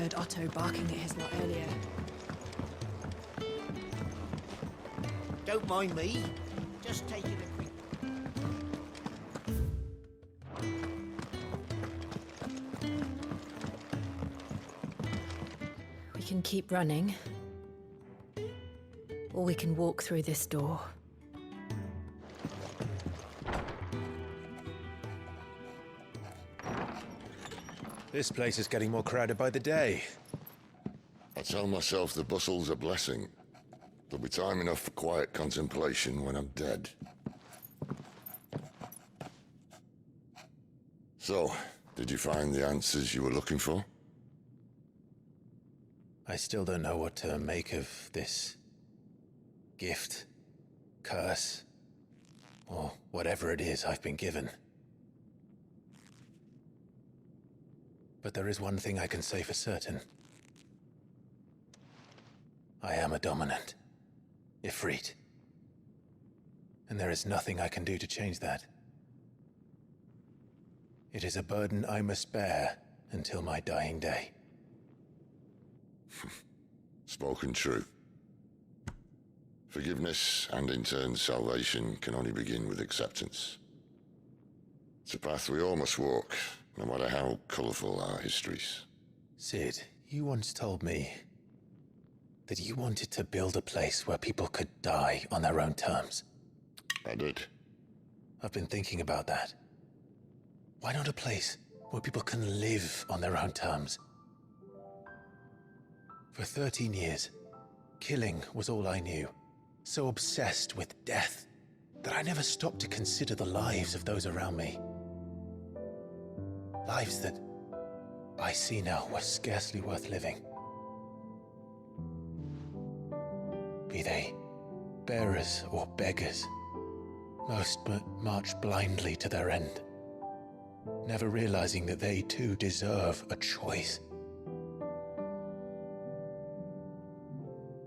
heard Otto barking at his lot earlier. Don't mind me. Just taking a quick... We can keep running, or we can walk through this door. This place is getting more crowded by the day. I tell myself the bustle's a blessing. There'll be time enough for quiet contemplation when I'm dead. So, did you find the answers you were looking for? I still don't know what to make of this gift, curse, or whatever it is I've been given. But there is one thing I can say for certain. I am a dominant, Ifrit. And there is nothing I can do to change that. It is a burden I must bear until my dying day. Spoken true. Forgiveness, and in turn salvation, can only begin with acceptance. It's a path we all must walk, no matter how colourful our histories. Sid, you once told me that you wanted to build a place where people could die on their own terms. I did. I've been thinking about that. Why not a place where people can live on their own terms? For 13 years, killing was all I knew. So obsessed with death that I never stopped to consider the lives of those around me. Lives that I see now were scarcely worth living. Be they bearers or beggars, most march blindly to their end, never realizing that they too deserve a choice.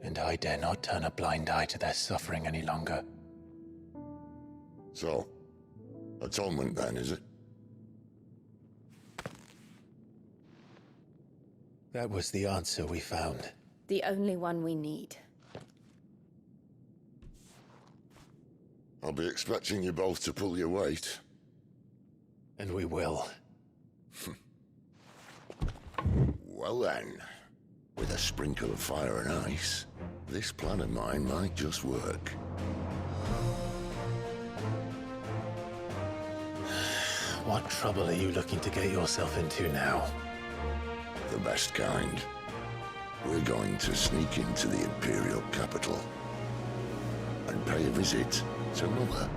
And I dare not turn a blind eye to their suffering any longer. So, atonement then, is it? That was the answer we found. The only one we need. I'll be expecting you both to pull your weight. And we will. Well then, with a sprinkle of fire and ice, this plan of mine might just work. What trouble are you looking to get yourself into now? The best kind. We're going to sneak into the Imperial capital and pay a visit to Mother.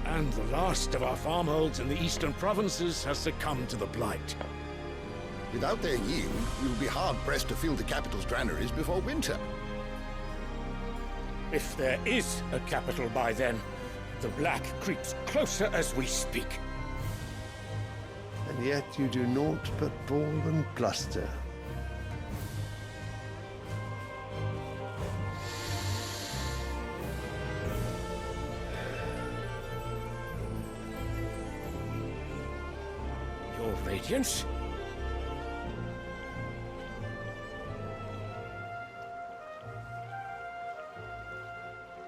And the last of our farmholds in the eastern provinces has succumbed to the blight. Without their yield, we will be hard-pressed to fill the capital's granaries before winter. If there is a capital by then, the black creeps closer as we speak. And yet you do naught but bawl and bluster. Your Radiance?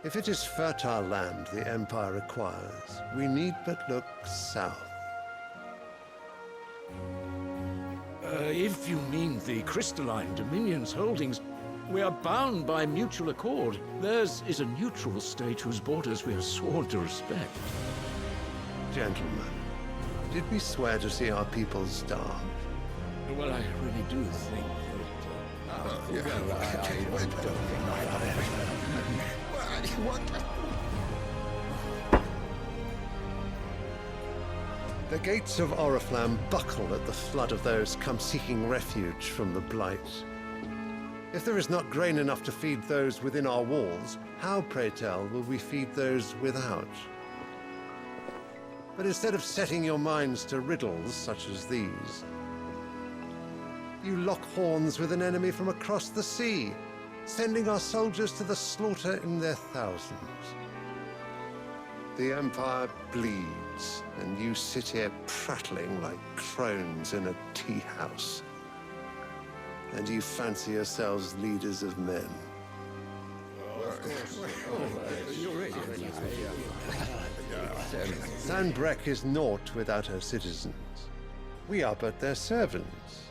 If it is fertile land the Empire requires, we need but look south. If you mean the crystalline Dominion's holdings, we are bound by mutual accord. Theirs is a neutral state whose borders we are sworn to respect. Gentlemen, did we swear to see our people starve? Well, I really do think The gates of Oriflamme buckle at the flood of those come seeking refuge from the Blight. If there is not grain enough to feed those within our walls, how, pray tell, will we feed those without? But instead of setting your minds to riddles such as these, you lock horns with an enemy from across the sea, sending our soldiers to the slaughter in their thousands. The Empire bleeds, and you sit here prattling like crones in a tea house. And you fancy yourselves leaders of men. Sandbreck is naught without her citizens. We are but their servants.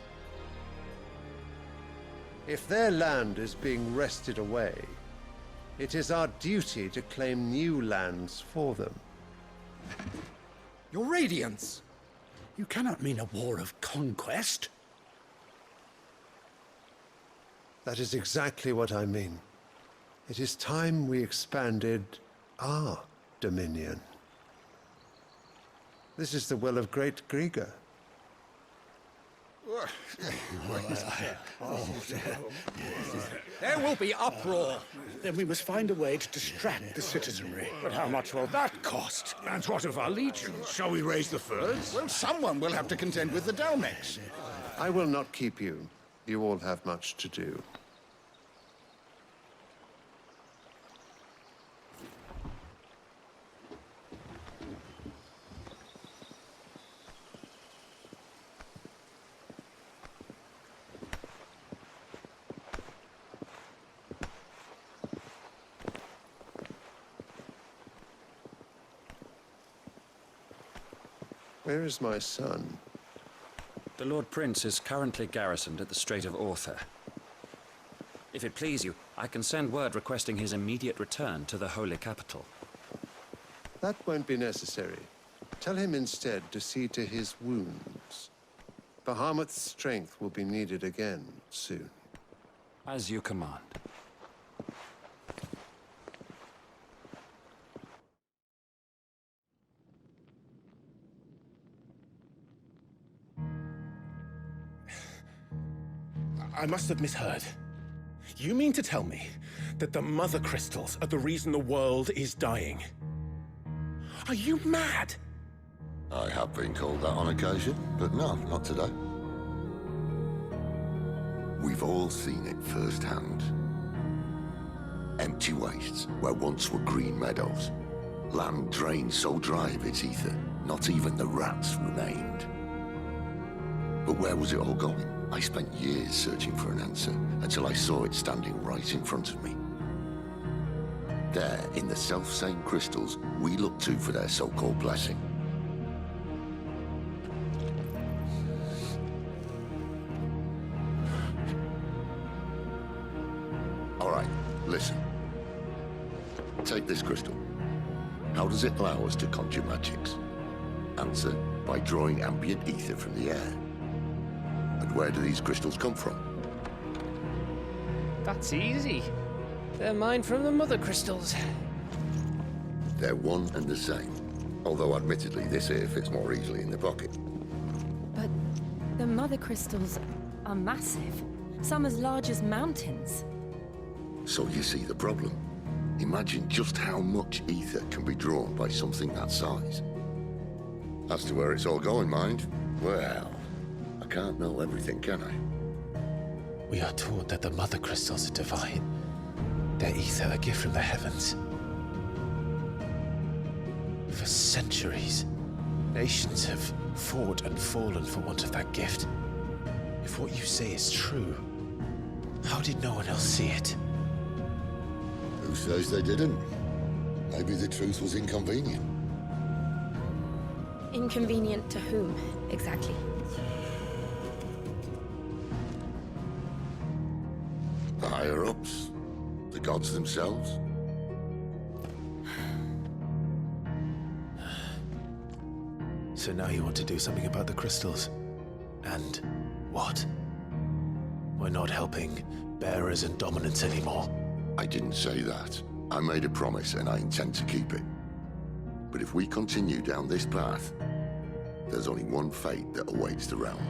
If their land is being wrested away, it is our duty to claim new lands for them. Your Radiance! You cannot mean a war of conquest. That is exactly what I mean. It is time we expanded our dominion. This is the will of great Grieger. There will be uproar. Then we must find a way to distract the citizenry. But how much will that cost? And what of our legions? Shall we raise the furs? Well, someone will have to contend with the Dalmex. I will not keep you. You all have much to do. Where is my son? The Lord Prince is currently garrisoned at the Strait of Author. If it please you, I can send word requesting his immediate return to the Holy Capital. That won't be necessary. Tell him instead to see to his wounds. Bahamut's strength will be needed again soon. As you command. I must have misheard. You mean to tell me that the Mother Crystals are the reason the world is dying? Are you mad? I have been called that on occasion, but no, not today. We've all seen it firsthand. Empty wastes where once were green meadows. Land drained so dry of its ether, not even the rats remained. But where was it all going? I spent years searching for an answer until I saw it standing right in front of me. There, in the self-same crystals we look to for their so-called blessing. All right, listen. Take this crystal. How does it allow us to conjure magics? Answer, by drawing ambient ether from the air. And where do these crystals come from? That's easy. They're mine from the Mother Crystals. They're one and the same. Although admittedly this here fits more easily in the pocket. But the Mother Crystals are massive. Some as large as mountains. So you see the problem. Imagine just how much ether can be drawn by something that size. As to where it's all going, mind, well, I can't know everything, can I? We are taught that the Mother Crystals are divine. Their ether a gift from the heavens. For centuries, nations have fought and fallen for want of that gift. If what you say is true, how did no one else see it? Who says they didn't? Maybe the truth was inconvenient. Inconvenient to whom, exactly? The higher-ups? The gods themselves? So now you want to do something about the crystals? And what? We're not helping bearers and dominants anymore. I didn't say that. I made a promise and I intend to keep it. But if we continue down this path, there's only one fate that awaits the realm.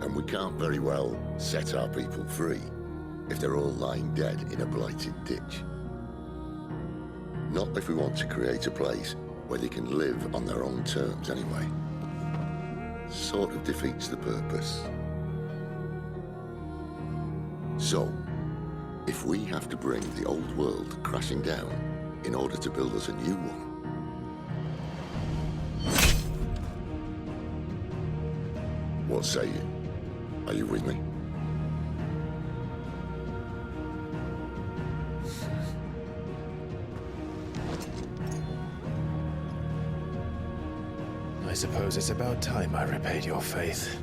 And we can't very well set our people free if they're all lying dead in a blighted ditch. Not if we want to create a place where they can live on their own terms anyway. Sort of defeats the purpose. So, if we have to bring the old world crashing down in order to build us a new one, what say you? Are you with me? I suppose it's about time I repaid your faith.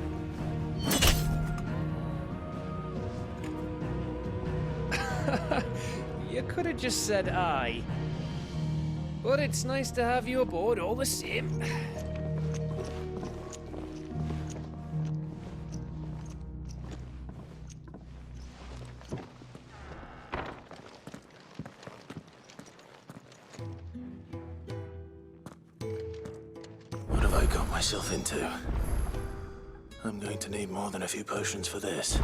You could have just said aye. But it's nice to have you aboard all the same. What have I got myself into? I'm going to need more than a few potions for this.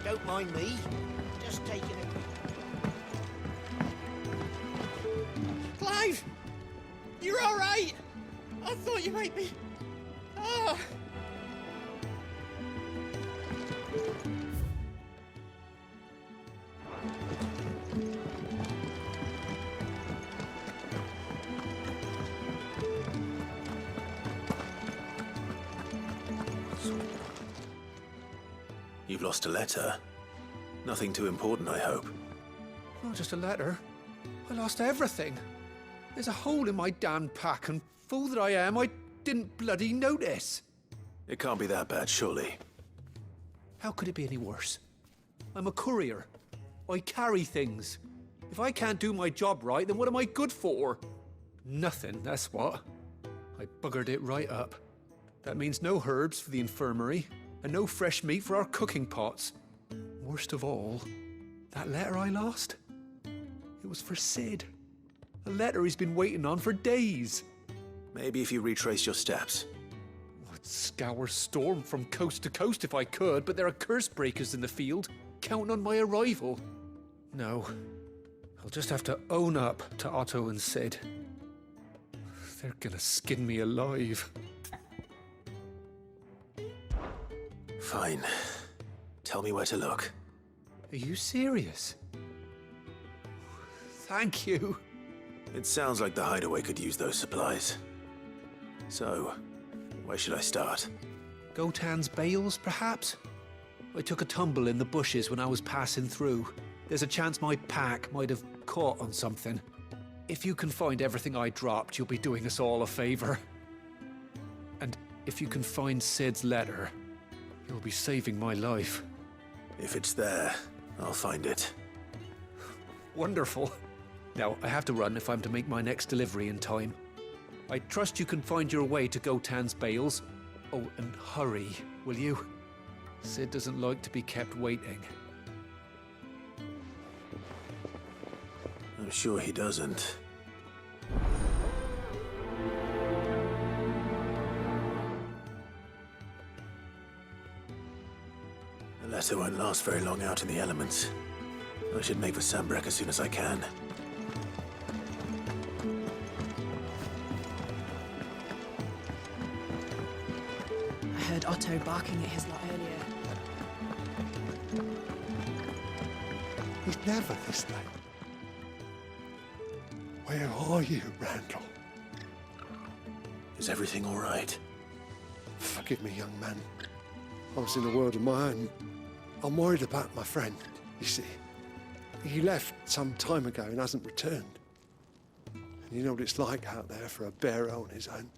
Don't mind me. Just taking a... Clive! You're all right! I thought you might be... Ah! You've lost a letter. Nothing too important, I hope. Not just a letter. I lost everything. There's a hole in my damn pack, and fool that I am, I didn't bloody notice. It can't be that bad, surely. How could it be any worse? I'm a courier. I carry things. If I can't do my job right, then what am I good for? Nothing, that's what. I buggered it right up. That means no herbs for the infirmary, and no fresh meat for our cooking pots. Worst of all, that letter I lost? It was for Sid. A letter he's been waiting on for days. Maybe if you retrace your steps. I'd scour Storm from coast to coast if I could, but there are curse breakers in the field, counting on my arrival. No, I'll just have to own up to Otto and Sid. They're gonna skin me alive. Fine. Tell me where to look. Are you serious? Thank you. It sounds like the hideaway could use those supplies. So, where should I start? Gotan's bales, perhaps? I took a tumble in the bushes when I was passing through. There's a chance my pack might have caught on something. If you can find everything I dropped, you'll be doing us all a favor. And if you can find Sid's letter, you'll be saving my life. If it's there, I'll find it. Wonderful. Now, I have to run if I'm to make my next delivery in time. I trust you can find your way to Gotan's bales. Oh, and hurry, will you? Sid doesn't like to be kept waiting. I'm sure he doesn't. The letter won't last very long out in the elements. I should make for Sambrek as soon as I can. I heard Otto barking at his lot earlier. He's never this late. Where are you, Randall? Is everything all right? Forgive me, young man. I was in a world of my own. I'm worried about my friend, you see. He left some time ago and hasn't returned. And you know what it's like out there for a bearer on his own.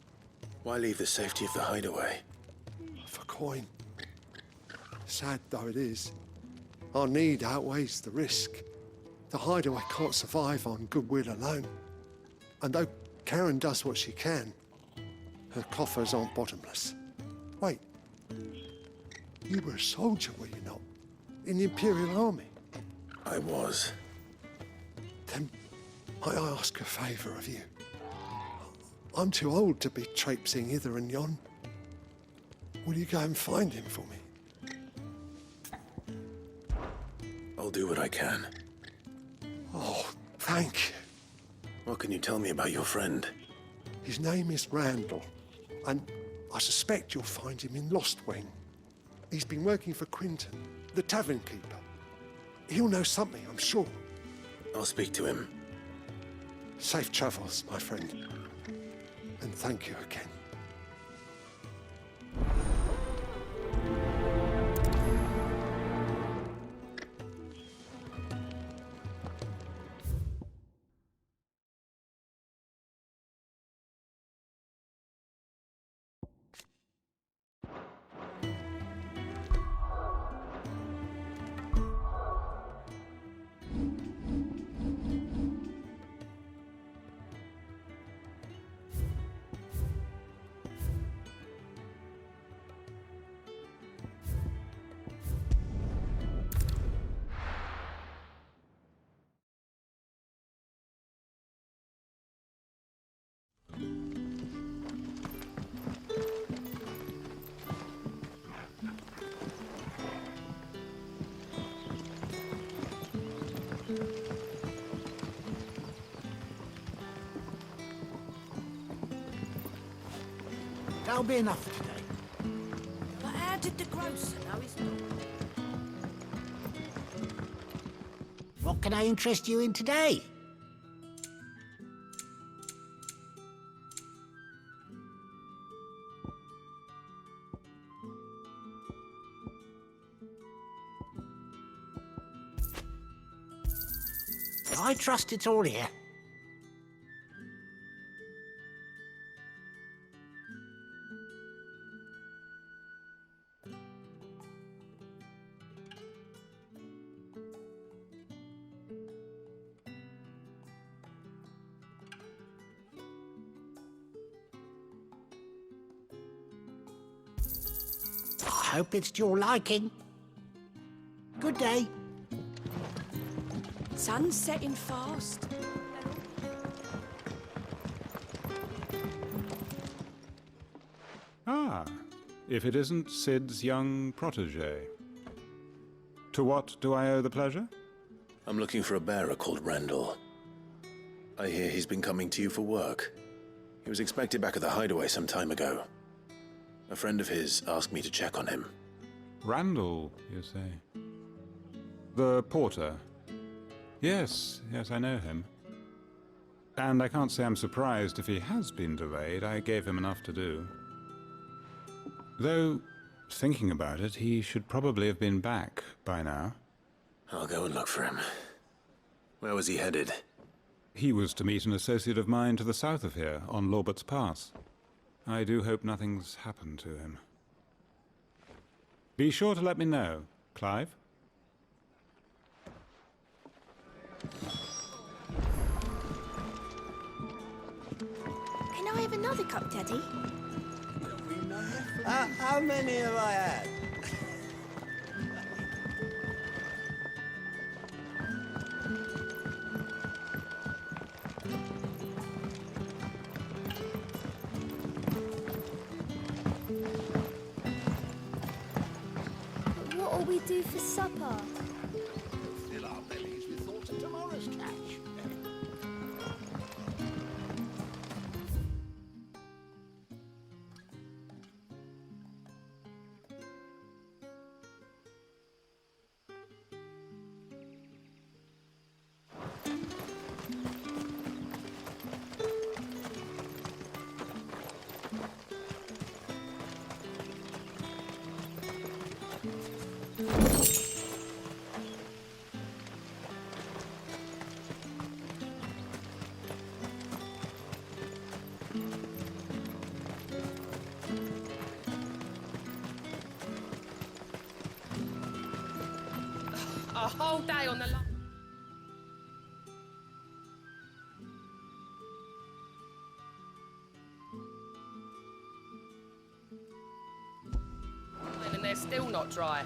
Why leave the safety of the hideaway? For coin. Sad though it is, our need outweighs the risk. The hideaway can't survive on goodwill alone. And though Karen does what she can, her coffers aren't bottomless. Wait, you were a soldier, were you not? In the Imperial Army? I was. Then I ask a favour of you. I'm too old to be traipsing hither and yon. Will you go and find him for me? I'll do what I can. Oh, thank you. What can you tell me about your friend? His name is Randall, and I suspect you'll find him in Lost Wing. He's been working for Quinton, the tavern keeper. He'll know something, I'm sure. I'll speak to him. Safe travels, my friend. And thank you again. That'll be enough for today. But how did the grocer know his daughter? What can I interest you in today? I trust it's all here. I hope it's to your liking. Good day. Sun's setting fast. Ah, if it isn't Sid's young protege. To what do I owe the pleasure? I'm looking for a bearer called Randall. I hear he's been coming to you for work. He was expected back at the hideaway some time ago. A friend of his asked me to check on him. Randall, you say? The porter? Yes, I know him. And I can't say I'm surprised if he has been delayed. I gave him enough to do. Though, thinking about it, he should probably have been back by now. I'll go and look for him. Where was he headed? He was to meet an associate of mine to the south of here, on Lorbert's Pass. I do hope nothing's happened to him. Be sure to let me know, Clive. Can I have another cup, Daddy? How many have I had? do for supper? Fill our bellies with thoughts of tomorrow's catch. A whole day on the line. And they're still not dry.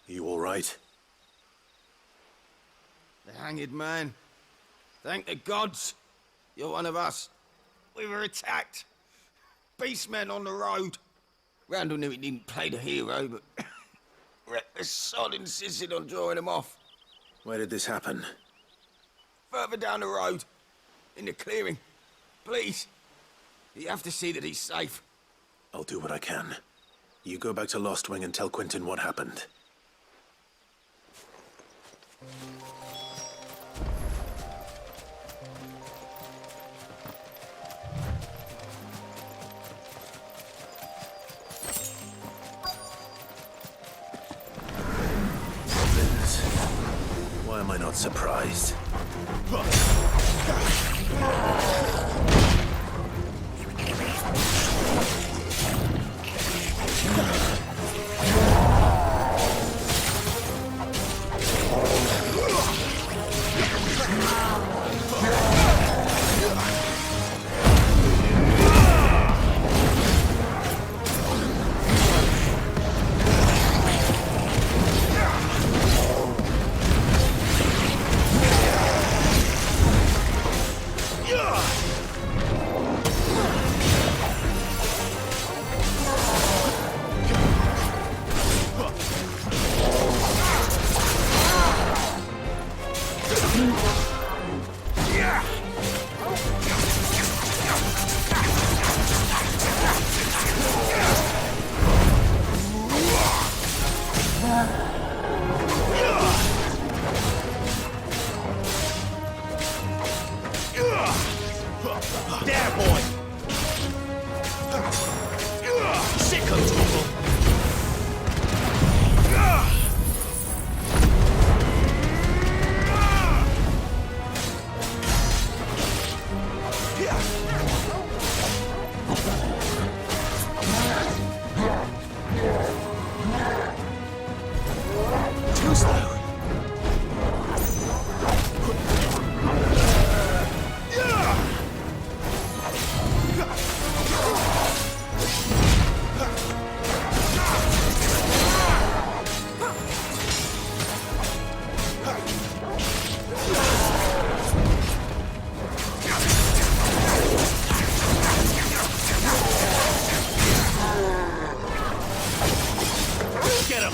You all right? The hanged man. Thank the gods. You're one of us. We were attacked. Beastmen on the road. Randall knew he didn't play the hero, but reckless sod insisted on drawing him off. Where did this happen? Further down the road. In the clearing. Please. You have to see that he's safe. I'll do what I can. You go back to Lost Wing and tell Quentin what happened. Why am I not surprised? There, boy! Sicko trouble! Too slow. Get him!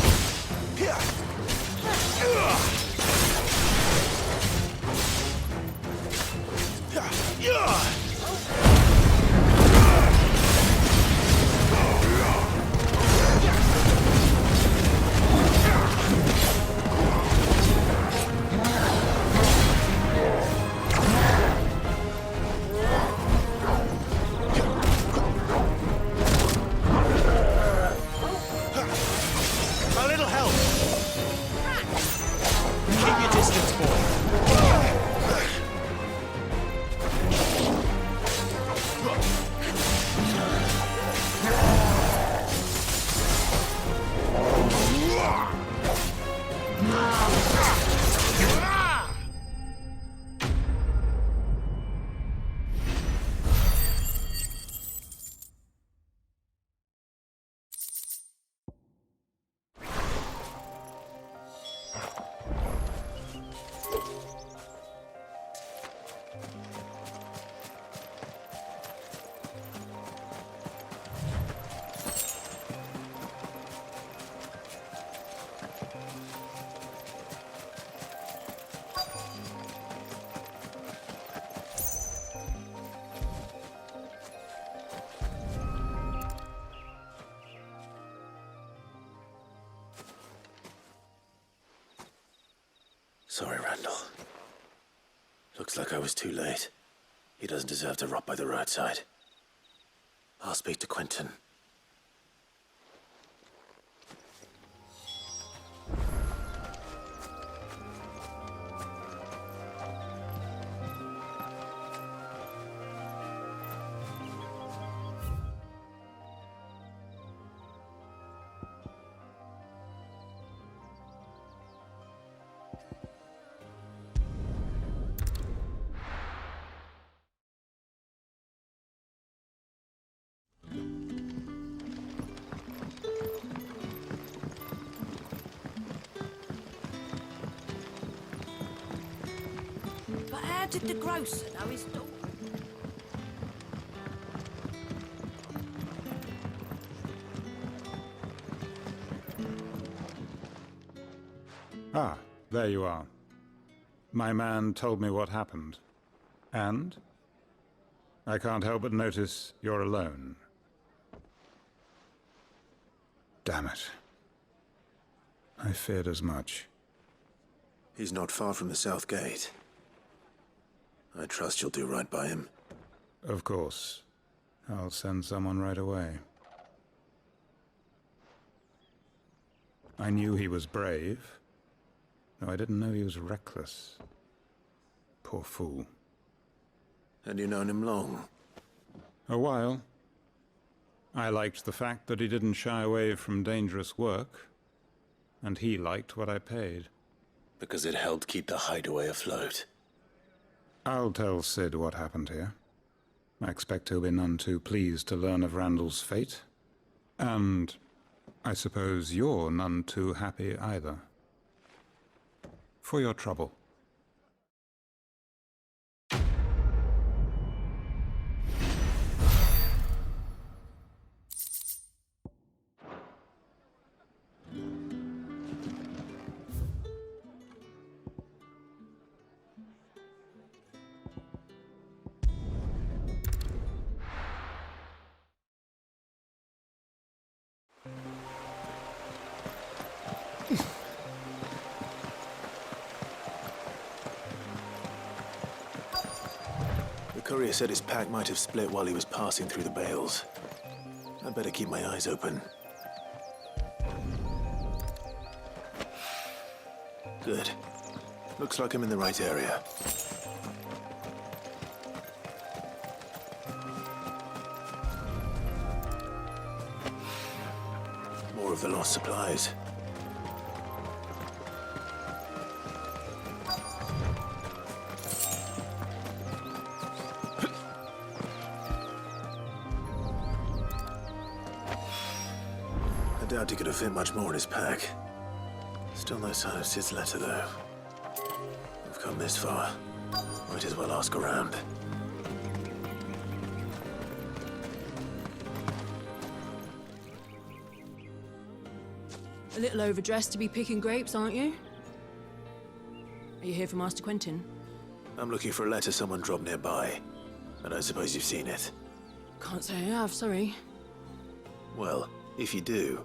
Sorry, Randall. Looks like I was too late. He doesn't deserve to rot by the roadside. I'll speak to Quentin. But how did the grocer know his daughter? Ah, there you are. My man told me what happened. And? I can't help but notice you're alone. Damn it. I feared as much. He's not far from the South Gate. I trust you'll do right by him. Of course. I'll send someone right away. I knew he was brave, though I didn't know he was reckless. Poor fool. And you known him long? A while. I liked the fact that he didn't shy away from dangerous work, and he liked what I paid. Because it helped keep the hideaway afloat. I'll tell Sid what happened here. I expect he'll be none too pleased to learn of Randall's fate. And I suppose you're none too happy either. For your trouble. The courier said his pack might have split while he was passing through the bales. I'd better keep my eyes open. Good. Looks like I'm in the right area. More of the lost supplies. I doubt he could have fit much more in his pack. Still no sign of Sid's letter, though. We've come this far. Might as well ask around. A little overdressed to be picking grapes, aren't you? Are you here for Master Quentin? I'm looking for a letter someone dropped nearby. I don't suppose you've seen it. Can't say I have, sorry. Well, if you do...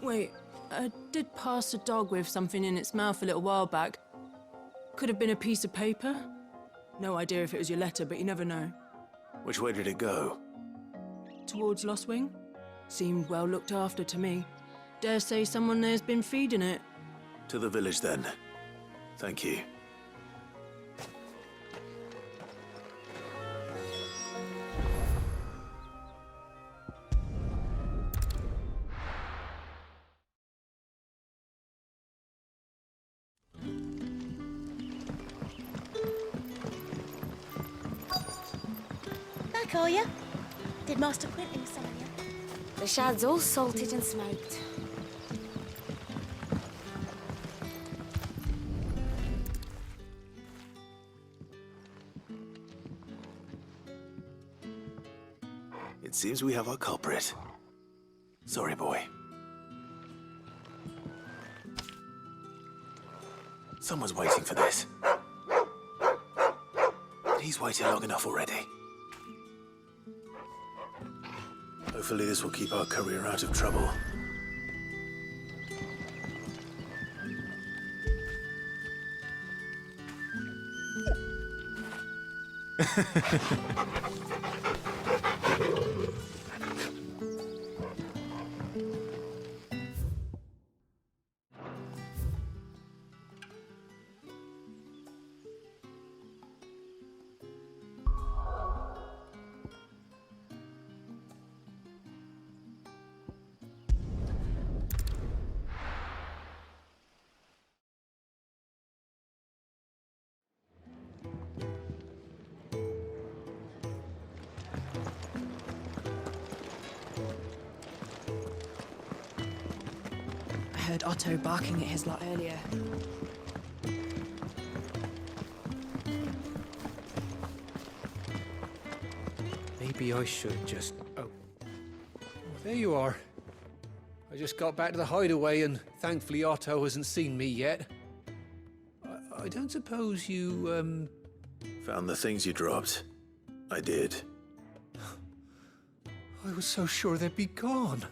Wait, I did pass a dog with something in its mouth a little while back. Could have been a piece of paper. No idea if it was your letter, but you never know. Which way did it go? Towards Lost Wing? Seemed well looked after to me. Dare say someone there's been feeding it. To the village, then. Thank you. Back, are you? Did Master Quentin summon you? The shad's all salted and smoked. It seems we have our culprit. Sorry, boy. Someone's waiting for this. He's waited long enough already. Hopefully this will keep our courier out of trouble. I heard Otto barking at his lot earlier. Maybe I should just... Oh, there you are. I just got back to the hideaway and thankfully Otto hasn't seen me yet. I don't suppose you, Found the things you dropped. I did. I was so sure they'd be gone.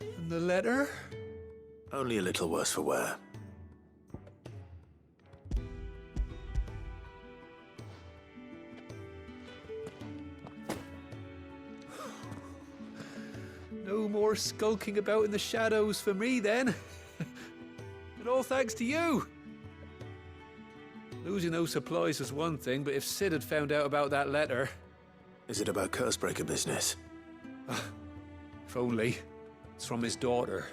And the letter? Only a little worse for wear. No more skulking about in the shadows for me, then. And all thanks to you. Losing those supplies was one thing, but if Sid had found out about that letter... Is it about Cursebreaker business? If only. It's from his daughter.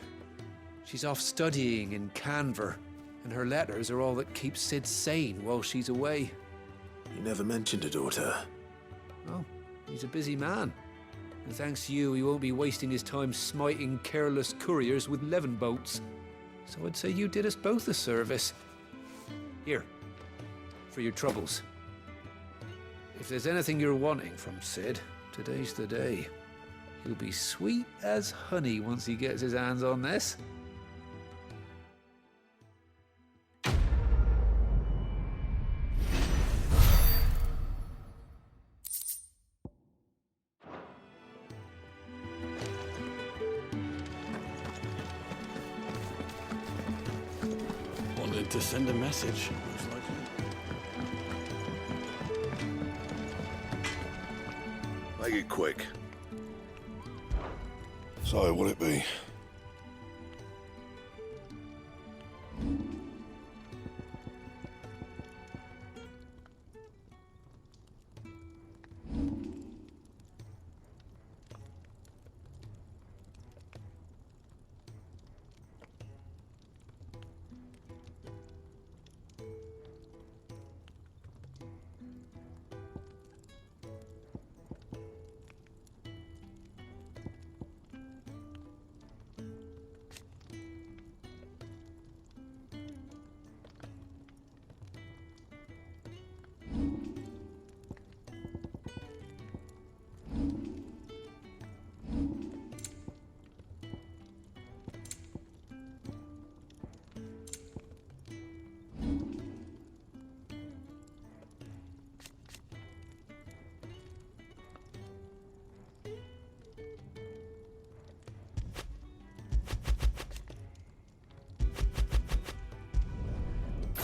She's off studying in Canver, and her letters are all that keeps Sid sane while she's away. You never mentioned a daughter. Oh, he's a busy man. And thanks to you, he won't be wasting his time smiting careless couriers with levin boats. So I'd say you did us both a service. Here, for your troubles. If there's anything you're wanting from Sid, today's the day. He'll be sweet as honey once he gets his hands on this. Wanted to send a message, most likely. Make it quick. So, what'll it be?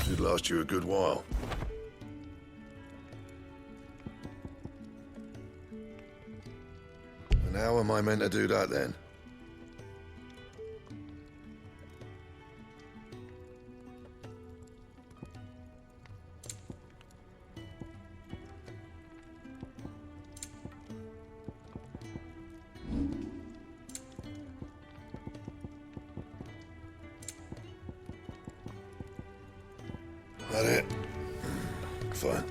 Should last you a good while. And how am I meant to do that then? That it? Fine.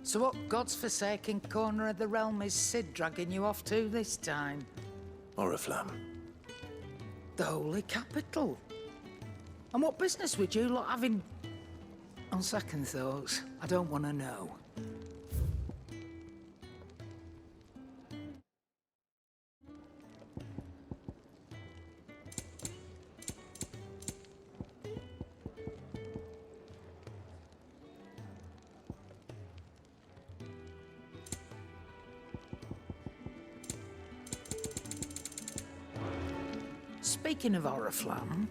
So what god's-forsaken corner of the realm is Sid dragging you off to this time? Oriflamme. The Holy Capital. And what business would you lot having... On second thoughts, I don't want to know. Speaking of Oriflamme,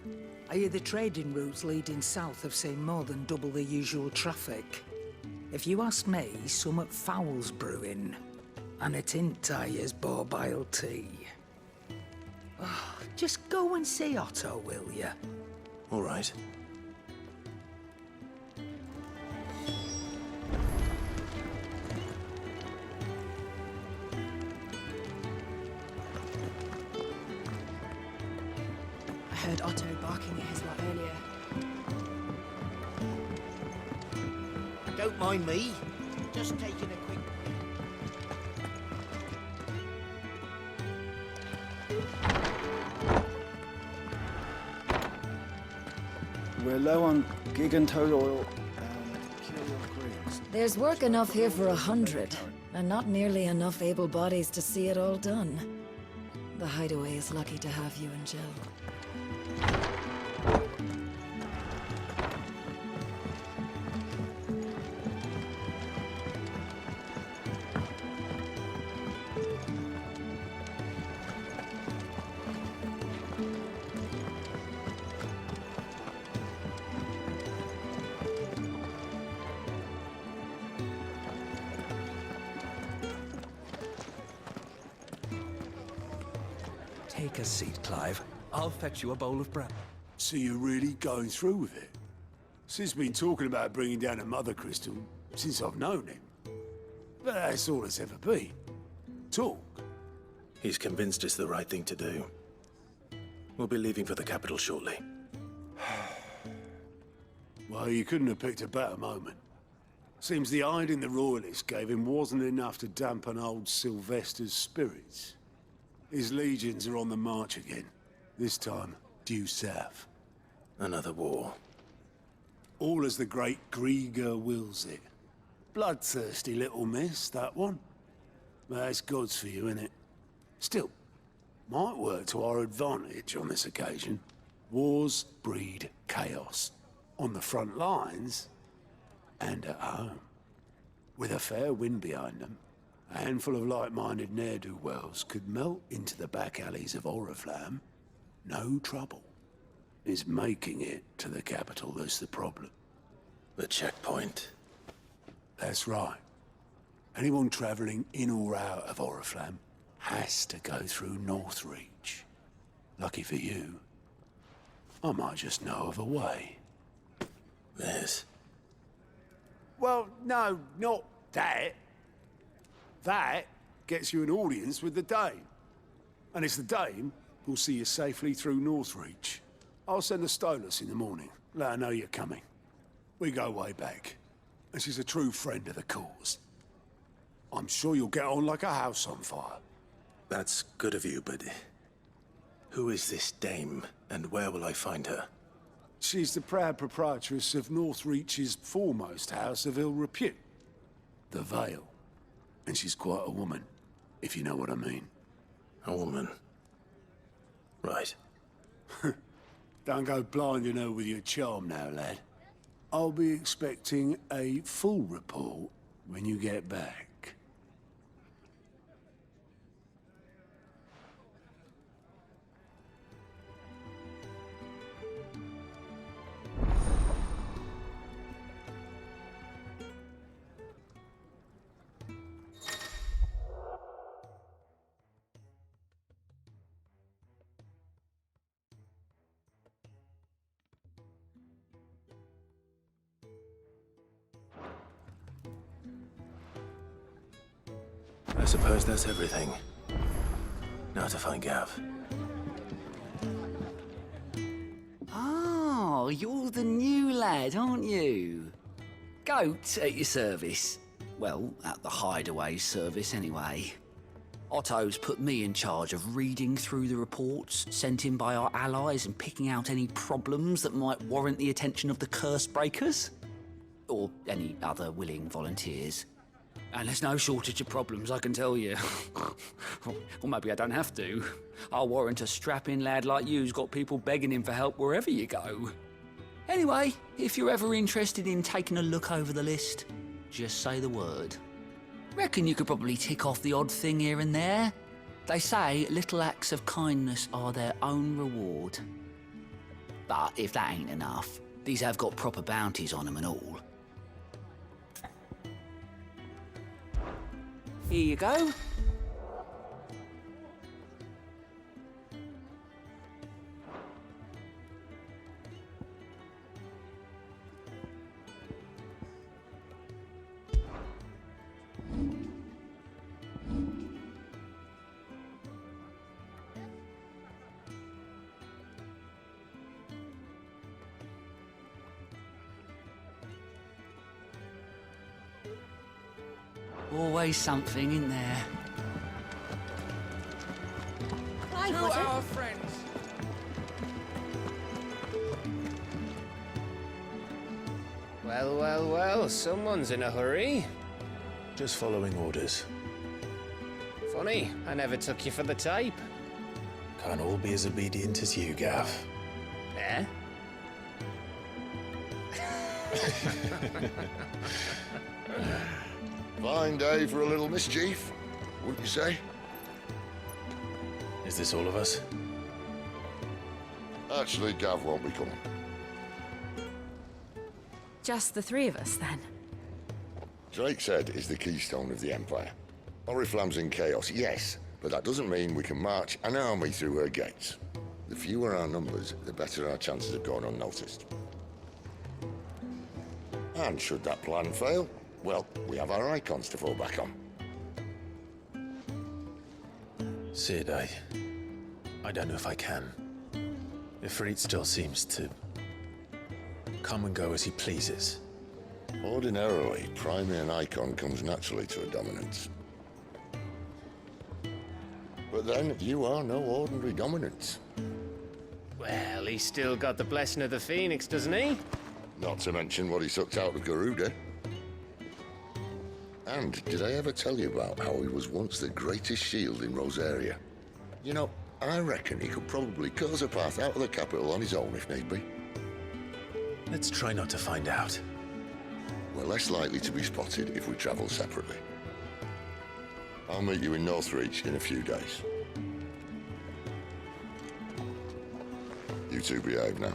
I hear the trading routes leading south have seen more than double the usual traffic. If you ask me, summat foul's brewing, and it ain't Tyre's borbile tea. Oh, just go and see Otto, will you? All right. I heard Otto barking at his lot earlier. Don't mind me. Just taking a quick... We're low on gigantode oil and curious greens. There's work enough here for 100, and not nearly enough able bodies to see it all done. The Hideaway is lucky to have you and Jill. Take a seat, Clive. I'll fetch you a bowl of bread. So you're really going through with it? Sid's been talking about bringing down a mother crystal since I've known him. But that's all it's ever been. Talk. He's convinced it's the right thing to do. We'll be leaving for the capital shortly. Well, you couldn't have picked a better moment. Seems the hiding the royalists gave him wasn't enough to dampen old Sylvester's spirits. His legions are on the march again. This time, due south. Another war. All as the great Grieger wills it. Bloodthirsty little miss, that one. But that's God's for you, innit? Still, might work to our advantage on this occasion. Wars breed chaos. On the front lines, and at home. With a fair wind behind them, a handful of like-minded ne'er-do-wells could melt into the back alleys of Oriflamme. No trouble. It's making it to the capital that's the problem. The checkpoint. That's right. Anyone travelling in or out of Oriflamme has to go through Northreach. Lucky for you, I might just know of a way. There's... Well, no, not that. That gets you an audience with the Dame. And it's the Dame who'll see you safely through Northreach. I'll send the Stolas in the morning. Let her know you're coming. We go way back. And she's a true friend of the cause. I'm sure you'll get on like a house on fire. That's good of you, but... who is this Dame, and where will I find her? She's the proud proprietress of Northreach's foremost house of ill repute. The Vale. And she's quite a woman, if you know what I mean. A woman? Right. Don't go blinding her with your charm now, lad. I'll be expecting a full report when you get back. I suppose that's everything. Now to find Gav. Oh, you're the new lad, aren't you? Goat at your service. Well, at the hideaway service anyway. Otto's put me in charge of reading through the reports sent in by our allies and picking out any problems that might warrant the attention of the curse breakers. Or any other willing volunteers. And there's no shortage of problems, I can tell you. Or maybe I don't have to. I'll warrant a strapping lad like you's got people begging him for help wherever you go. Anyway, if you're ever interested in taking a look over the list, just say the word. Reckon you could probably tick off the odd thing here and there. They say little acts of kindness are their own reward. But if that ain't enough, these have got proper bounties on them and all. Here you go. Always something in there. Clive, To our friends. Well, well, well, someone's in a hurry. Just following orders. Funny, I never took you for the type. Can't all be as obedient as you, Gav. Eh? Fine day for a little mischief, wouldn't you say? Is this all of us? Actually, Gav won't be coming. Just the three of us, then? Drake's Head is the keystone of the Empire. Oriflamme's in chaos, yes, but that doesn't mean we can march an army through her gates. The fewer our numbers, the better our chances of going unnoticed. And should that plan fail, well, we have our icons to fall back on. Sid, I don't know if I can. Ifrit still seems to come and go as he pleases. Ordinarily, priming an icon comes naturally to a dominance. But then, you are no ordinary dominance. Well, he's still got the blessing of the Phoenix, doesn't he? Not to mention what he sucked out of Garuda. And did I ever tell you about how he was once the greatest shield in Rosaria? You know, I reckon he could probably cause a path out of the capital on his own if need be. Let's try not to find out. We're less likely to be spotted if we travel separately. I'll meet you in Northreach in a few days. You two behave now.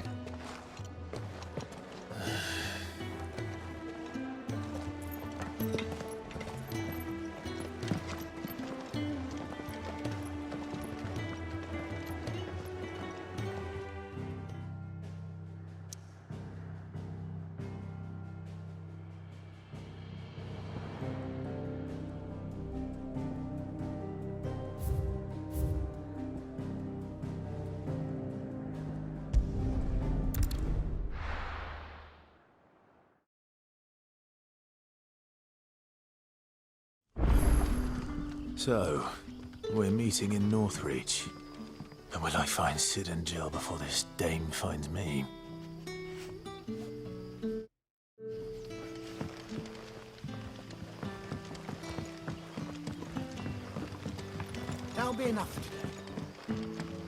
So, we're meeting in Northreach. And will I find Sid and Jill before this dame finds me? That'll be enough today.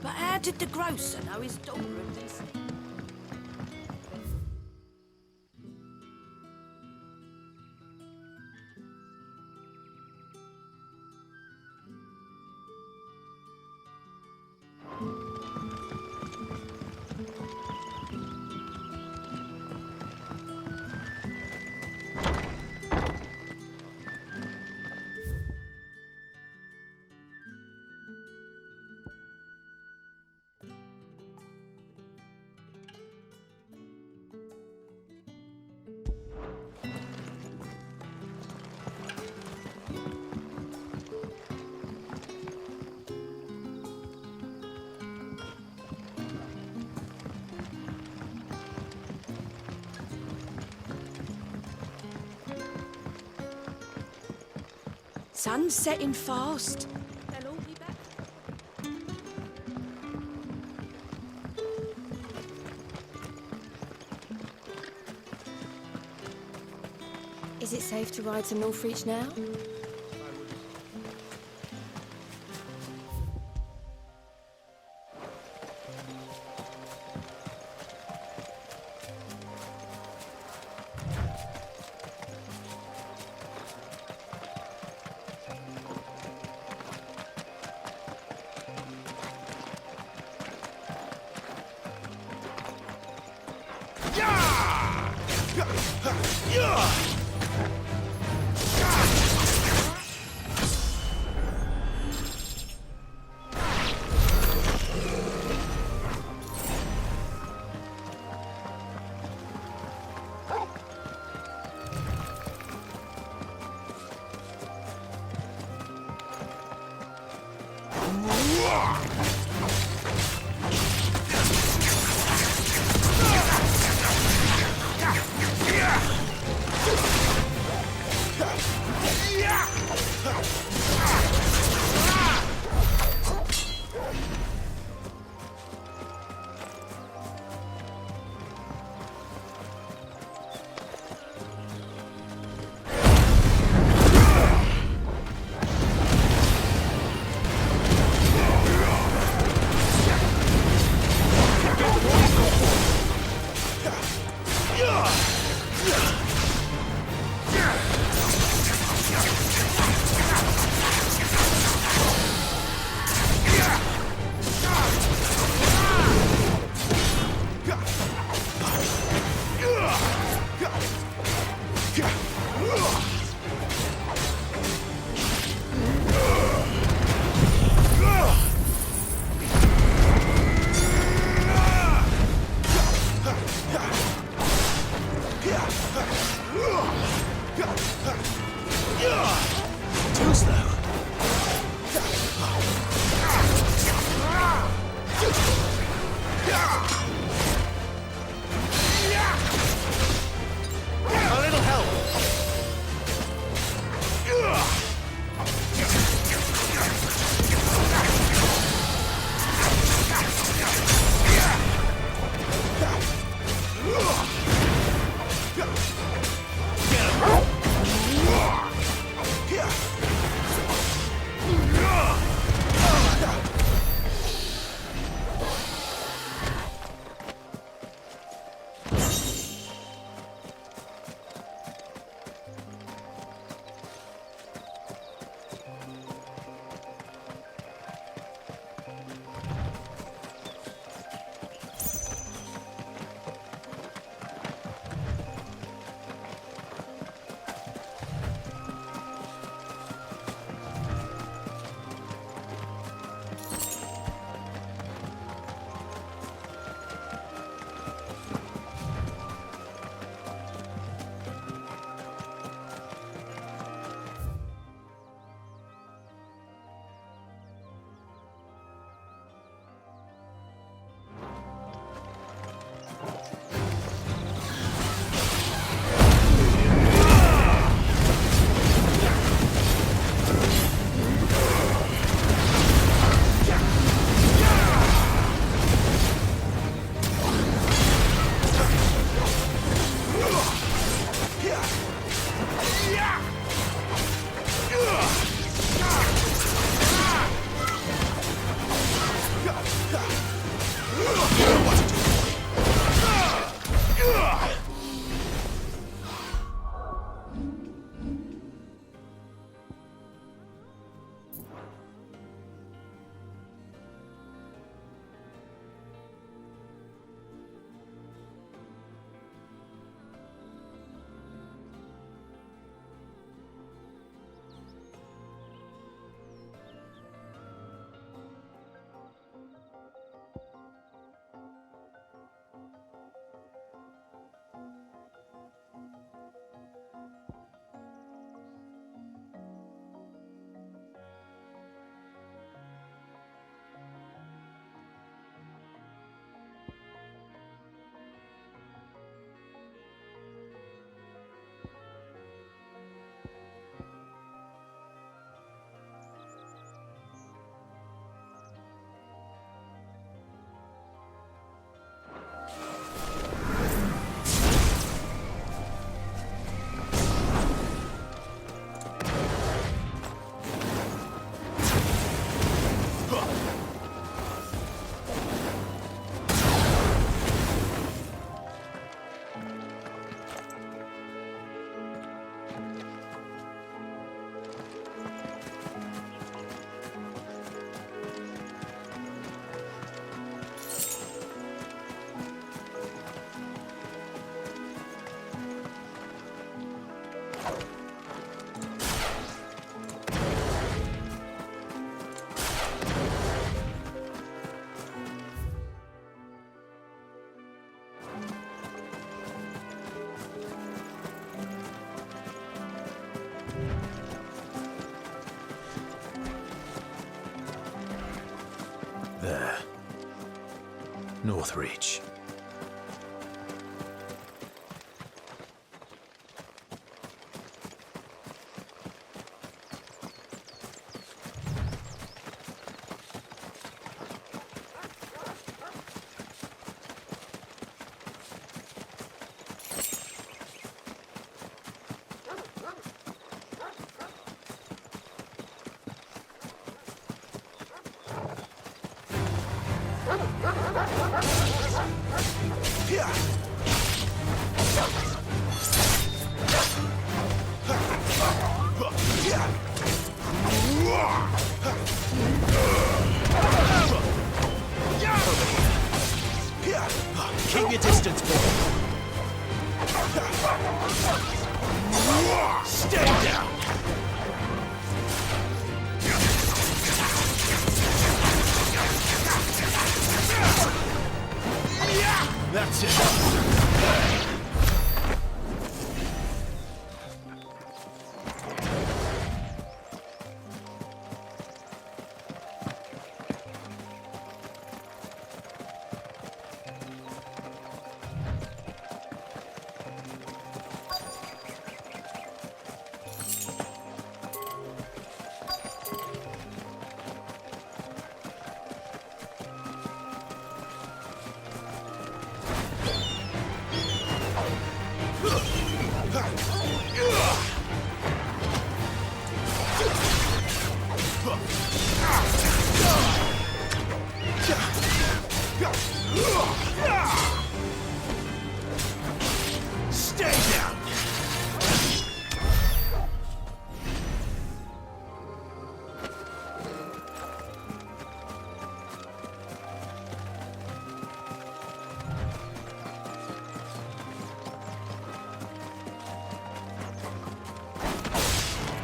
But how did the grocer know his daughter had been sick? Sun's setting fast. They'll all be back. Is it safe to ride to Northreach now? There. Northreach. Keep your distance, boy. Stay down. That's it. Stay down.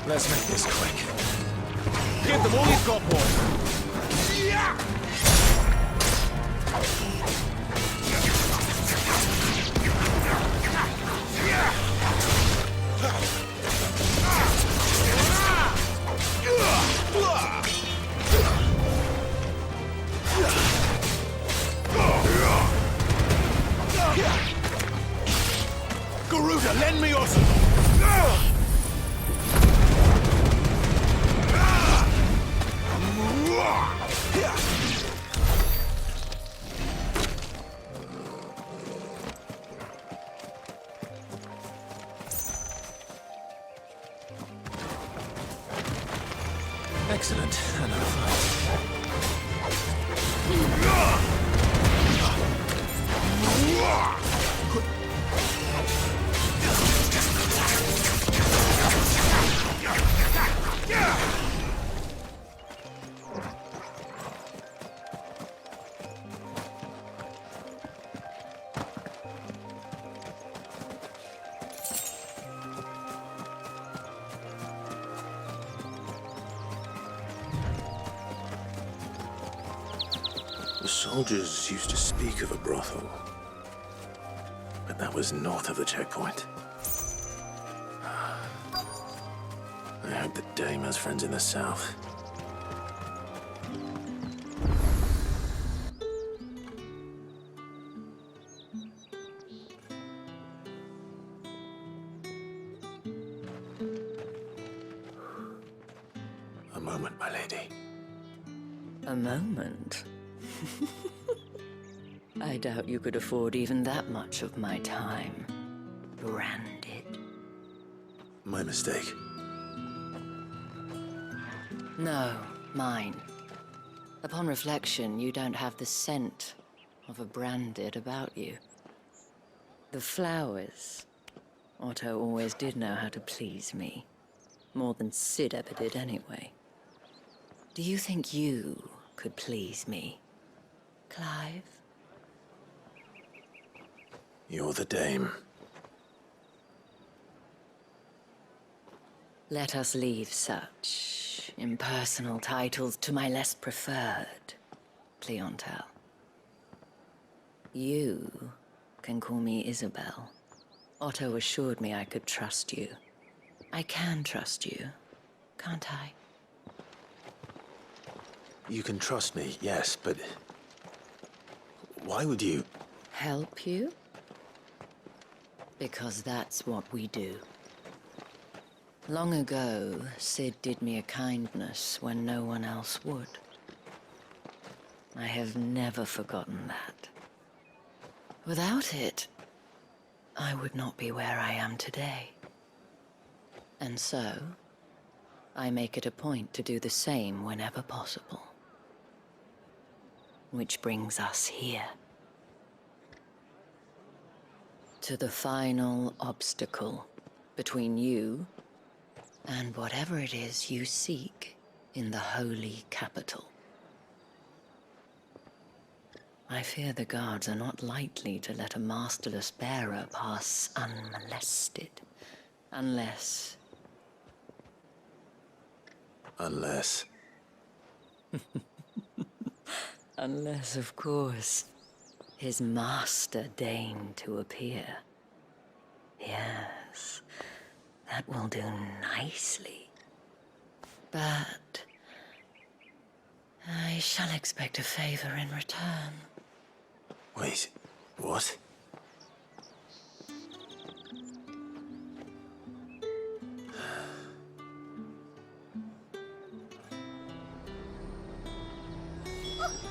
Let's make this quick. Give them all you've got, boy. Garuda, lend me your... Excellent. Another fight. The soldiers used to speak of a brothel, but that was north of the checkpoint. I hope the dame has friends in the south. A moment, my lady. A moment? I doubt you could afford even that much of my time. Branded. My mistake. No, mine. Upon reflection, you don't have the scent of a branded about you. The flowers. Otto always did know how to please me. More than Sid ever did anyway. Do you think you could please me, Clive? You're the dame. Let us leave such impersonal titles to my less preferred clientele. You can call me Isabel. Otto assured me I could trust you. I can trust you, can't I? You can trust me, yes, but... why would you? Help you? Because that's what we do. Long ago, Sid did me a kindness when no one else would. I have never forgotten that. Without it, I would not be where I am today. And so, I make it a point to do the same whenever possible. Which brings us here. To the final obstacle between you and whatever it is you seek in the holy capital. I fear the guards are not likely to let a masterless bearer pass unmolested. Unless... Unless... Unless, of course, his master deigned to appear. Yes, that will do nicely. But I shall expect a favor in return. Wait, what?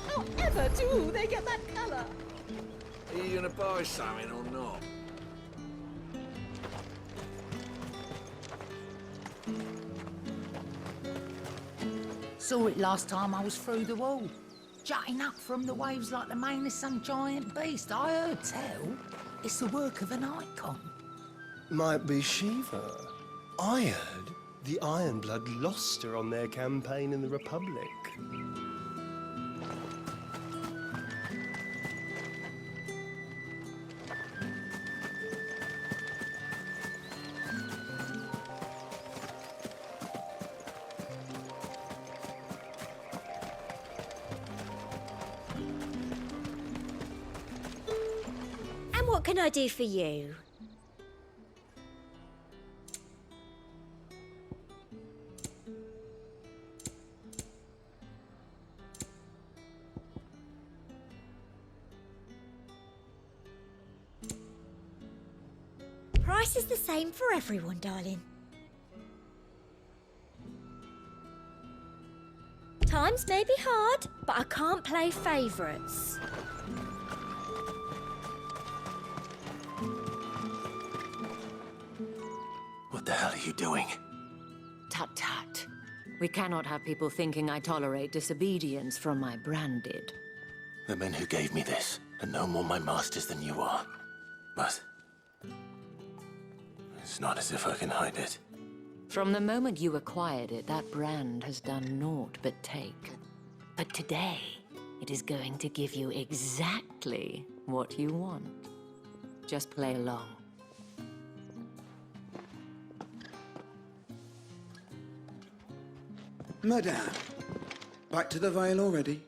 However do they get that colour? Are you gonna buy something or not? Saw it last time I was through the wall. Jutting up from the waves like the mane of some giant beast. I heard tell it's the work of an icon. Might be Shiva. I heard the Ironblood lost her on their campaign in the Republic. And what can I do for you? Price is the same for everyone, darling. Times may be hard, but I can't play favourites. What the hell are you doing? Tut tut. We cannot have people thinking I tolerate disobedience from my branded. The men who gave me this are no more my masters than you are. But... it's not as if I can hide it. From the moment you acquired it, that brand has done naught but take. But today, it is going to give you exactly what you want. Just play along. Madame, back to the Vale already?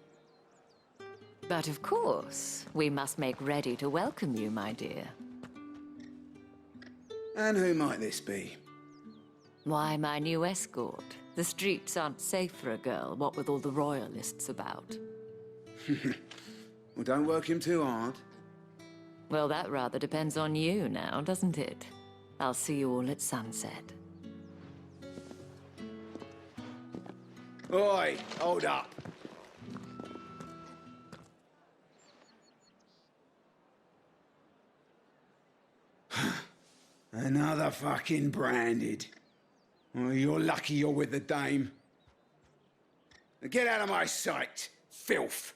But of course, we must make ready to welcome you, my dear. And who might this be? Why, my new escort. The streets aren't safe for a girl, what with all the royalists about. Well, don't work him too hard. Well, that rather depends on you now, doesn't it? I'll see you all at sunset. Oi, hold up. Another fucking branded. Well, you're lucky you're with the dame. Now get out of my sight, filth.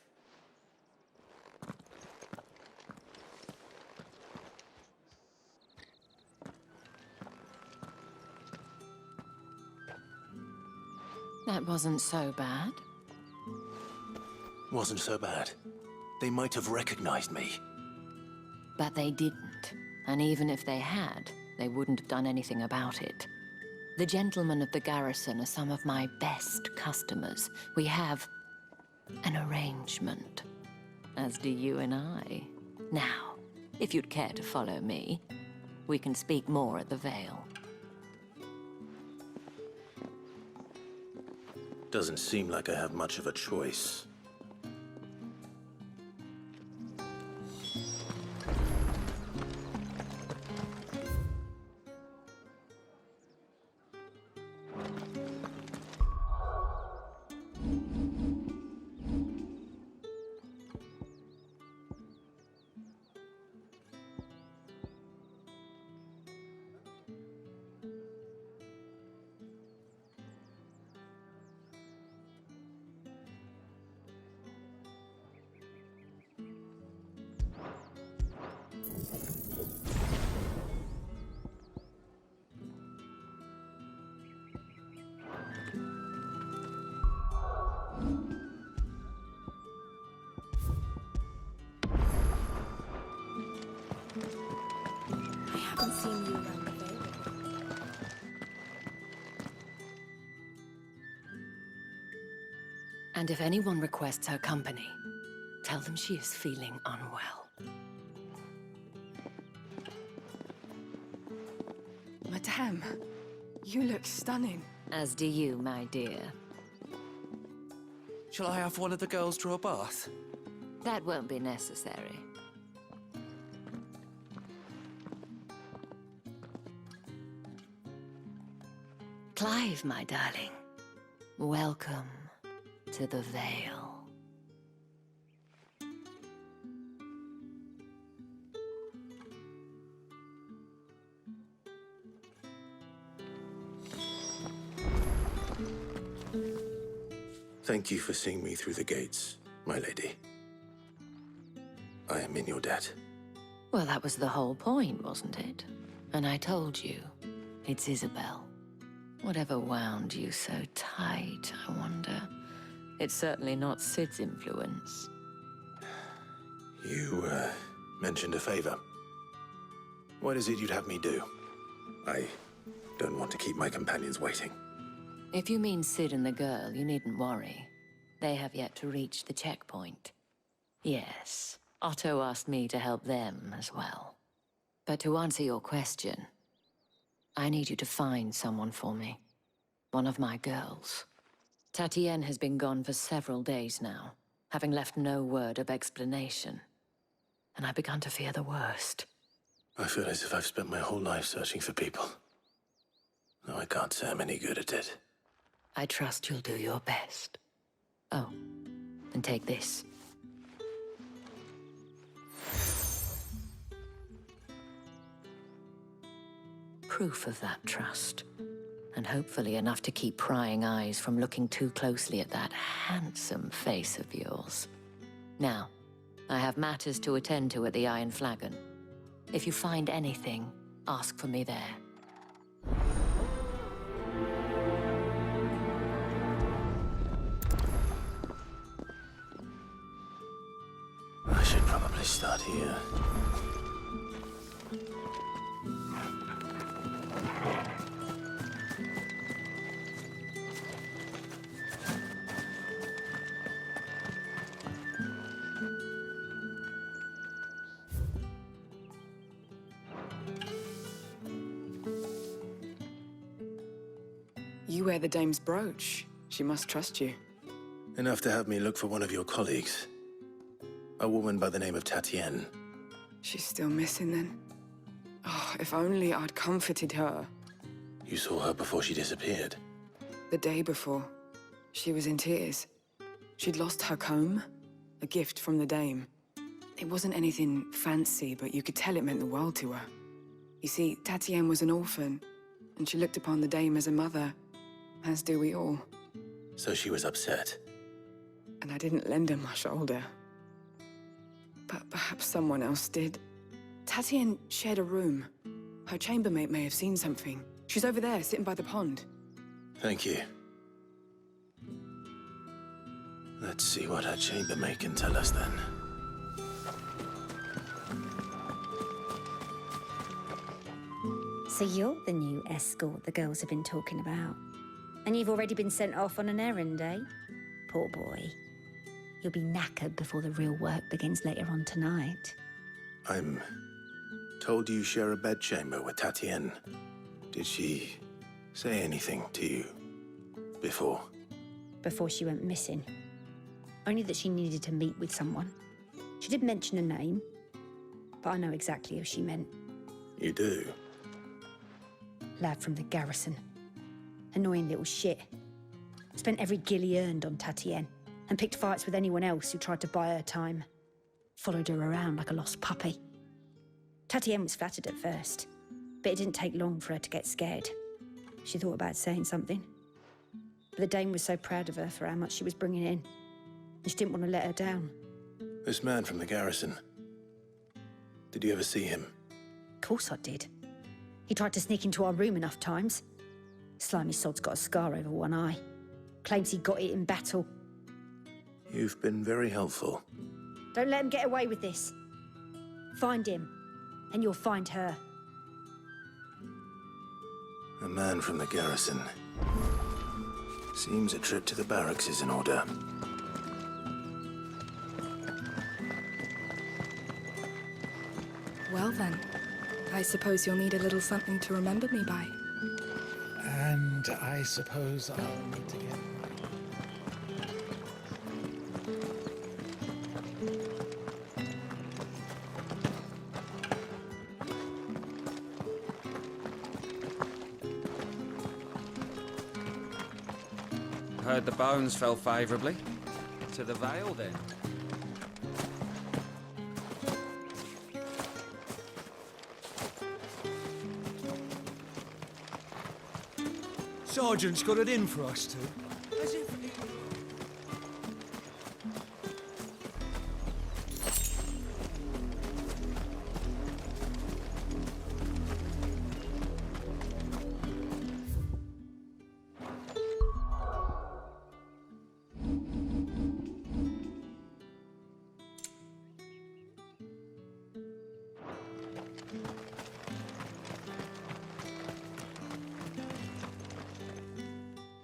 That wasn't so bad. Wasn't so bad. They might have recognized me. But they didn't. And even if they had, they wouldn't have done anything about it. The gentlemen of the garrison are some of my best customers. We have an arrangement, as do you and I. Now, if you'd care to follow me, we can speak more at the Vale. Doesn't seem like I have much of a choice. I haven't seen you around the Vale. And if anyone requests her company, tell them she is feeling unwell. Madame, you look stunning. As do you, my dear. Shall I have one of the girls draw a bath? That won't be necessary. Clive, my darling. Welcome to the Vale. Thank you for seeing me through the gates, my lady. I am in your debt. Well, that was the whole point, wasn't it? And I told you, it's Isabel. Whatever wound you so tight, I wonder. It's certainly not Sid's influence. You, mentioned a favor. What is it you'd have me do? I don't want to keep my companions waiting. If you mean Sid and the girl, you needn't worry. They have yet to reach the checkpoint. Yes, Otto asked me to help them as well. But to answer your question, I need you to find someone for me. One of my girls. Tatienne has been gone for several days now, having left no word of explanation. And I began to fear the worst. I feel as if I've spent my whole life searching for people. No, I can't say I'm any good at it. I trust you'll do your best. Oh, and take this. Proof of that trust. And hopefully enough to keep prying eyes from looking too closely at that handsome face of yours. Now, I have matters to attend to at the Iron Flagon. If you find anything, ask for me there. I should probably start here. You wear the dame's brooch. She must trust you. Enough to have me look for one of your colleagues. A woman by the name of Tatienne. She's still missing then. Oh, if only I'd comforted her. You saw her before she disappeared. The day before, she was in tears. She'd lost her comb, a gift from the dame. It wasn't anything fancy, but you could tell it meant the world to her. You see, Tatienne was an orphan, and she looked upon the dame as a mother, as do we all. So she was upset. And I didn't lend her my shoulder. But perhaps someone else did. Tatienne shared a room. Her chambermaid may have seen something. She's over there, sitting by the pond. Thank you. Let's see what her chambermaid can tell us then. So you're the new escort the girls have been talking about. And you've already been sent off on an errand, eh? Poor boy. You'll be knackered before the real work begins later on tonight. I'm told you share a bedchamber with Tatienne. Did she say anything to you before? before she went missing. Only that she needed to meet with someone. She did mention a name, but I know exactly who she meant. You do? Lad from the garrison. Annoying little shit. Spent every guil he earned on Tatienne, and picked fights with anyone else who tried to buy her time. Followed her around like a lost puppy. Tatienne was flattered at first, but it didn't take long for her to get scared. She thought about saying something. But the dame was so proud of her for how much she was bringing in, and she didn't want to let her down. This man from the garrison. Did you ever see him? Of course I did. He tried to sneak into our room enough times. Slimy sod's got a scar over one eye. Claims he got it in battle. You've been very helpful. Don't let him get away with this. Find him, and you'll find her. A man from the garrison. Seems a trip to the barracks is in order. Well then, I suppose you'll need a little something to remember me by. And I suppose I'll need to get... Heard the bones fell favourably. To the Vale, then. Sergeant's got it in for us two. As if...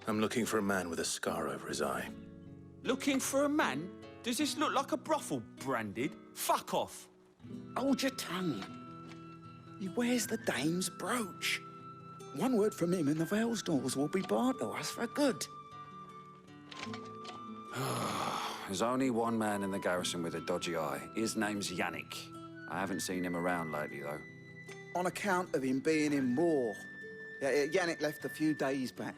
I'm looking for a man with a scar over his eye. Looking for a man? Does this look like a brothel, Branded? Fuck off! Hold your tongue. He wears the dame's brooch. One word from him and the Vale's doors will be barred to us for good. There's only one man in the garrison with a dodgy eye. His name's Yannick. I haven't seen him around lately, though. On account of him being in war. Yannick left a few days back.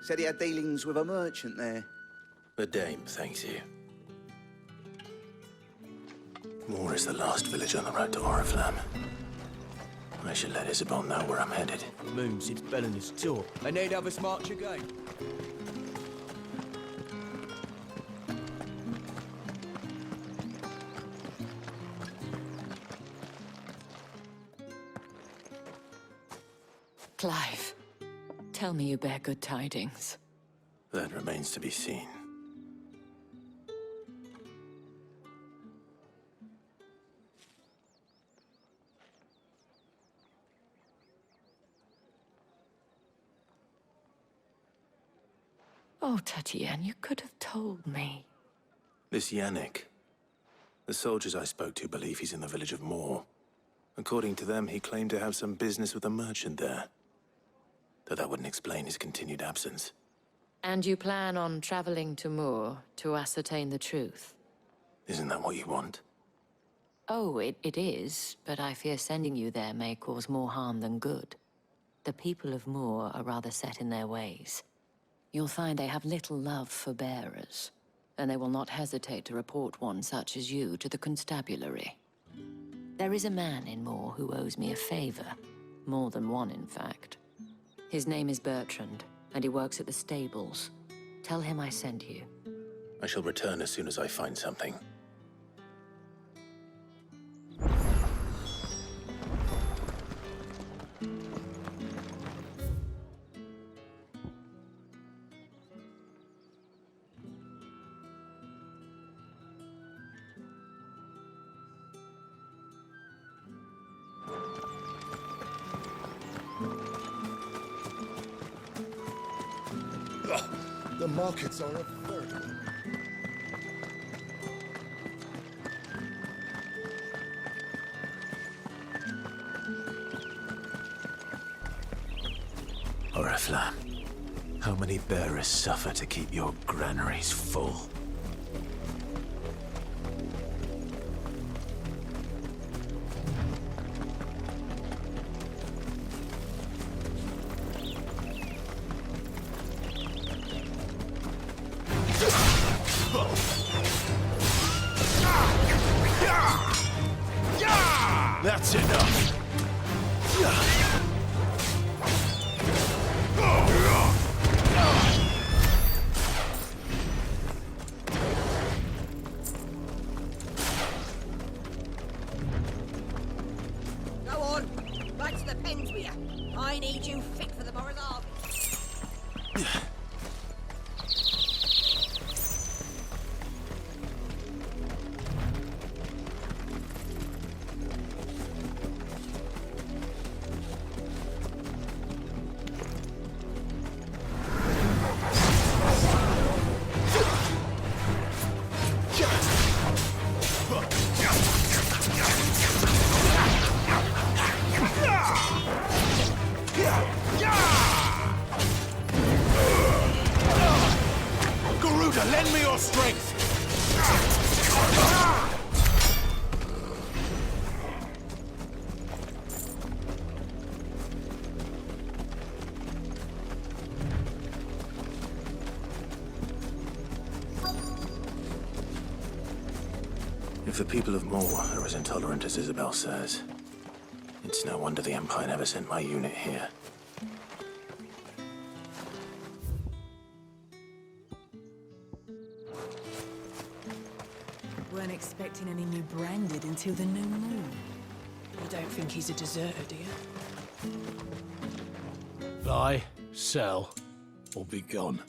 Said he had dealings with a merchant there. The dame thanks you. Moor is the last village on the road to Oriflamme. I should let Isabel know where I'm headed. Moon sits belling his jaw. I need have us march again. Clive, tell me you bear good tidings. That remains to be seen. Oh, Tatienne, you could have told me. This Yannick. The soldiers I spoke to believe he's in the village of Moor. According to them, he claimed to have some business with a merchant there. Though that wouldn't explain his continued absence. And you plan on traveling to Moor to ascertain the truth? Isn't that what you want? Oh, it is, but I fear sending you there may cause more harm than good. The people of Moor are rather set in their ways. You'll find they have little love for bearers, and they will not hesitate to report one such as you to the constabulary. There is a man in Moor who owes me a favor. More than one, in fact. His name is Bertrand, and he works at the stables. Tell him I sent you. I shall return as soon as I find something. The markets are a third. Oriflamme. How many bearers suffer to keep your granaries full? That's enough. Go on, back to the pens with you. I need you fit for the morrow's harvest. Garuda, lend me your strength! If the people of Moor are as intolerant as Isabel says, it's no wonder the Empire never sent my unit here. Weren't expecting any new branded until the new moon. You don't think he's a deserter, do you? Buy, sell, or be gone.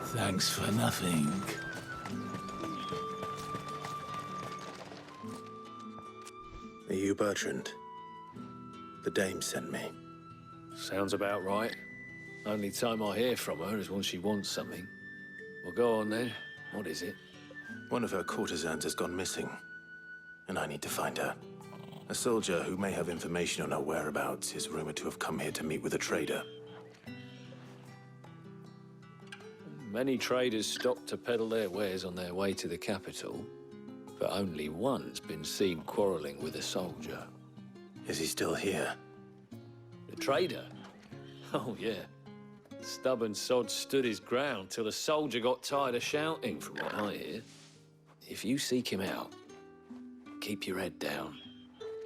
Thanks for nothing. Are you Bertrand? The dame sent me. Sounds about right. Only time I hear from her is when she wants something. Well, go on then. What is it? One of her courtesans has gone missing, and I need to find her. A soldier who may have information on her whereabouts is rumored to have come here to meet with a trader. Many traders stop to peddle their wares on their way to the capital, but only one's been seen quarreling with a soldier. Is he still here? The trader? Oh, yeah. Stubborn sod stood his ground till the soldier got tired of shouting, from what I hear. If you seek him out, keep your head down.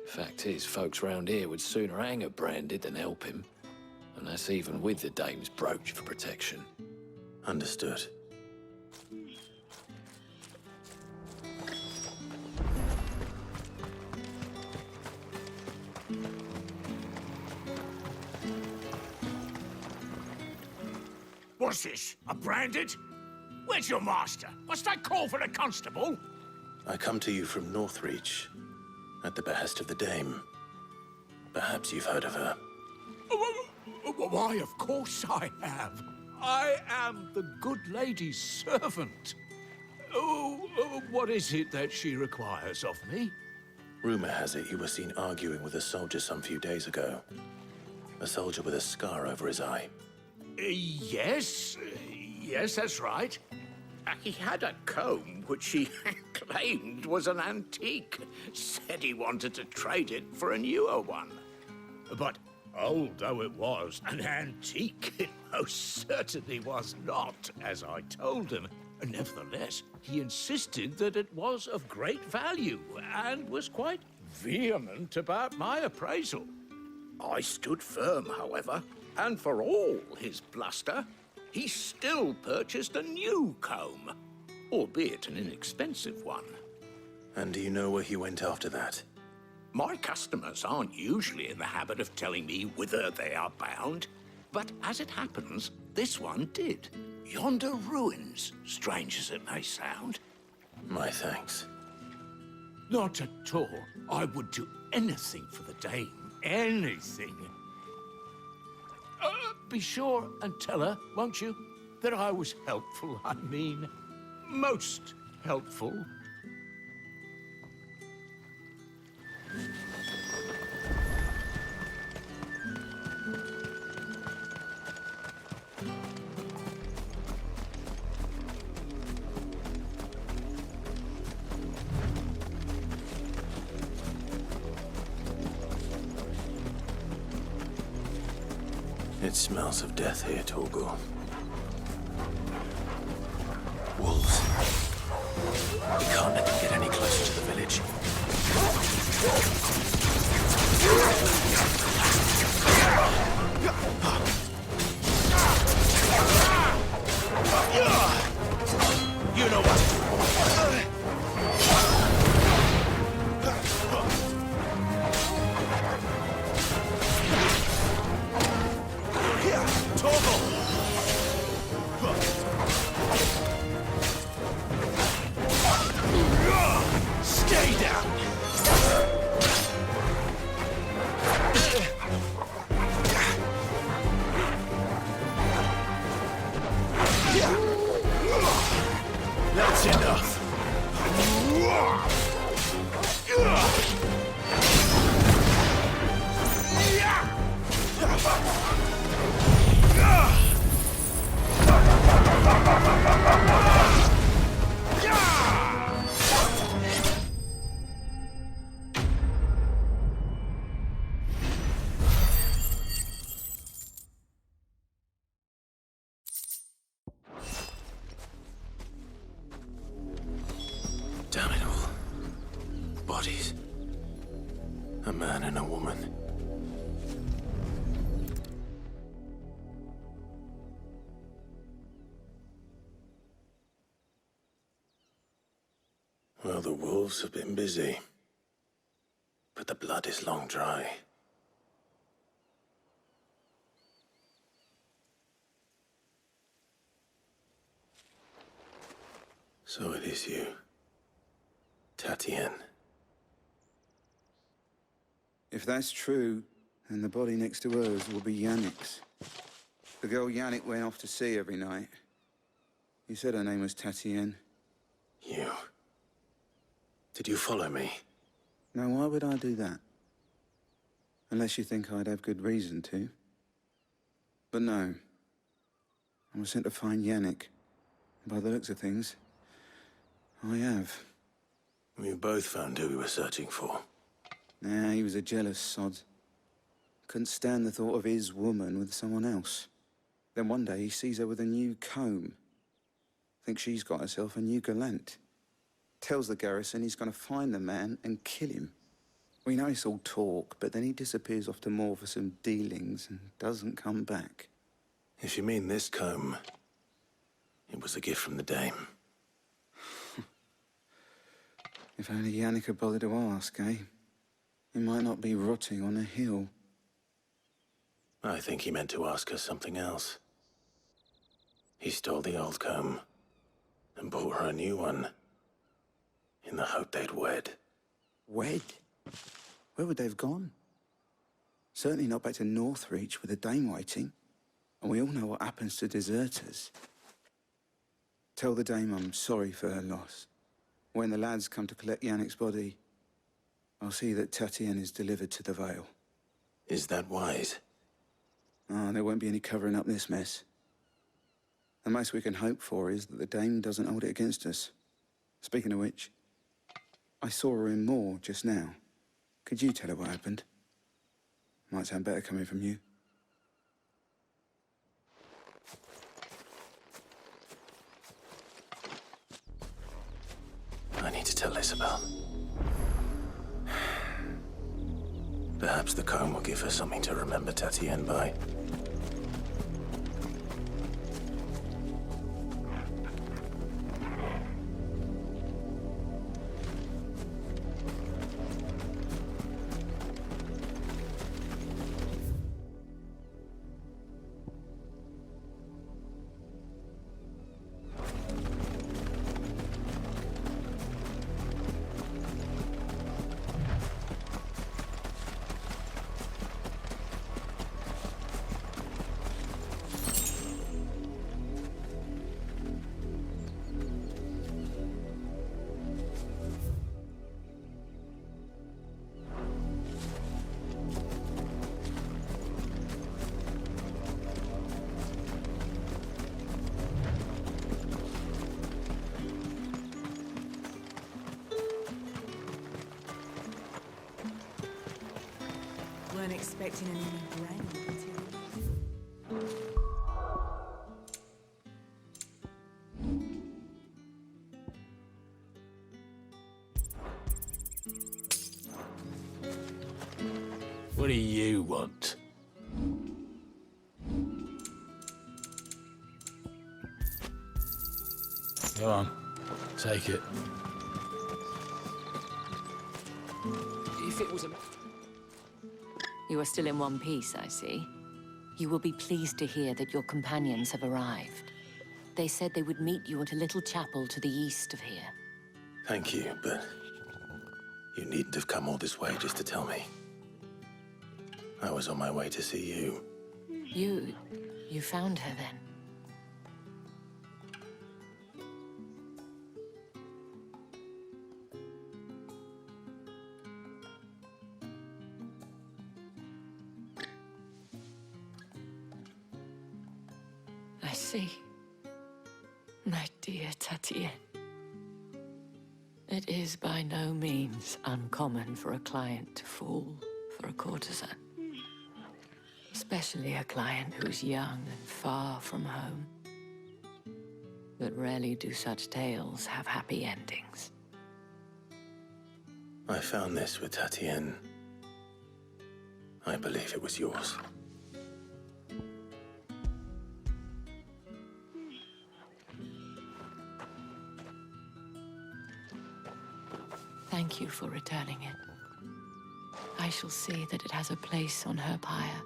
Fact is, folks round here would sooner hang a branded than help him. And that's even with the dame's brooch for protection. Understood. What's this? A branded? Where's your master? Must I call for the constable? I come to you from Northreach, at the behest of the dame. Perhaps you've heard of her. Why, of course I have. I am the good lady's servant. What is it that she requires of me? Rumor has it you were seen arguing with a soldier some few days ago. A soldier with a scar over his eye. Yes, that's right. He had a comb which he claimed was an antique. Said he wanted to trade it for a newer one. But old though it was, an antique it most certainly was not, as I told him. Nevertheless, he insisted that it was of great value and was quite vehement about my appraisal. I stood firm, however, and for all his bluster, he still purchased a new comb, albeit an inexpensive one. And do you know where he went after that? My customers aren't usually in the habit of telling me whither they are bound, but as it happens, this one did. Yonder ruins, strange as it may sound. My thanks. Not at all. I would do anything for the dame. Anything. Be sure and tell her, won't you, that I was helpful. I mean, most helpful. It smells of death here, Torgal. Wolves. We can't let them get any closer to the village. You know what? Stay down! That's enough. Damn it all. Bodies. A man and a woman. Well, the wolves have been busy. But the blood is long dry. So it is you. Tatienne. If that's true, then the body next to hers will be Yannick's. The girl Yannick went off to see every night. You said her name was Tatienne. You. Did you follow me? Now, why would I do that? Unless you think I'd have good reason to. But no. I was sent to find Yannick. By the looks of things, I have. We both found who we were searching for. Nah, he was a jealous sod. Couldn't stand the thought of his woman with someone else. Then one day he sees her with a new comb. Thinks she's got herself a new gallant. Tells the garrison he's gonna find the man and kill him. We know it's all talk, but then he disappears off to Moor for some dealings and doesn't come back. If you mean this comb, it was a gift from the dame. If only Yannick had bothered to ask, eh? He might not be rotting on a hill. I think he meant to ask her something else. He stole the old comb and bought her a new one in the hope they'd wed. Wed? Where would they have gone? Certainly not back to Northreach with a dame waiting. And we all know what happens to deserters. Tell the dame I'm sorry for her loss. When the lads come to collect Yannick's body, I'll see that Tatienne is delivered to the Vale. Is that wise? Ah, there won't be any covering up this mess. The most we can hope for is that the dame doesn't hold it against us. Speaking of which, I saw her in Moor just now. Could you tell her what happened? Might sound better coming from you. I need to tell Isabel. Perhaps the comb will give her something to remember Tatienne by. Weren't expecting any more rain. What do you want? Go on, take it. If it was a... You are still in one piece, I see. You will be pleased to hear that your companions have arrived. They said they would meet you at a little chapel to the east of here. Thank you, but you needn't have come all this way just to tell me. I was on my way to see you. You found her then? I see. My dear Tatienne. It is by no means uncommon for a client to fall for a courtesan. Especially a client who's young and far from home. But rarely do such tales have happy endings. I found this with Tatienne. I believe it was yours. Thank you for returning it. I shall see that it has a place on her pyre.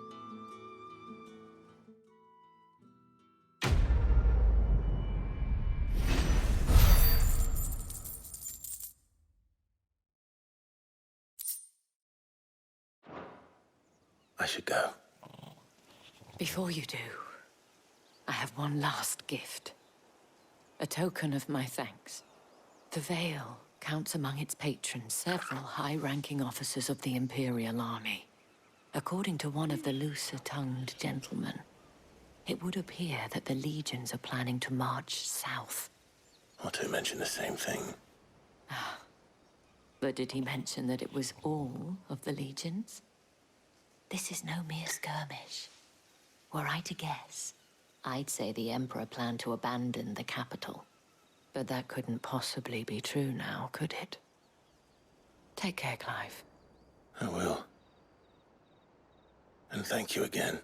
I should go. Before you do, I have one last gift. A token of my thanks. The Vale counts among its patrons several high-ranking officers of the Imperial Army. According to one of the looser-tongued gentlemen, it would appear that the legions are planning to march south. Otto mentioned the same thing. But did he mention that it was all of the legions? This is no mere skirmish. Were I to guess, I'd say the Emperor planned to abandon the capital. But that couldn't possibly be true now, could it? Take care, Clive. I will. And thank you again.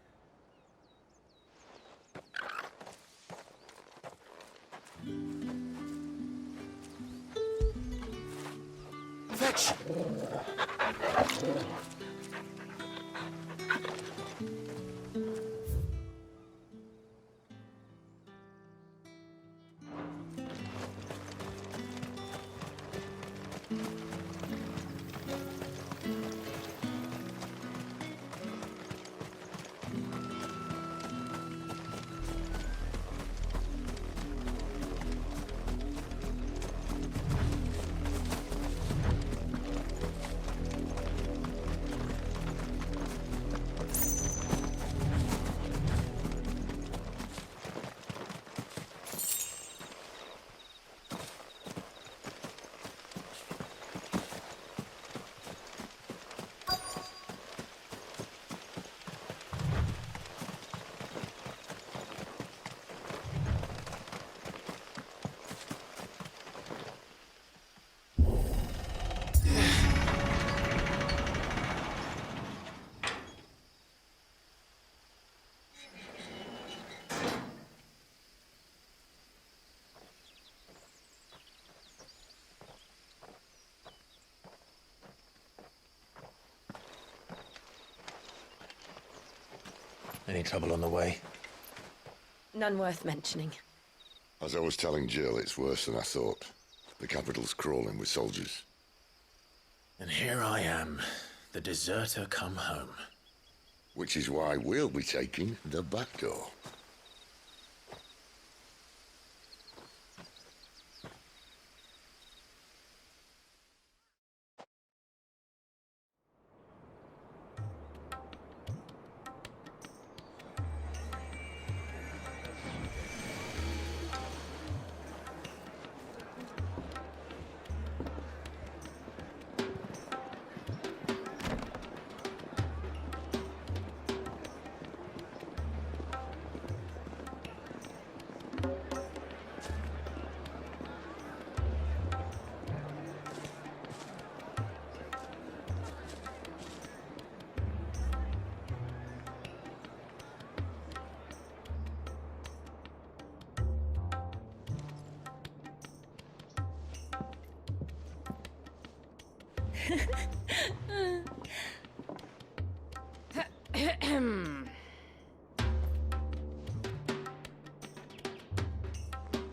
Fetch! Any trouble on the way? None worth mentioning. As I was telling Jill, it's worse than I thought. The capital's crawling with soldiers. And here I am, the deserter come home. Which is why we'll be taking the back door.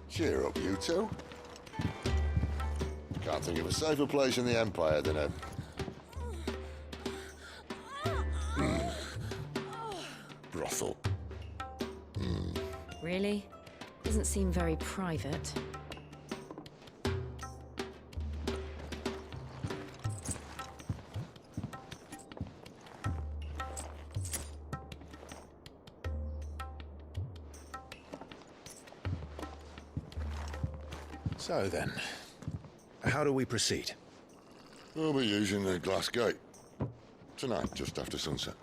Cheer up, you two. Can't think of a safer place in the Empire than a... brothel. Really? Doesn't seem very private. So then, how do we proceed? We'll be using the glass gate. Tonight, just after sunset.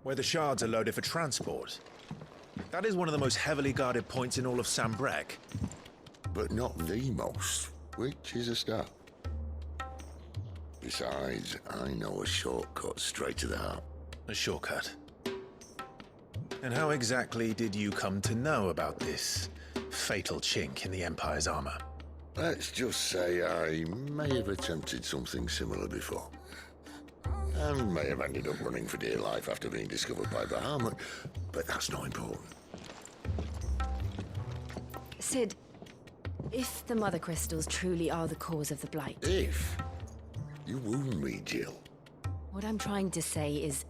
Where the shards are loaded for transport. That is one of the most heavily guarded points in all of Sambrec. But not the most, which is a start. Besides, I know a shortcut straight to the heart. A shortcut? And how exactly did you come to know about this fatal chink in the Empire's armor? Let's just say I may have attempted something similar before. And may have ended up running for dear life after being discovered by Bahamut, but that's not important. Sid, if the Mother Crystals truly are the cause of the Blight... If? You wound me, Jill. What I'm trying to say is,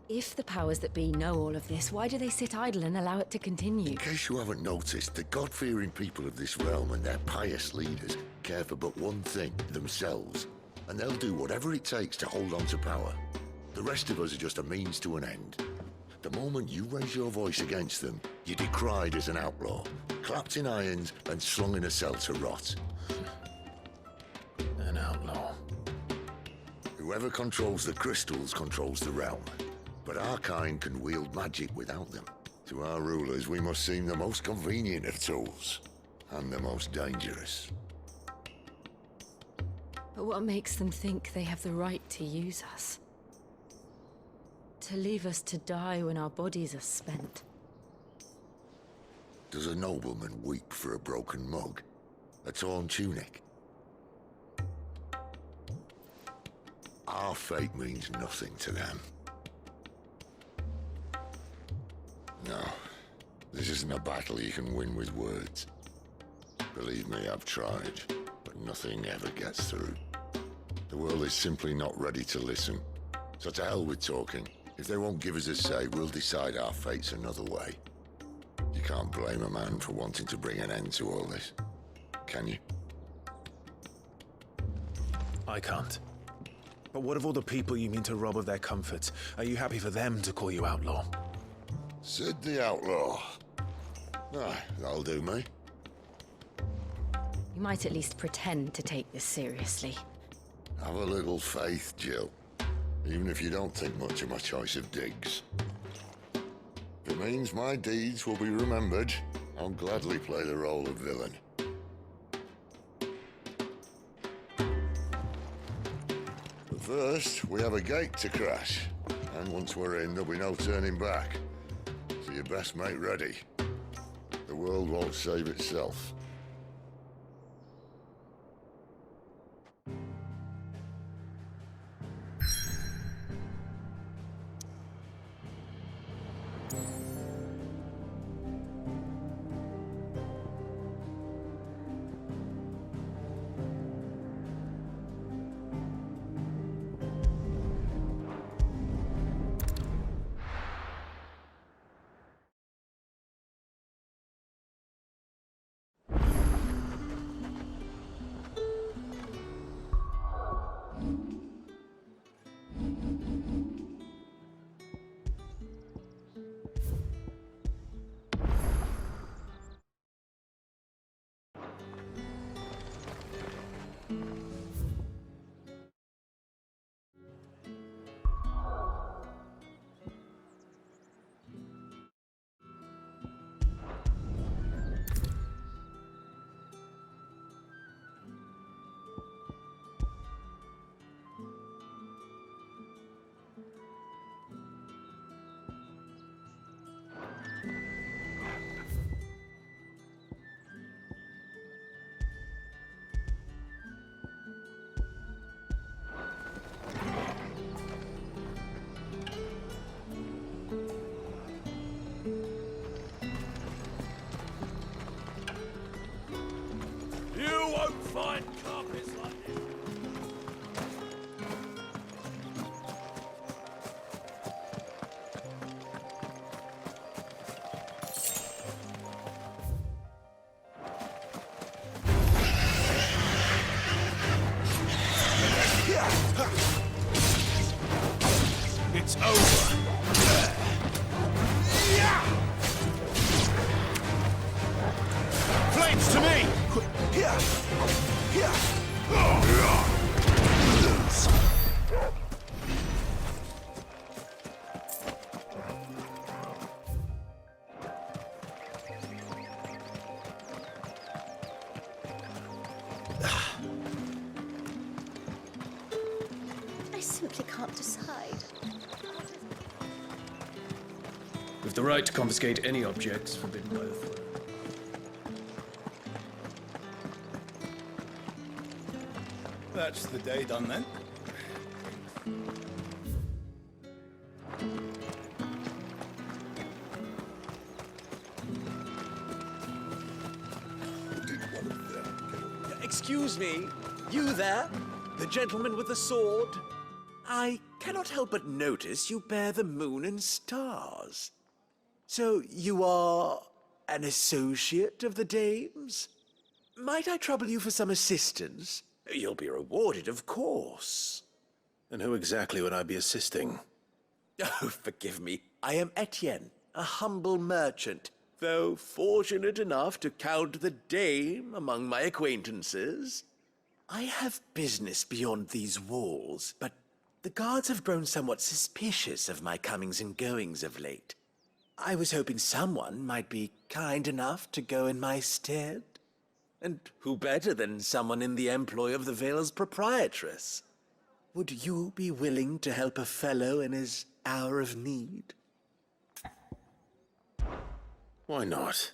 if the powers that be know all of this, why do they sit idle and allow it to continue? In case you haven't noticed, the God-fearing people of this realm and their pious leaders care for but one thing, themselves. And they'll do whatever it takes to hold on to power. The rest of us are just a means to an end. The moment you raise your voice against them, you're decried as an outlaw, clapped in irons and slung in a cell to rot. An outlaw. Whoever controls the crystals controls the realm. But our kind can wield magic without them. To our rulers, we must seem the most convenient of tools, and the most dangerous. But what makes them think they have the right to use us? To leave us to die when our bodies are spent? Does a nobleman weep for a broken mug? A torn tunic? Our fate means nothing to them. No, this isn't a battle you can win with words. Believe me, I've tried, but nothing ever gets through. The world is simply not ready to listen. So to hell with talking. If they won't give us a say, we'll decide our fates another way. You can't blame a man for wanting to bring an end to all this, can you? I can't. But what of all the people you mean to rob of their comforts? Are you happy for them to call you outlaw? Sid the Outlaw. That'll do me. You might at least pretend to take this seriously. Have a little faith, Jill. Even if you don't think much of my choice of digs. If it means my deeds will be remembered, I'll gladly play the role of villain. But first, we have a gate to crash. And once we're in, there'll be no turning back. So you best make ready. The world won't save itself. find carpets like this. It's over. Flames to me! I simply can't decide. With the right to confiscate any objects forbidden by the throne. That's the day done then. Excuse me, you there? The gentleman with the sword? I cannot help but notice you bear the moon and stars. So you are an associate of the dame's? Might I trouble you for some assistance? You'll be rewarded, of course. And who exactly would I be assisting? Oh, forgive me. I am Etienne, a humble merchant, though fortunate enough to count the dame among my acquaintances. I have business beyond these walls, but the guards have grown somewhat suspicious of my comings and goings of late. I was hoping someone might be kind enough to go in my stead. And who better than someone in the employ of the Vale's proprietress? Would you be willing to help a fellow in his hour of need? Why not?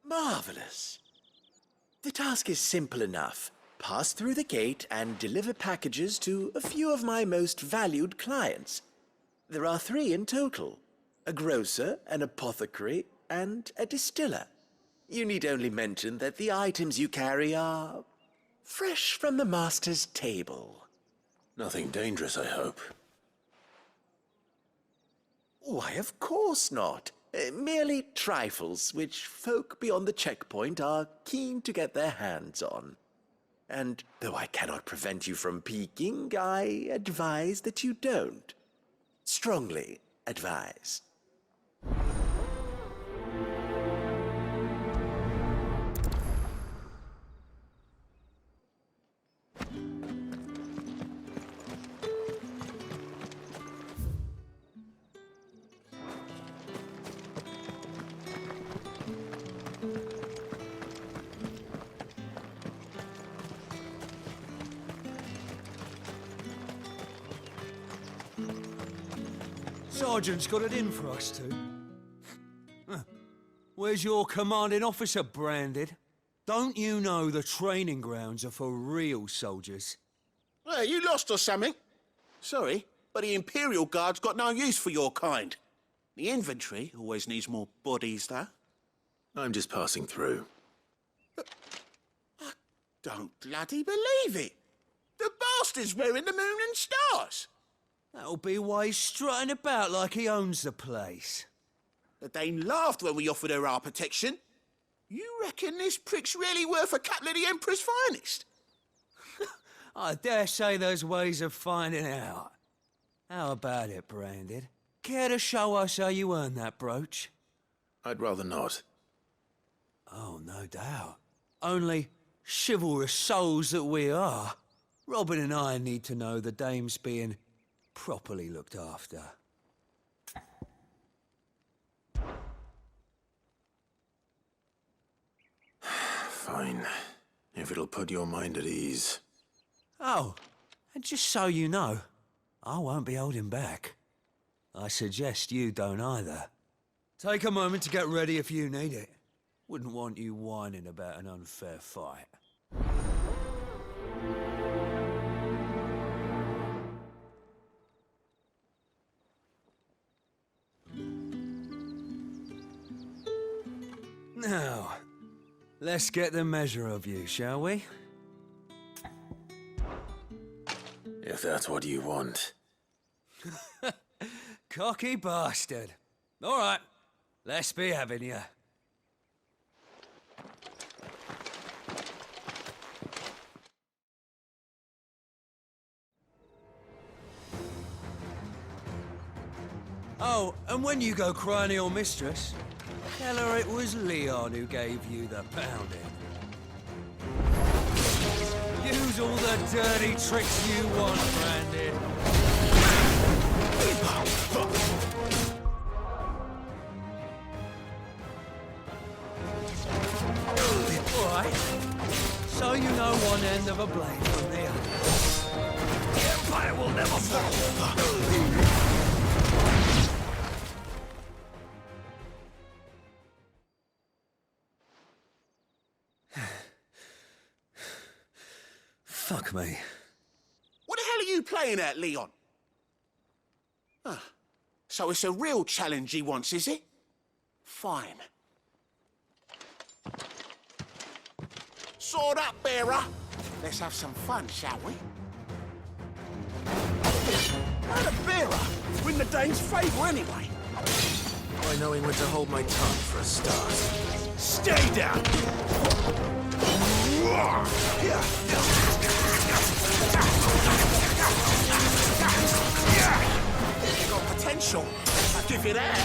Marvelous. The task is simple enough. Pass through the gate and deliver packages to a few of my most valued clients. There are 3 in total: a grocer, an apothecary, and a distiller. You need only mention that the items you carry are fresh from the master's table. Nothing dangerous, I hope. Why, of course not. Merely trifles which folk beyond the checkpoint are keen to get their hands on. And though I cannot prevent you from peeking, I advise that you don't. Strongly advise. Sergeant's got it in for us two. Where's your commanding officer branded? Don't you know the training grounds are for real soldiers? Hey, you lost or something? Sorry, but the Imperial Guard's got no use for your kind. The infantry always needs more bodies, though. I'm just passing through. I don't bloody believe it. The bastard's wearing the moon and stars. That'll be why he's strutting about like he owns the place. The Dane laughed when we offered her our protection. You reckon this prick's really worth a couple of the Emperor's finest? I dare say there's ways of finding out. How about it, Branded? Care to show us how you earned that brooch? I'd rather not. Oh, no doubt. Only chivalrous souls that we are, Robin and I need to know the dame's being properly looked after. Fine. If it'll put your mind at ease. Oh, and just so you know, I won't be holding back. I suggest you don't either. Take a moment to get ready if you need it. Wouldn't want you whining about an unfair fight. Now, Let's get the measure of you, shall we? If that's what you want. Cocky bastard. All right, let's be having you. Oh, and when you go crying to your mistress, tell her it was Leon who gave you the pounding. Use all the dirty tricks you want, Brandon. All right. So you know one end of a blade from the other. The Empire will never fall. Fuck me. What the hell are you playing at, Leon? Ah, so it's a real challenge he wants, is it? Fine. Sword up, bearer. Let's have some fun, shall we? And a bearer. Win the Dane's favour anyway. By knowing when to hold my tongue for a start. Stay down! You got potential. I'll give you that.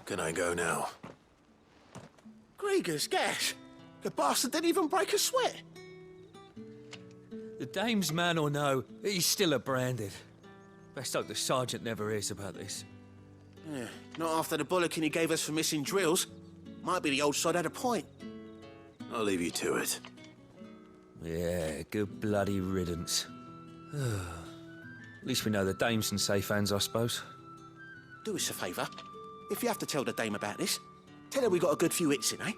Can I go now? Grieger's gas. The bastard didn't even break a sweat. The dame's man or no, he's still a branded. Best hope the sergeant never hears about this. Yeah, not after the bollocking he gave us for missing drills. Might be the old sod had a point. I'll leave you to it. Yeah, good bloody riddance. At least we know the dame's in safe hands, I suppose. Do us a favour. If you have to tell the dame about this, tell her we got a good few hits in, eh?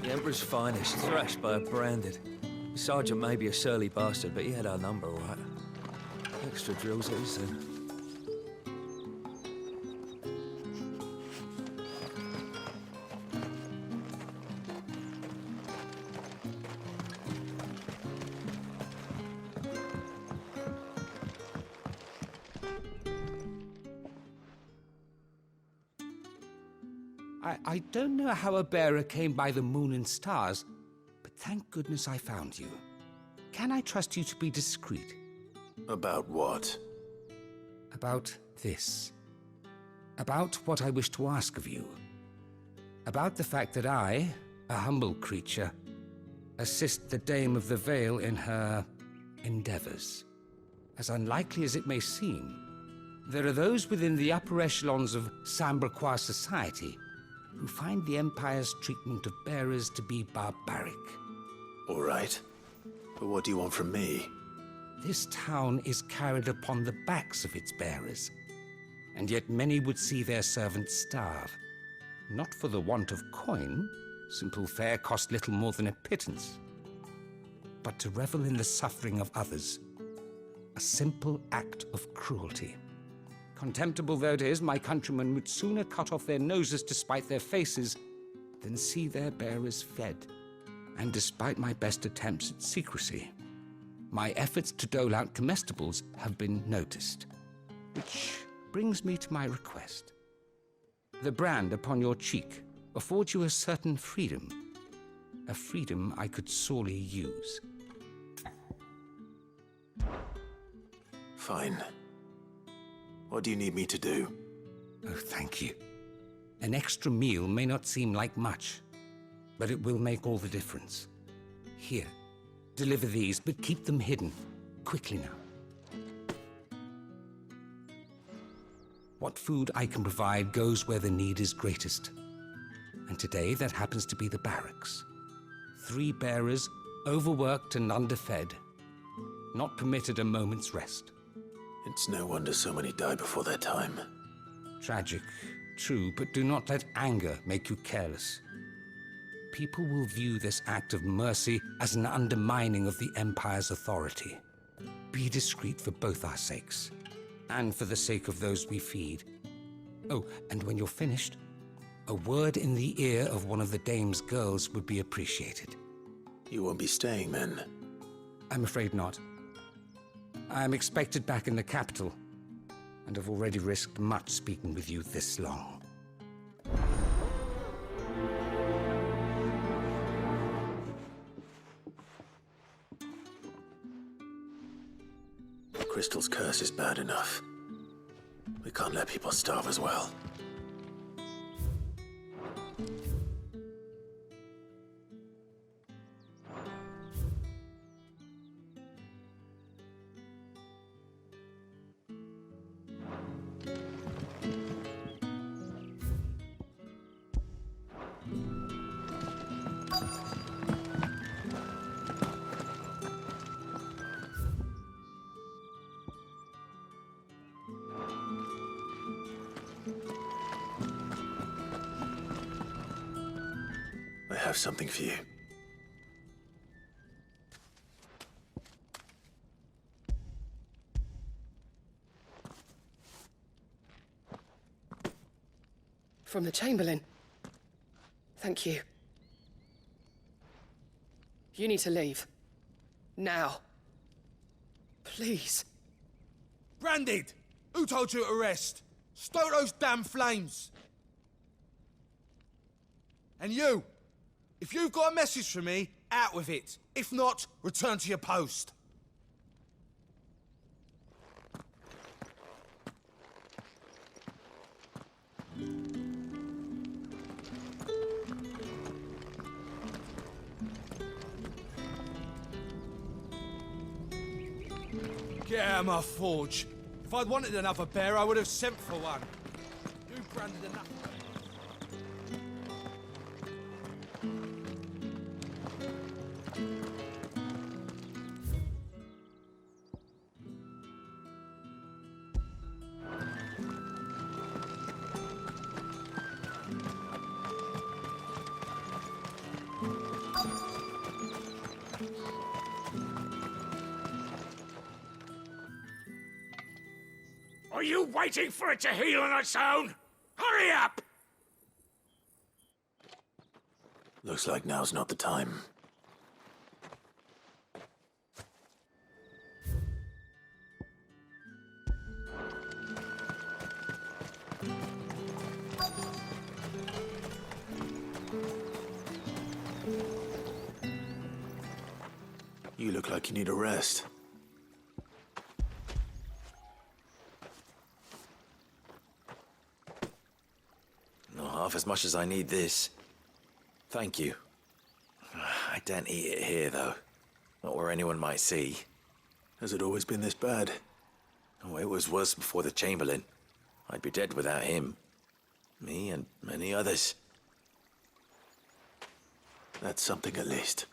The Emperor's finest, thrashed by a branded. The sergeant may be a surly bastard, but he had our number, all right. Extra drills it is, then. I don't know how a bearer came by the moon and stars, but thank goodness I found you. Can I trust you to be discreet? About what? About this. About what I wish to ask of you. About the fact that I, a humble creature, assist the Dame of the Vale in her endeavors. As unlikely as it may seem, there are those within the upper echelons of Samberquois society who find the Empire's treatment of bearers to be barbaric. All right. But what do you want from me? This town is carried upon the backs of its bearers, and yet many would see their servants starve. Not for the want of coin, simple fare cost little more than a pittance, but to revel in the suffering of others, a simple act of cruelty. Contemptible though it is, my countrymen would sooner cut off their noses to spite their faces than see their bearers fed. And despite my best attempts at secrecy, my efforts to dole out comestibles have been noticed. Which brings me to my request. The brand upon your cheek affords you a certain freedom, a freedom I could sorely use. Fine. What do you need me to do? Oh, thank you. An extra meal may not seem like much, but it will make all the difference. Here, deliver these, but keep them hidden. Quickly now. What food I can provide goes where the need is greatest. And today that happens to be the barracks. 3 bearers, overworked and underfed, not permitted a moment's rest. It's no wonder so many die before their time. Tragic, true, but do not let anger make you careless. People will view this act of mercy as an undermining of the Empire's authority. Be discreet for both our sakes, and for the sake of those we feed. Oh, and when you're finished, a word in the ear of one of the Dame's girls would be appreciated. You won't be staying, then? I'm afraid not. I'm expected back in the capital, and have already risked much speaking with you this long. Crystal's curse is bad enough. We can't let people starve as well. I have something for you. From the Chamberlain. Thank you. You need to leave. Now. Please. Branded! Who told you to rest? Stoke those damn flames! And you! If you've got a message for me, out with it. If not, return to your post. Get out of my forge. If I'd wanted another bear, I would have sent for one. You branded enough. Are you waiting for it to heal on its own? Hurry up! Looks like now's not the time. You look like you need a rest. Not half as much as I need this. Thank you. I daren't eat it here, though. Not where anyone might see. Has it always been this bad? Oh, it was worse before the Chamberlain. I'd be dead without him. Me and many others. That's something at least.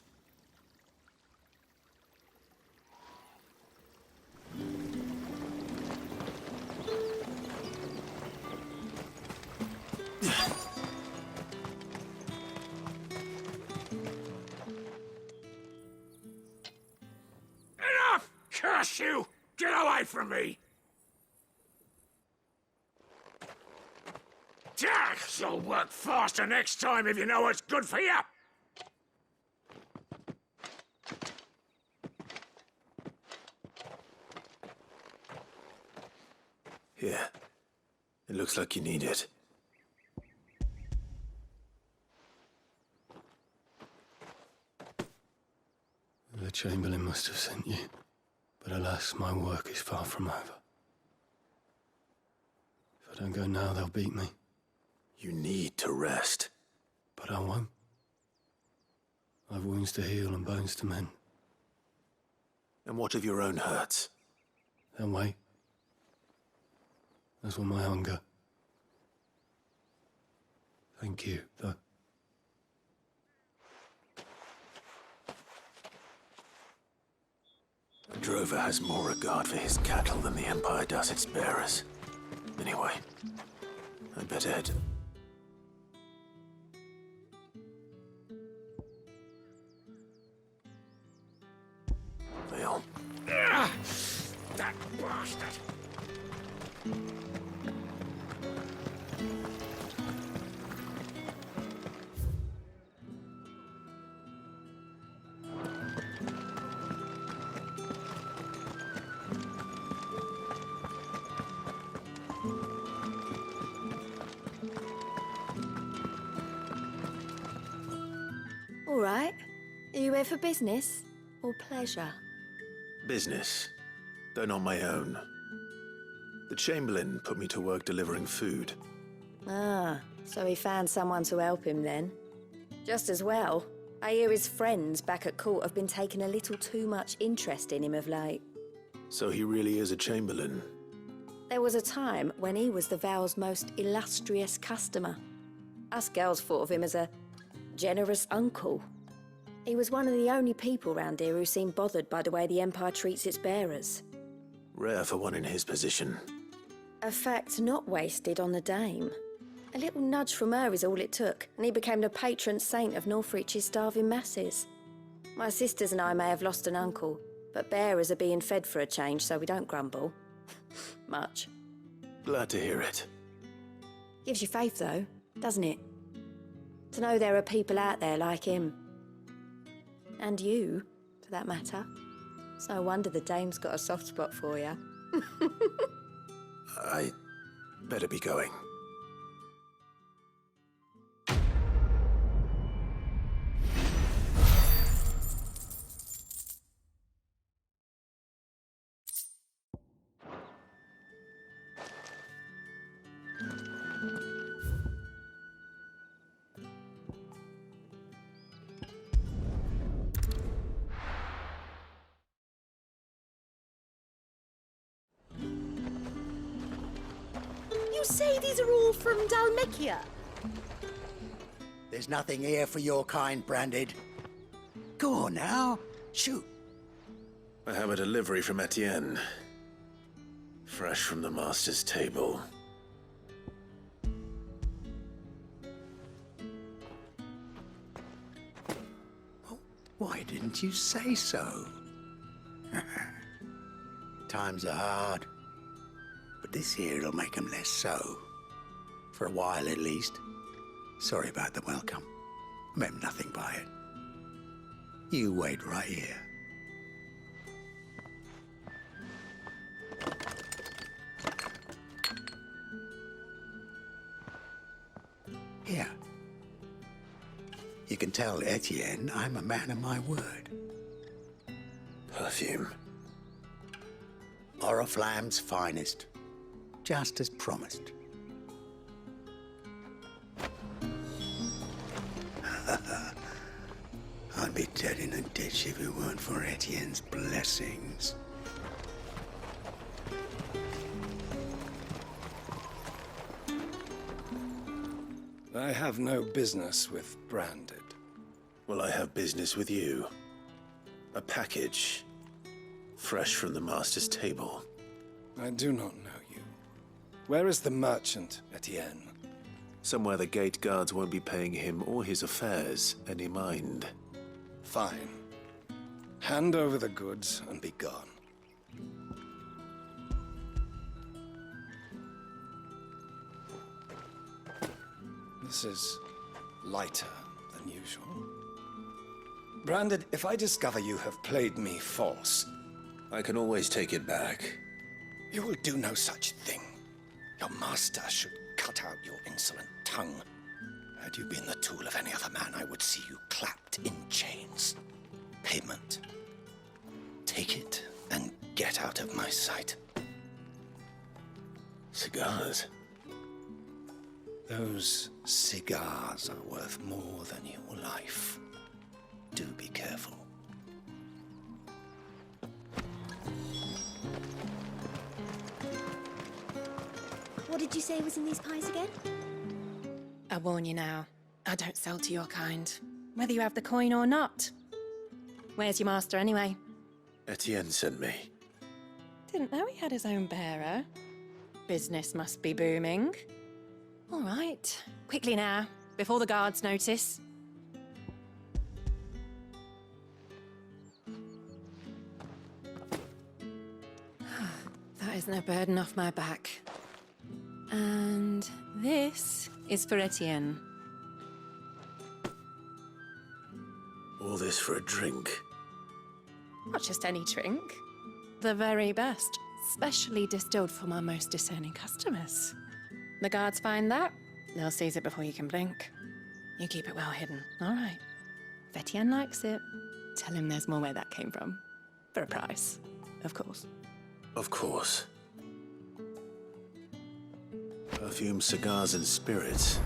Enough! Curse you! Get away from me! You'll work faster next time if you know what's good for you! Here. It looks like you need it. The Chamberlain must have sent you, but alas, my work is far from over. If I don't go now, they'll beat me. You need to rest. But I won't. I've wounds to heal and bones to mend. And what of your own hurts? Then wait. as will my hunger. Thank you, though. A drover has more regard for his cattle than the Empire does its bearers. Anyway, I'd better head. Vale. That bastard! All right. Are you here for business or pleasure? Business, though not my own. The Chamberlain put me to work delivering food. Ah, so he found someone to help him then. Just as well. I hear his friends back at court have been taking a little too much interest in him of late. So he really is a Chamberlain. There was a time when he was the Vale's most illustrious customer. Us girls thought of him as a generous uncle. He was one of the only people round here who seemed bothered by the way the Empire treats its bearers. Rare for one in his position. A fact not wasted on the dame. A little nudge from her is all it took, and he became the patron saint of Northreach's starving masses. My sisters and I may have lost an uncle, but bearers are being fed for a change, so we don't grumble. Much. Glad to hear it. Gives you faith, though, doesn't it? To know there are people out there like him. And you, for that matter. It's no wonder the dame's got a soft spot for you. I better be going. You say these are all from Dalmekia? There's nothing here for your kind, Branded. Go on now, shoot. I have a delivery from Etienne. Fresh from the master's table. Why didn't you say so? Times are hard, but this here'll make 'em less so. For a while, at least. Sorry about the welcome. Meant nothing by it. You wait right here. Here. You can tell Etienne I'm a man of my word. Perfume. Oriflamme's finest. Just as promised. I'd be dead in a ditch if it weren't for Etienne's blessings. I have no business with Branded. Well, I have business with you. A package. Fresh from the master's table. I do not know you. Where is the merchant, Etienne? Somewhere the gate guards won't be paying him or his affairs any mind. Fine. Hand over the goods and be gone. This is lighter than usual. Branded, if I discover you have played me false... I can always take it back. You will do no such thing. Your master should cut out your insolent tongue. Had you been the tool of any other man, I would see you clapped in chains. Payment. Take it and get out of my sight. Cigars? Those cigars are worth more than your life. Do be careful. What did you say was in these pies again? I warn you now, I don't sell to your kind, whether you have the coin or not. Where's your master, anyway? Etienne sent me. Didn't know he had his own bearer. Business must be booming. All right, quickly now, before the guards notice. That isn't a burden off my back. And this is for Etienne. All this for a drink. Not just any drink. The very best, specially distilled for my most discerning customers. The guards find that, they'll seize it before you can blink. You keep it well hidden, all right? If Etienne likes it, tell him there's more where that came from. For a price, of course. Of course. Perfume, cigars, and spirits.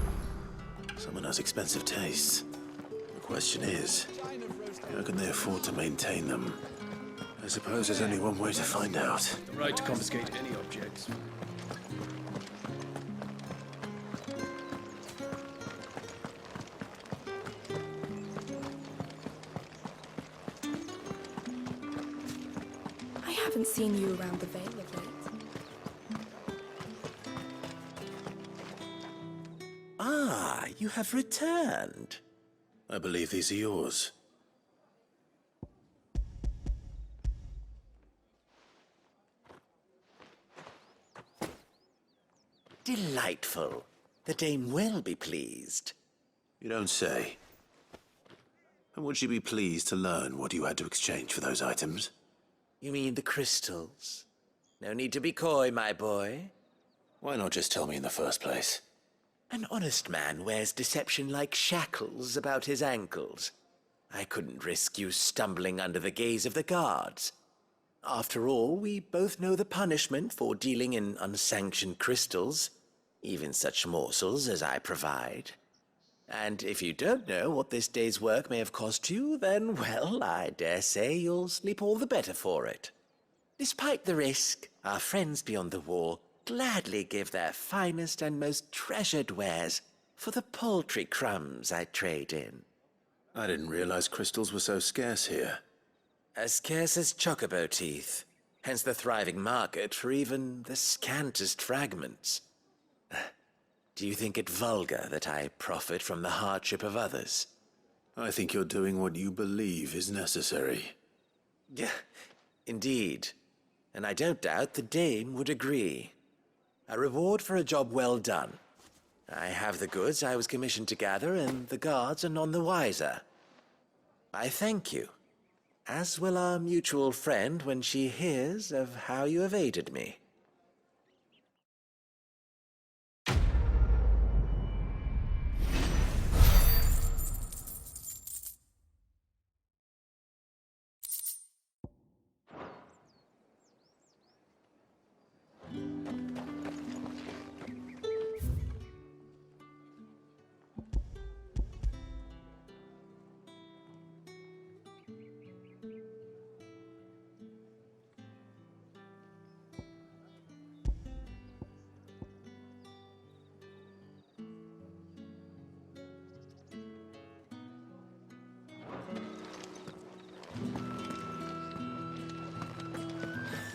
Someone has expensive tastes. The question is, how can they afford to maintain them? I suppose there's only one way to find out. The right to confiscate any objects. I haven't seen you around the Vale of late. Ah, you have returned. I believe these are yours. Delightful. The dame will be pleased. You don't say. And would she be pleased to learn what you had to exchange for those items? You mean the crystals? No need to be coy, my boy. Why not just tell me in the first place? An honest man wears deception like shackles about his ankles. I couldn't risk you stumbling under the gaze of the guards. After all, we both know the punishment for dealing in unsanctioned crystals, even such morsels as I provide. And if you don't know what this day's work may have cost you, then, well, I dare say you'll sleep all the better for it. Despite the risk, our friends beyond the wall gladly give their finest and most treasured wares for the paltry crumbs I trade in. I didn't realize crystals were so scarce here. As scarce as chocobo teeth, hence the thriving market for even the scantest fragments. Do you think it vulgar that I profit from the hardship of others? I think you're doing what you believe is necessary. Yeah, indeed. And I don't doubt the dame would agree. A reward for a job well done. I have the goods I was commissioned to gather, and the guards are none the wiser. I thank you, as will our mutual friend when she hears of how you have aided me.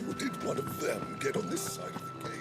Or did one of them get on this side of the gate?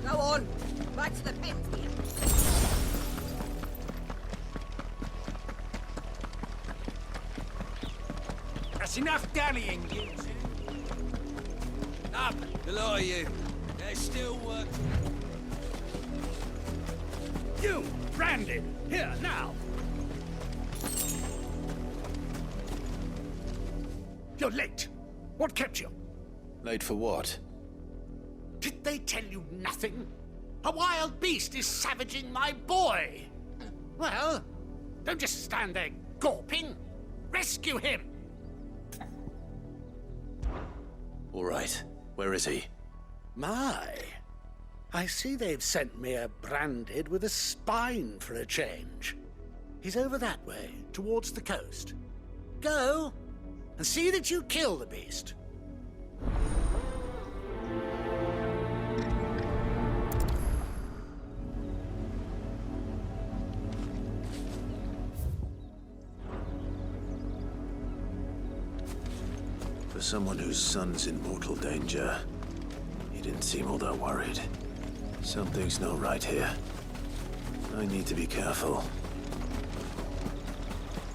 Go on, back to the pit. That's enough dallying, you two. Up! The lot of you. There's still work. You, Brandon, here now. You're late. What kept you? Late for what? Did they tell you nothing? A wild beast is savaging my boy. Well, don't just stand there gawping. Rescue him. All right. Where is he? My. I see they've sent me a branded with a spine for a change. He's over that way, towards the coast. Go, and see that you kill the beast. For someone whose son's in mortal danger, he didn't seem all that worried. Something's not right here. I need to be careful.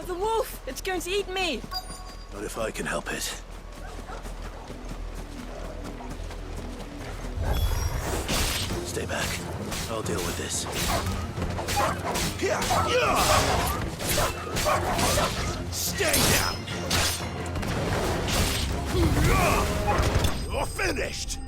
The wolf! It's going to eat me! Not if I can help it. Stay back. I'll deal with this. Stay down! You're finished!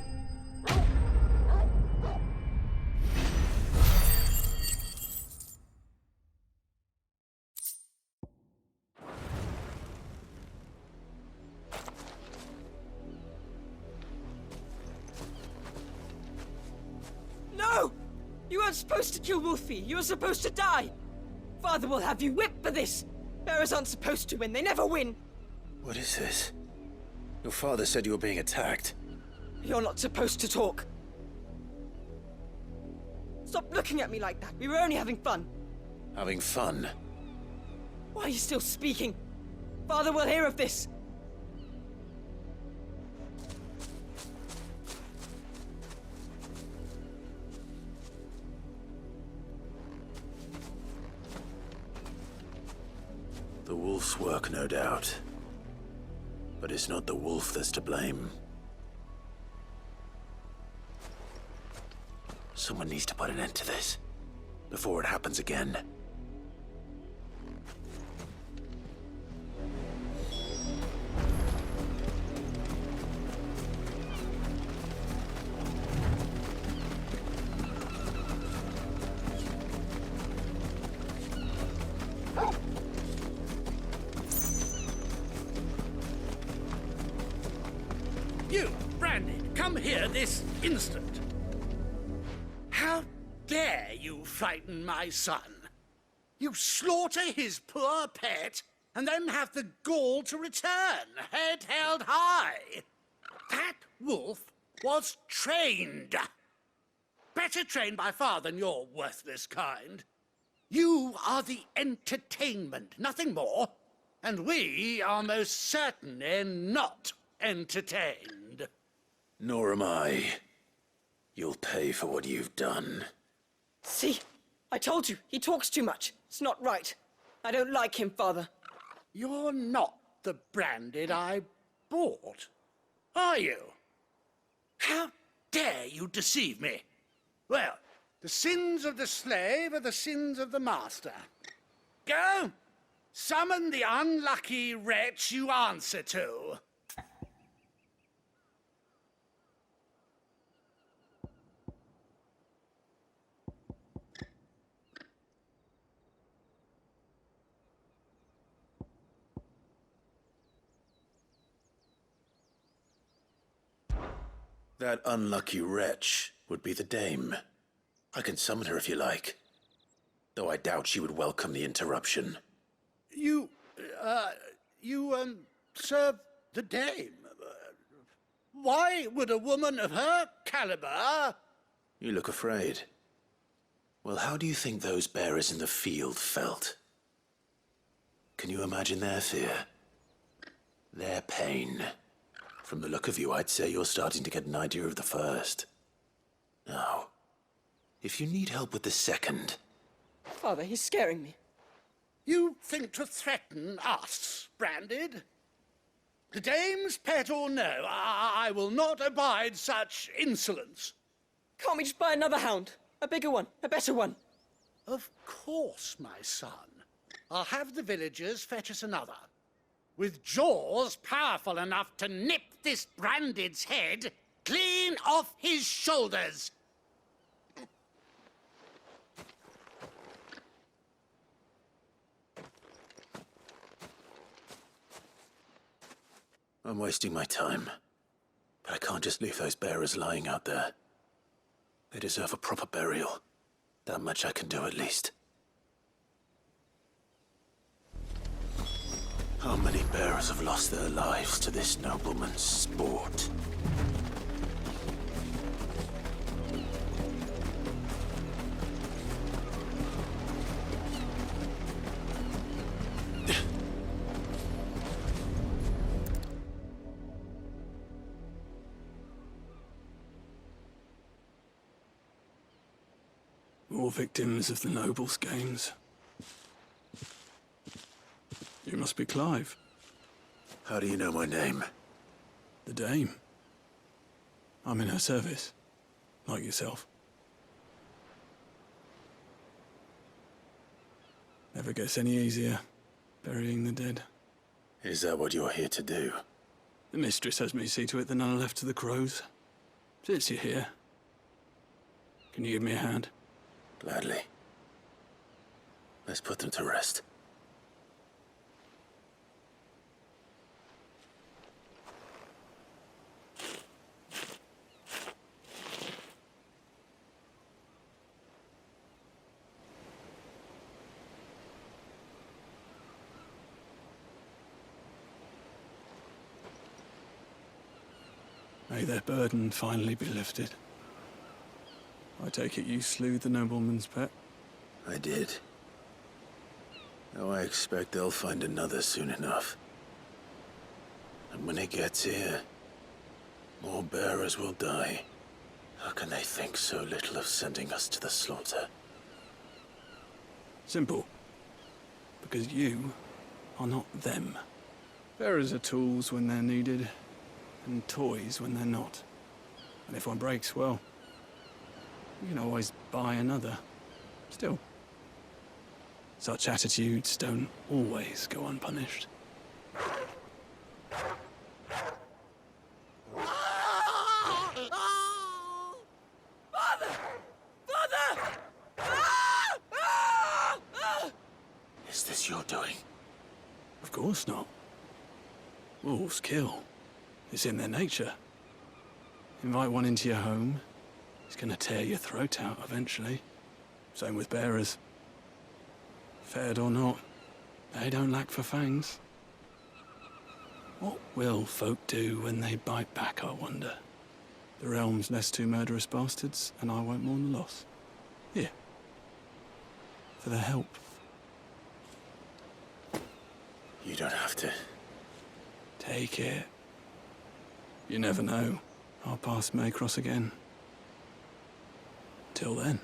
No! You weren't supposed to kill Wolfie. You were supposed to die. Father will have you whipped for this. Bearers aren't supposed to win. They never win. What is this? Your father said you were being attacked. You're not supposed to talk. Stop looking at me like that. We were only having fun. Having fun? Why are you still speaking? Father will hear of this. The wolf's work, no doubt. But it's not the wolf that's to blame. Someone needs to put an end to this, before it happens again. You, Brandon, come here this instant. How dare you frighten my son? You slaughter his poor pet, and then have the gall to return, head held high. That wolf was trained. Better trained by far than your worthless kind. You are the entertainment, nothing more. And we are most certainly not entertained. Nor am I. You'll pay for what you've done. See? I told you. He talks too much. It's not right. I don't like him, Father. You're not the Branded I bought, are you? How dare you deceive me? Well, the sins of the slave are the sins of the master. Go! Summon the unlucky wretch you answer to. That unlucky wretch would be the dame. I can summon her if you like. Though I doubt she would welcome the interruption. You serve the dame. Why would a woman of her caliber... You look afraid. Well, how do you think those bearers in the field felt? Can you imagine their fear? Their pain? From the look of you, I'd say you're starting to get an idea of the first. Now, if you need help with the second... Father, he's scaring me. You think to threaten us, Branded? The dame's pet or no, I will not abide such insolence. Can't we just buy another hound? A bigger one, a better one. Of course, my son. I'll have the villagers fetch us another. With jaws powerful enough to nip this Branded's head clean off his shoulders. I'm wasting my time. But I can't just leave those bearers lying out there. They deserve a proper burial. That much I can do at least. How many bearers have lost their lives to this nobleman's sport? More victims of the nobles' games. You must be Clive. How do you know my name? The Dame. I'm in her service, like yourself. Never gets any easier, burying the dead. Is that what you're here to do? The mistress has me see to it that none are left to the crows. Since you're here, can you give me a hand? Gladly. Let's put them to rest. May their burden finally be lifted. I take it you slew the nobleman's pet? I did. Now I expect they'll find another soon enough. And when it gets here, more bearers will die. How can they think so little of sending us to the slaughter? Simple. Because you are not them. Bearers are tools when they're needed, and toys when they're not. And if one breaks, well, you can always buy another. Still, such attitudes don't always go unpunished. Father! Father! Is this your doing? Of course not. Wolves kill. It's in their nature. Invite one into your home, he's gonna tear your throat out eventually. Same with bearers. Fed or not, they don't lack for fangs. What will folk do when they bite back, I wonder? The realm's less two murderous bastards, and I won't mourn the loss. Here. For their help. You don't have to. Take it. You never know. Our paths may cross again. Till then.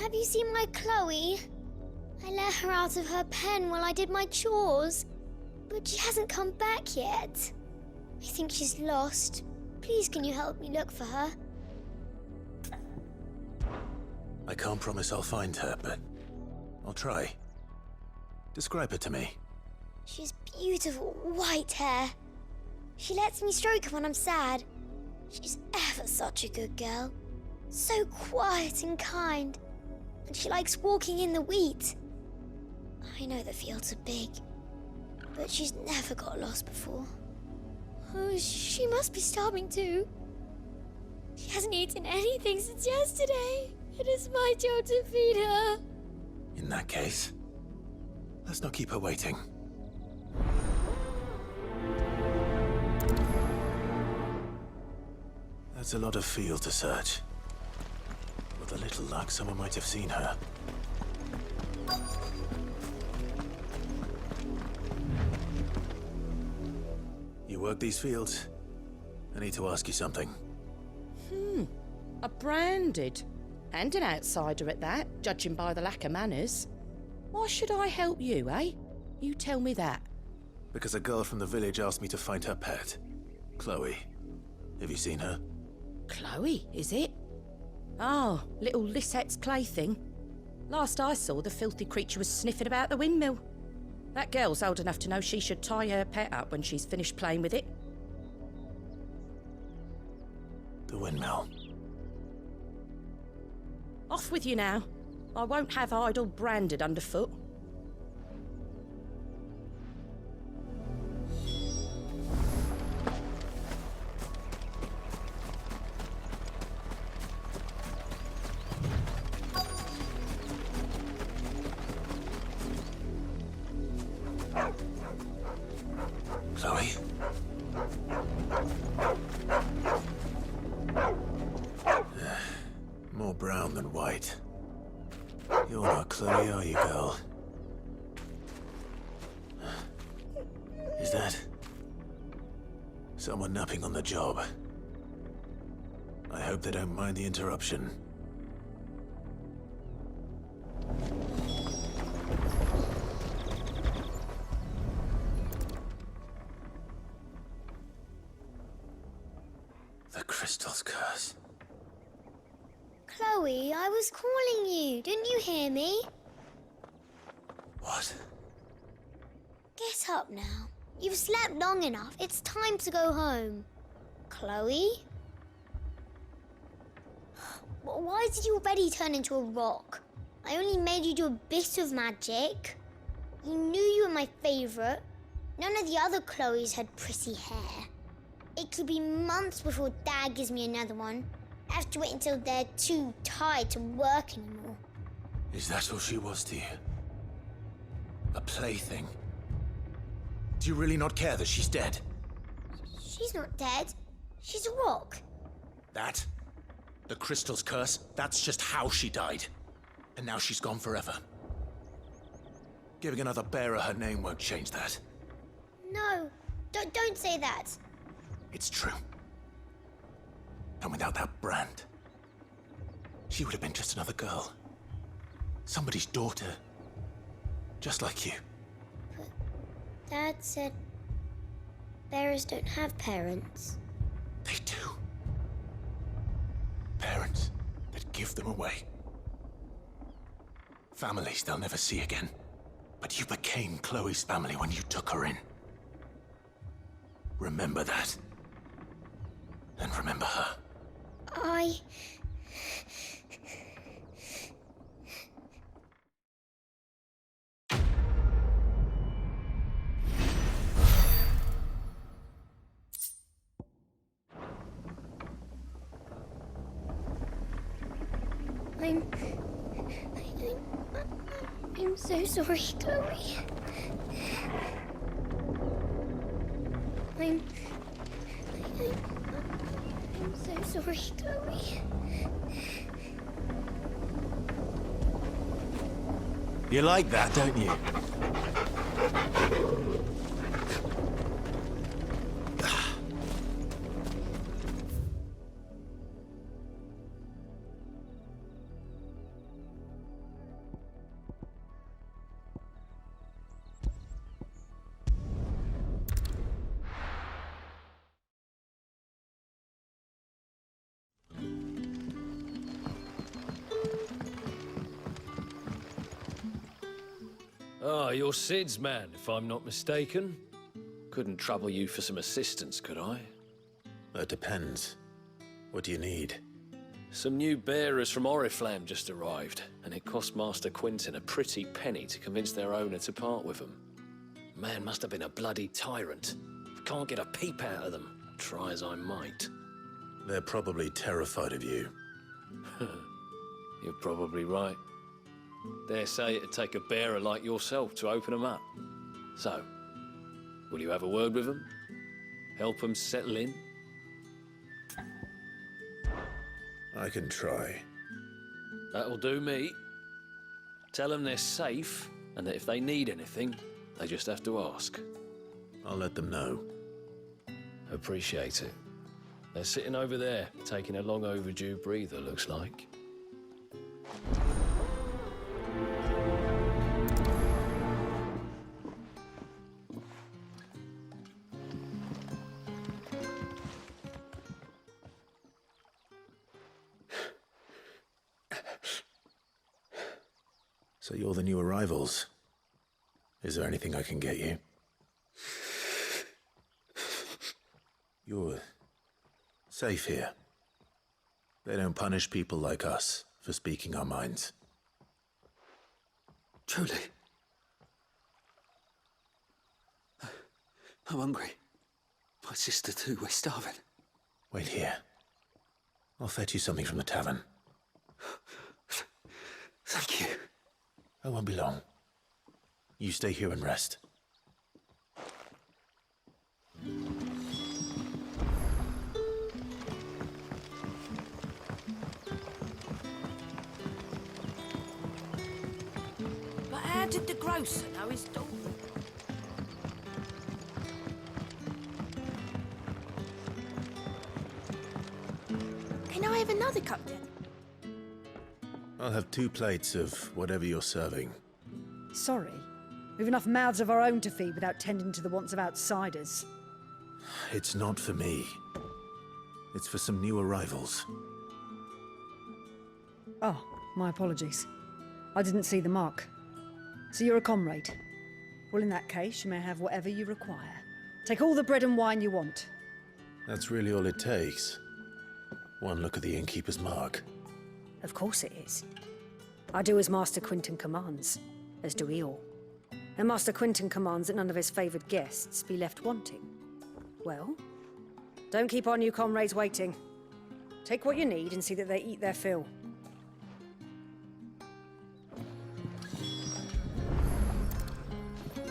Have you seen my Chloe? I let her out of her pen while I did my chores, but she hasn't come back yet. I think she's lost. Please, can you help me look for her? I can't promise I'll find her, but I'll try. Describe her to me. She has beautiful white hair. She lets me stroke her when I'm sad. She's ever such a good girl. So quiet and kind. And she likes walking in the wheat. I know the fields are big, but she's never got lost before. Oh, she must be starving too. She hasn't eaten anything since yesterday. It is my job to feed her. In that case, let's not keep her waiting. That's a lot of field to search. With a little luck, someone might have seen her. You work these fields? I need to ask you something. A branded. And an outsider at that, judging by the lack of manners. Why should I help you, eh? You tell me that. Because a girl from the village asked me to find her pet. Chloe. Have you seen her? Chloe, is it? Oh, little Lisette's plaything. Last I saw, the filthy creature was sniffing about the windmill. That girl's old enough to know she should tie her pet up when she's finished playing with it. The windmill. Off with you now. I won't have idle branded underfoot. Chloe? More brown than white. You're not Chloe, are you, girl? Is that someone napping on the job? I hope they don't mind the interruption. The crystal's curse. Chloe, I was calling you. Didn't you hear me? What? Get up now. You've slept long enough. It's time to go home. Chloe? Why did you already turn into a rock? I only made you do a bit of magic. You knew you were my favourite. None of the other Chloes had pretty hair. It could be months before Dad gives me another one. I have to wait until they're too tired to work anymore. Is that all she was to you? A plaything? Do you really not care that she's dead? She's not dead. She's a rock. That? The crystal's curse? That's just how she died. And now she's gone forever. Giving another bearer her name won't change that. No, don't say that. It's true. And without that brand, she would have been just another girl. Somebody's daughter. Just like you. But Dad said bearers don't have parents. They do. Parents that give them away. Families they'll never see again. But you became Chloe's family when you took her in. Remember that. And remember her. I'm so sorry, Chloe. I'm so sorry, Chloe. You like that, don't you? Ah, you're Sid's man, if I'm not mistaken. Couldn't trouble you for some assistance, could I? That depends. What do you need? Some new bearers from Oriflamme just arrived, and it cost Master Quinton a pretty penny to convince their owner to part with them. Man must have been a bloody tyrant. Can't get a peep out of them, try as I might. They're probably terrified of you. You're probably right. Dare say it'd take a bearer like yourself to open them up. So, will you have a word with them? Help them settle in? I can try. That'll do me. Tell them they're safe, and that if they need anything, they just have to ask. I'll let them know. Appreciate it. They're sitting over there, taking a long overdue breather, looks like. So you're the new arrivals. Is there anything I can get you? You're safe here. They don't punish people like us for speaking our minds. Truly. I'm hungry. My sister too, we're starving. Wait here. I'll fetch you something from the tavern. Thank you. I won't be long. You stay here and rest. But how did the grocer know his daughter? Can I have another cup then? I'll have 2 plates of whatever you're serving. Sorry. We've enough mouths of our own to feed without tending to the wants of outsiders. It's not for me. It's for some new arrivals. Oh, my apologies. I didn't see the mark. So you're a comrade? Well, in that case, you may have whatever you require. Take all the bread and wine you want. That's really all it takes. One look at the innkeeper's mark. Of course it is. I do as Master Quinton commands, as do we all. And Master Quinton commands that none of his favoured guests be left wanting. Well, don't keep our new comrades waiting. Take what you need and see that they eat their fill.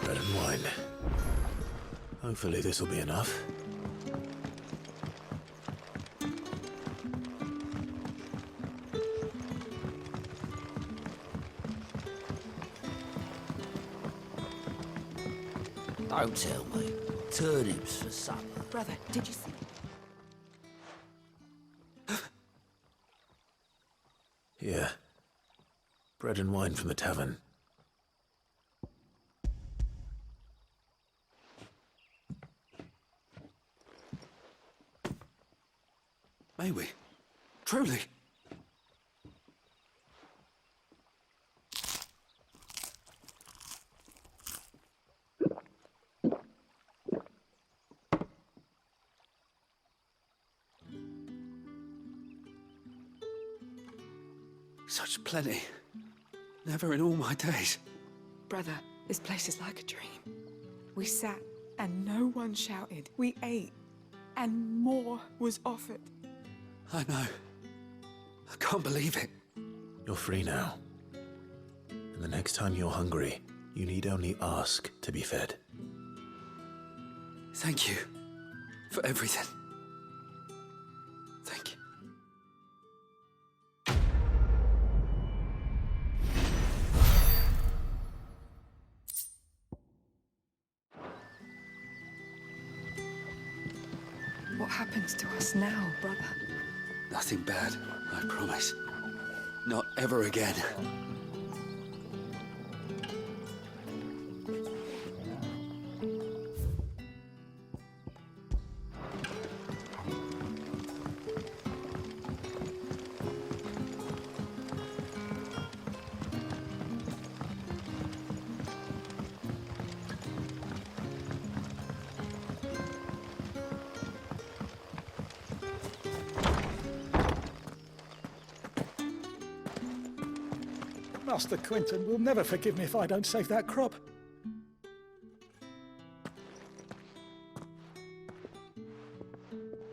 Bread and wine. Hopefully this will be enough. Don't tell me. Turnips for supper. Brother, did you see? Here. Bread and wine from the tavern. May we? Truly? Such plenty. Never in all my days. Brother, this place is like a dream. We sat and no one shouted. We ate and more was offered. I know. I can't believe it. You're free now. And the next time you're hungry, you need only ask to be fed. Thank you for everything. Thank you. What happens to us now, brother? Nothing bad, I promise. Not ever again. Master Quinton will never forgive me if I don't save that crop.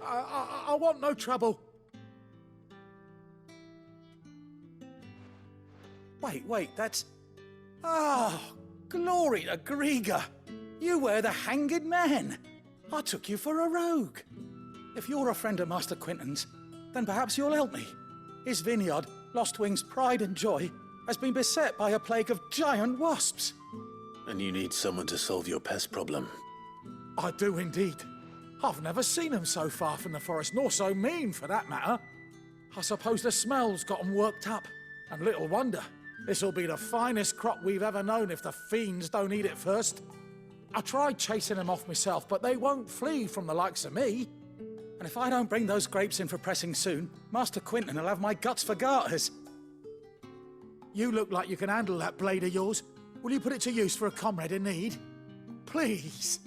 I want no trouble. Wait, that's... Oh, glory to Grieger. You were the hanged man. I took you for a rogue. If you're a friend of Master Quinton's, then perhaps you'll help me. His vineyard, Lostwing's pride and joy, has been beset by a plague of giant wasps. And you need someone to solve your pest problem. I do indeed. I've never seen them so far from the forest, nor so mean, for that matter. I suppose the smell's got them worked up. And little wonder. This'll be the finest crop we've ever known if the fiends don't eat it first. I tried chasing them off myself, but they won't flee from the likes of me. And if I don't bring those grapes in for pressing soon, Master Quinton will have my guts for garters. You look like you can handle that blade of yours. Will you put it to use for a comrade in need? Please,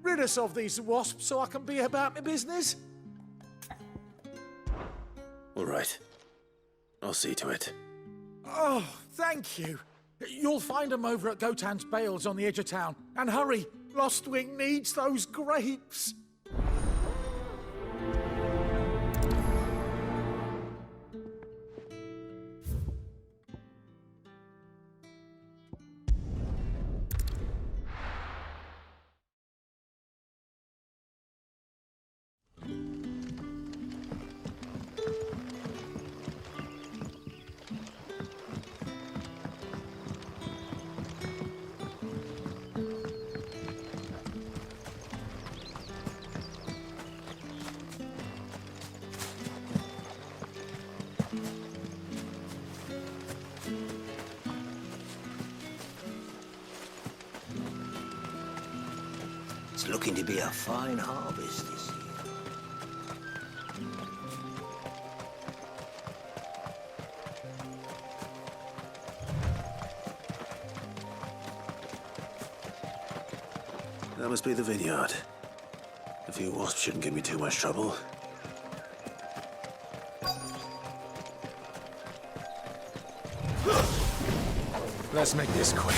rid us of these wasps so I can be about my business. All right. I'll see to it. Oh, thank you. You'll find them over at Gotan's Bales on the edge of town. And hurry, Lostwing needs those grapes. It's looking to be a fine harvest this year. That must be the vineyard. A few wasps shouldn't give me too much trouble. Let's make this quick.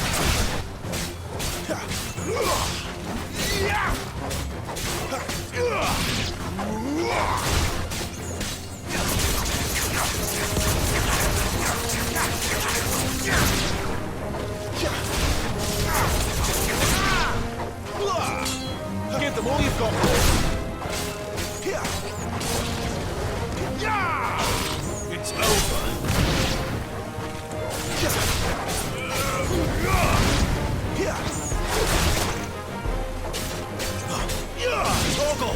Give them all you've got. It's over. Toggle.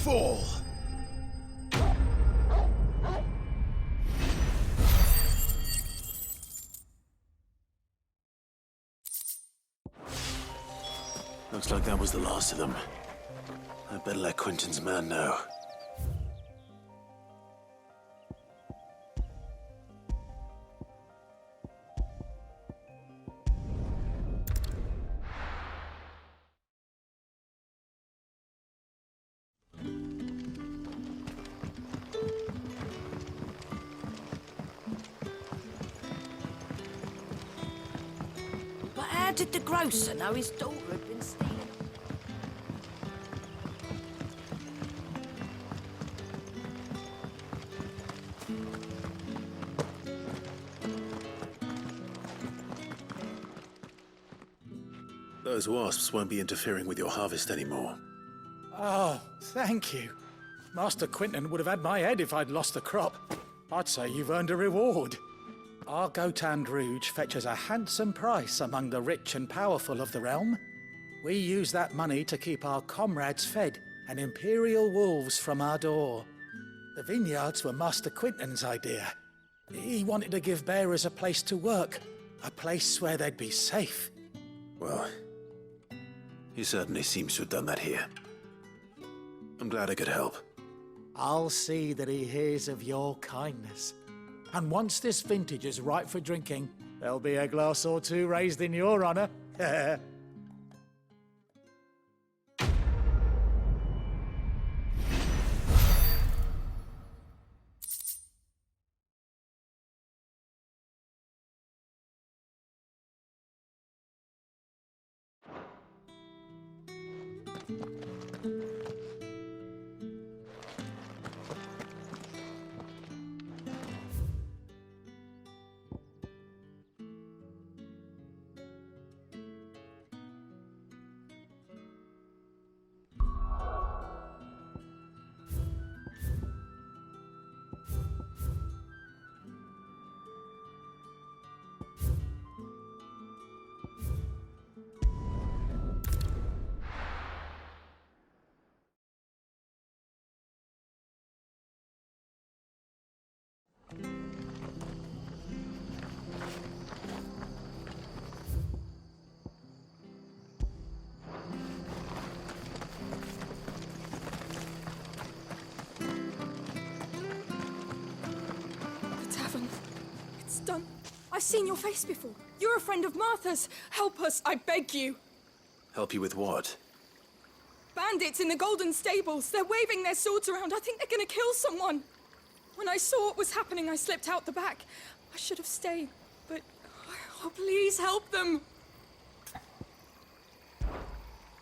Fall. Looks like that was the last of them. I better let Quinton's man know. But how did the grocer know his daughter had been stealing? Those wasps won't be interfering with your harvest anymore. Oh, thank you. Master Quinton would have had my head if I'd lost the crop. I'd say you've earned a reward. Our Gotan Rouge fetches a handsome price among the rich and powerful of the realm. We use that money to keep our comrades fed and imperial wolves from our door. The vineyards were Master Quinton's idea. He wanted to give bearers a place to work, a place where they'd be safe. Well, he certainly seems to have done that here. I'm glad I could help. I'll see that he hears of your kindness. And once this vintage is ripe for drinking, there'll be a glass or two raised in your honour. It's done. I've seen your face before. You're a friend of Martha's. Help us, I beg you. Help you with what? Bandits in the Golden Stables. They're waving their swords around. I think they're gonna kill someone. When I saw what was happening, I slipped out the back. I should have stayed, but... Oh, please help them.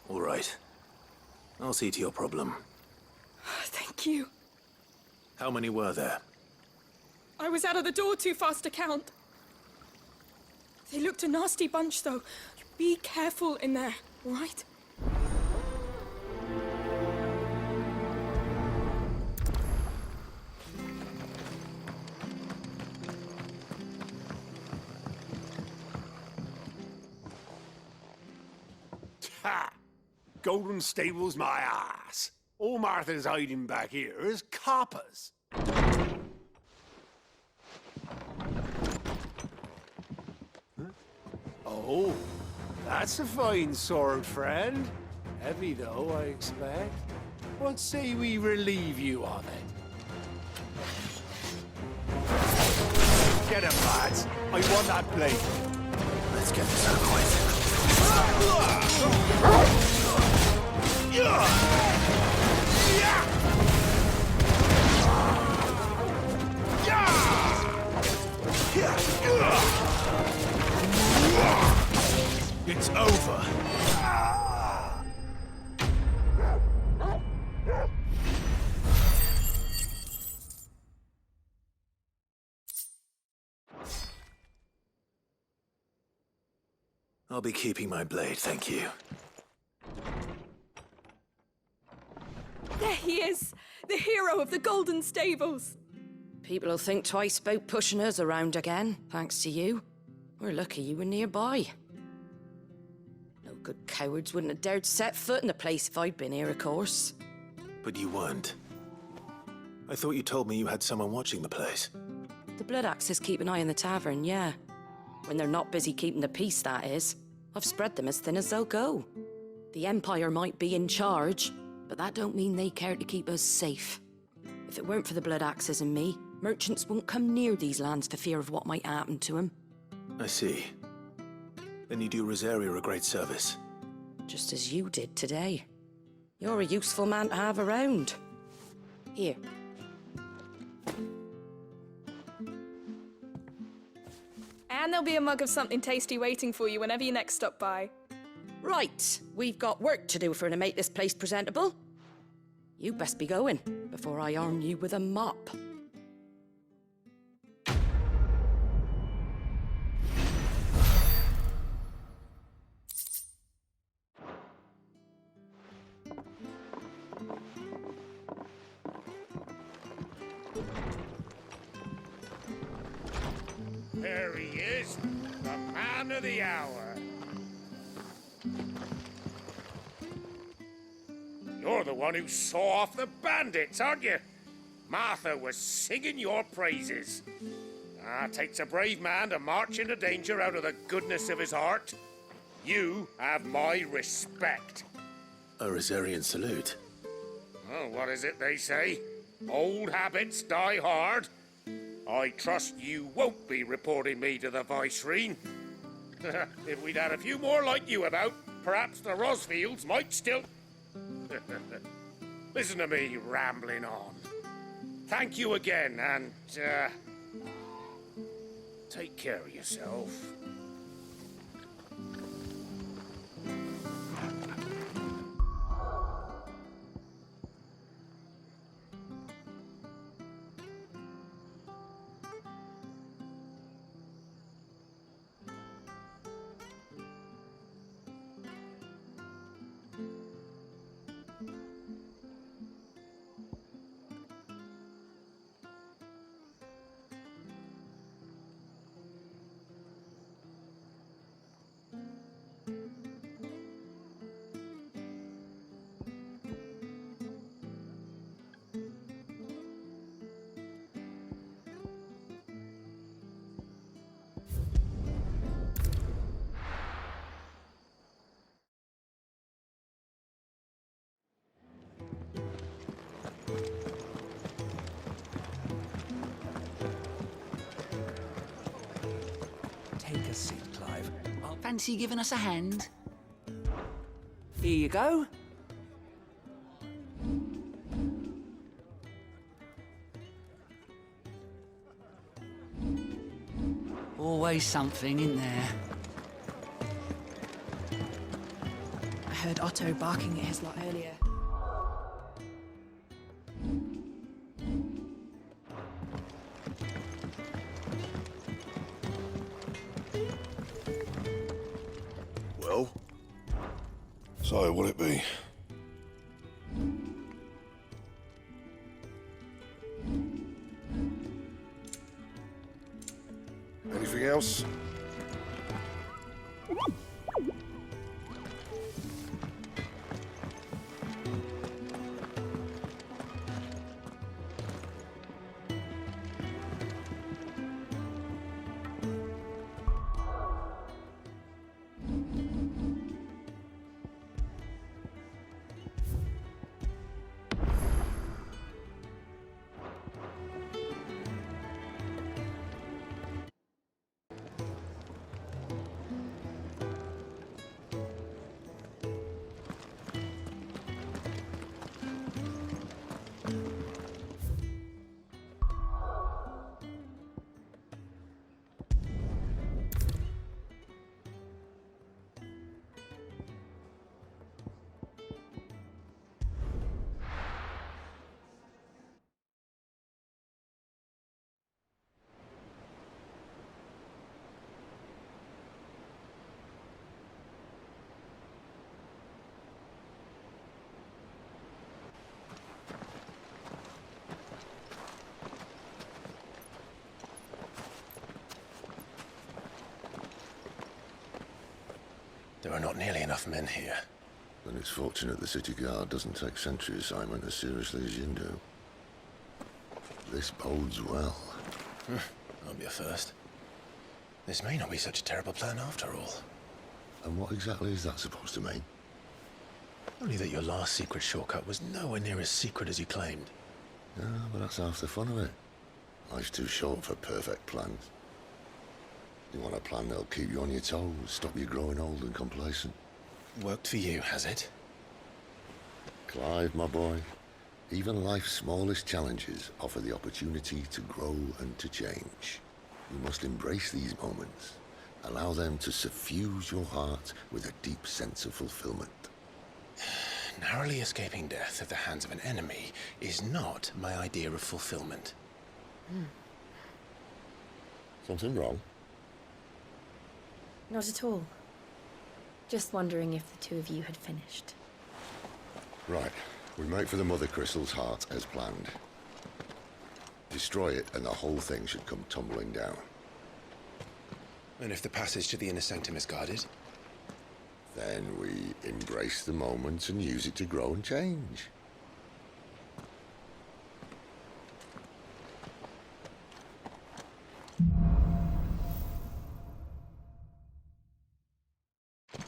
All right. I'll see to your problem. Thank you. How many were there? I was out of the door too fast to count. They looked a nasty bunch, though. Be careful in there, all right? Ha! Golden Stables my ass. All Martha's hiding back here is coppers. Oh, that's a fine sword, friend. Heavy, though, I expect. What say we relieve you of it? Get him, lads. I want that blade. Let's get this over with. It's over. I'll be keeping my blade, thank you. There he is, the hero of the Golden Stables. People'll think twice about pushing us around again, thanks to you. We're lucky you were nearby. No good cowards wouldn't have dared set foot in the place if I'd been here, of course. But you weren't. I thought you told me you had someone watching the place. The Blood Axes keep an eye on the tavern, yeah. When they're not busy keeping the peace, that is. I've spread them as thin as they'll go. The Empire might be in charge, but that don't mean they care to keep us safe. If it weren't for the Blood Axes and me, merchants won't come near these lands for fear of what might happen to them. I see. Then you do Rosaria a great service. Just as you did today. You're a useful man to have around. Here. And there'll be a mug of something tasty waiting for you whenever you next stop by. Right, we've got work to do for to make this place presentable. You best be going, before I arm you with a mop. There he is, the man of the hour. You're the one who saw off the bandits, aren't you? Martha was singing your praises. Takes a brave man to march into danger out of the goodness of his heart. You have my respect. A Rosarian salute. Oh, what is it they say? Old habits die hard. I trust you won't be reporting me to the Viceroy. If we'd had a few more like you about, perhaps the Rosfields might still... Listen to me rambling on. Thank you again, and, take care of yourself. Take a seat, Clive. Fancy giving us a hand? Here you go. Always something in there. I heard Otto barking at his lot earlier. Well? So, what'll it be? Anything else? There are not nearly enough men here. Then it's fortunate the city guard doesn't take sentry assignment as seriously as you do. This bodes well. I'll be a first. This may not be such a terrible plan after all. And what exactly is that supposed to mean? Only that your last secret shortcut was nowhere near as secret as you claimed. Yeah, but that's half the fun of it. Life's too short for perfect plans. You want a plan that'll keep you on your toes, stop you growing old and complacent. Worked for you, has it? Clive, my boy, even life's smallest challenges offer the opportunity to grow and to change. You must embrace these moments. Allow them to suffuse your heart with a deep sense of fulfillment. Narrowly escaping death at the hands of an enemy is not my idea of fulfillment. Something wrong? Not at all. Just wondering if the two of you had finished. Right. We make for the Mother Crystal's heart as planned. Destroy it and the whole thing should come tumbling down. And if the passage to the inner sanctum is guarded? Then we embrace the moment and use it to grow and change.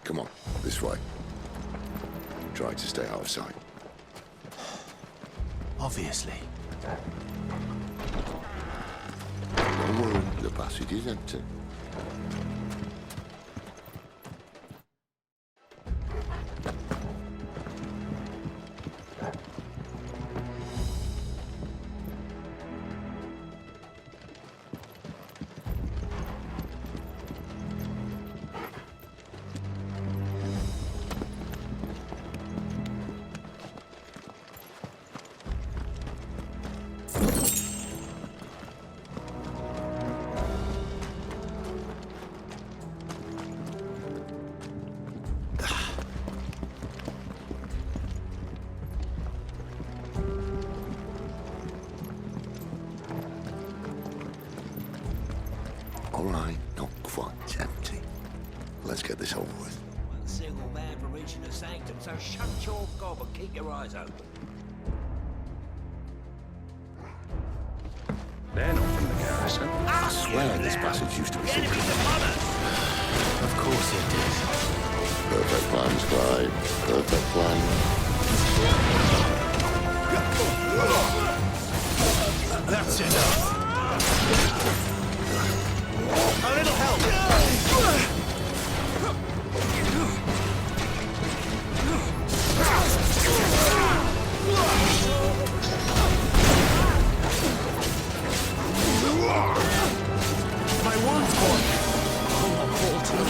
Come on, this way. Try to stay out of sight. Obviously. Don't worry, the passage is empty. All right, not quite empty. Let's get this over with. One single man for reaching the sanctum, so shut your gob and keep your eyes open. They're not from the garrison. I swear this passage used to be secret. Of course it did. Perfect plans, Clive. Perfect plans. That's enough. A little help! My wand's gone. Oh, I'll fall to the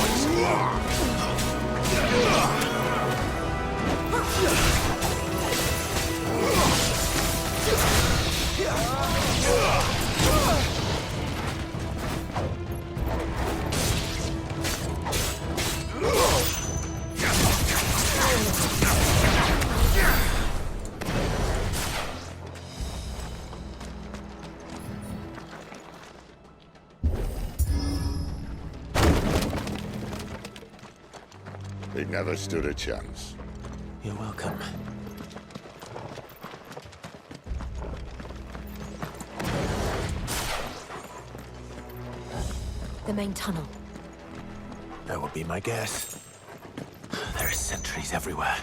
They never stood a chance. You're welcome. The main tunnel. That would be my guess. There are sentries everywhere.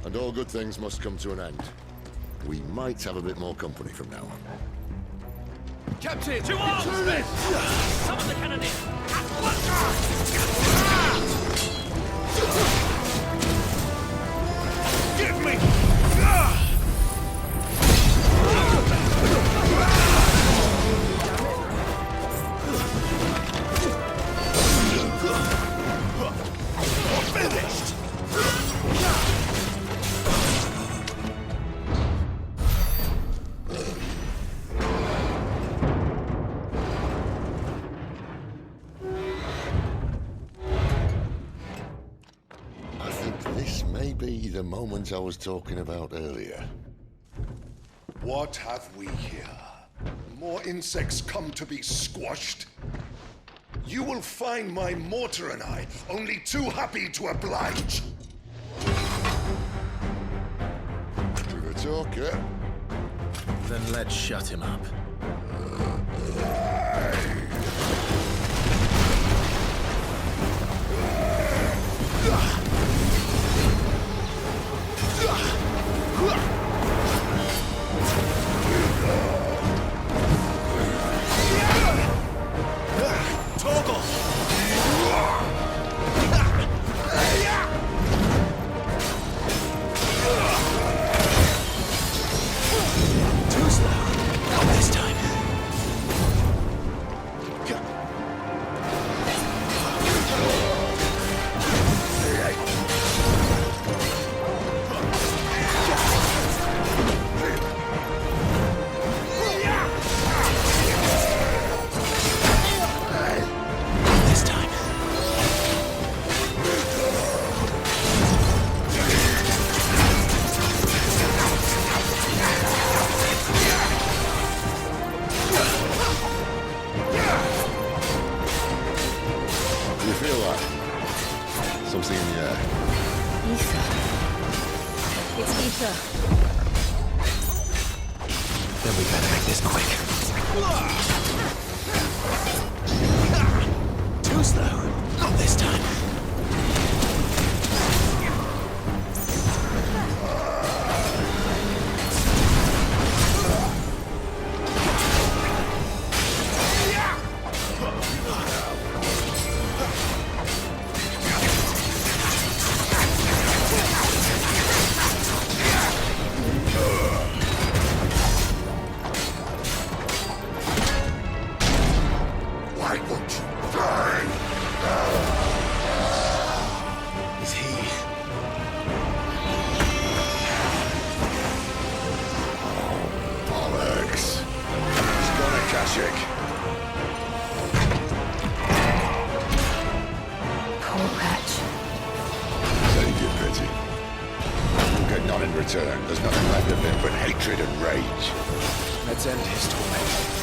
And all good things must come to an end. We might have a bit more company from now on. Captain! To arms, men! Summon the cannoneer! Give me! Finished! Be the moment I was talking about earlier. What have we here? More insects come to be squashed? You will find my mortar and I only too happy to oblige. To the talk, yeah? Then let's shut him up. Too slow. Not this time. Then we better make this quick. Too slow. Not this time. Why won't you die? Is he? Bollocks. He's gone, Akashic. Poor wretch. Save your pity. You'll get none in return. There's nothing left of him but hatred and rage. Let's end his torment.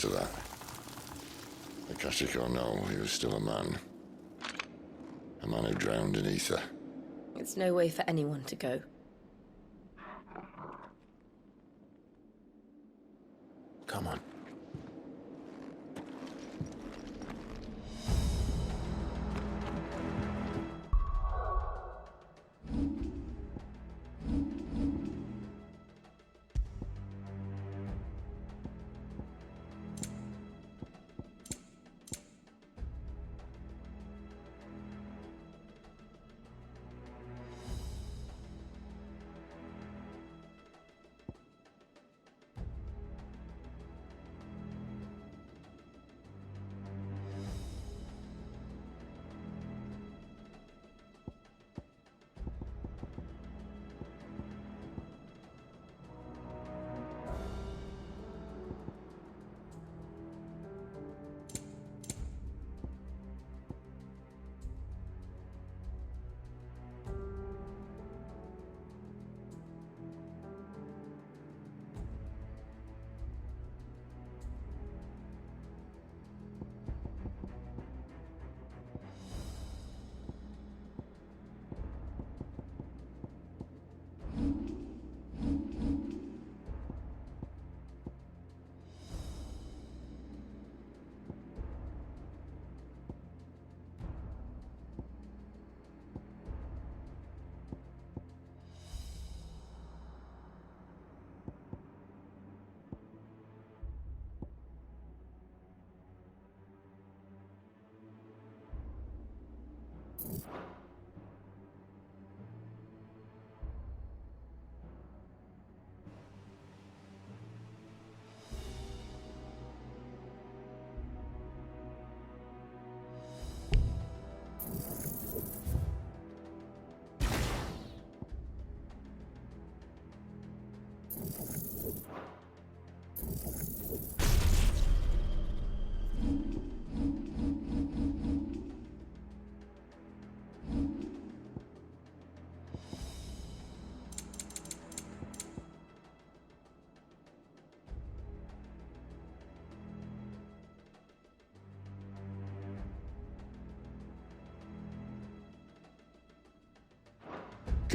To that. Akashic or no, he was still a man. A man who drowned in ether. It's no way for anyone to go. Come on.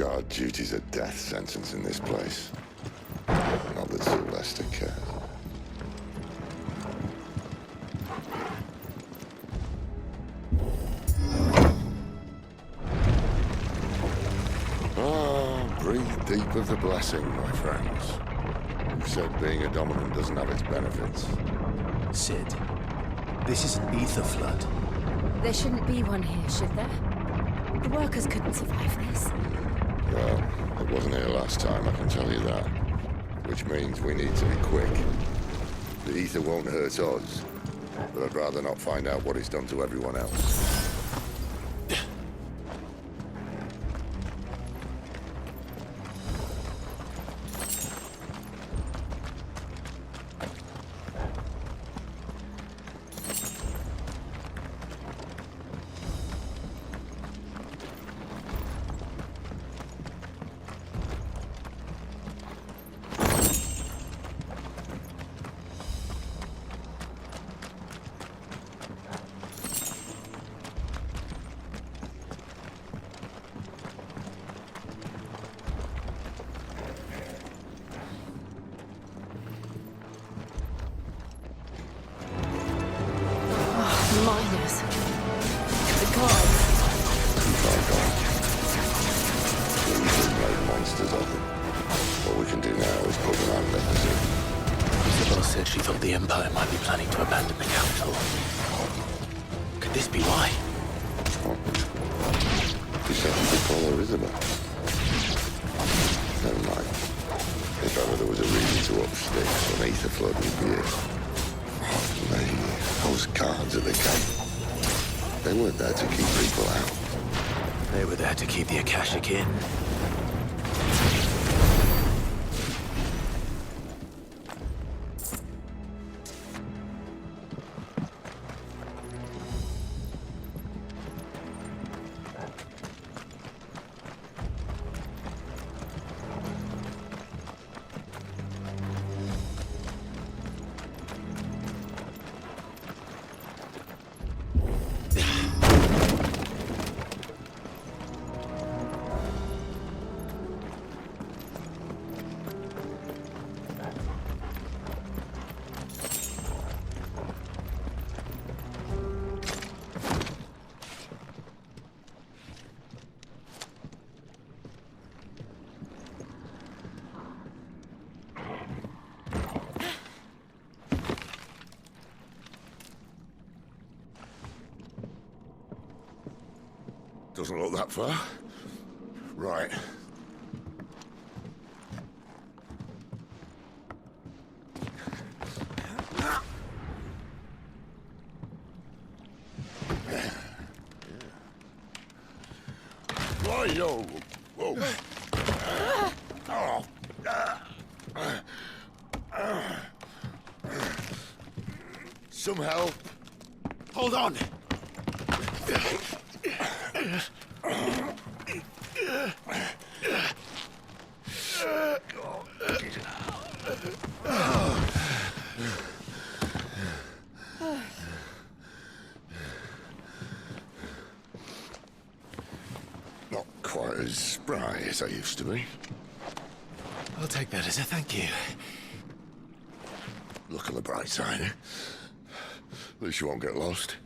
Guard duty's a death sentence in this place. Not that Sylvester cares. Breathe deep of the blessing, my friends. Who said being a dominant doesn't have its benefits? Sid, this is an ether flood. There shouldn't be one here, should there? The workers couldn't survive this. Well, it wasn't here last time, I can tell you that. Which means we need to be quick. The ether won't hurt us, but I'd rather not find out what it's done to everyone else. Miners. The gods. We've made monsters of them. What we can do now is put them out of their misery. Isabel said she thought the Empire might be planning to abandon the capital. Could this be why? You said you could call her Isabel. Never mind. If ever there was a reason to up sticks, an ether flood would be it. Those guards at the gate. They weren't there to keep people out. They were there to keep the Akashic in. Doesn't look that far. Right. Right-o. Whoa. Some help. Hold on. Not quite as spry as I used to be. I'll take that as a thank you. Look on the bright side, eh? At least you won't get lost.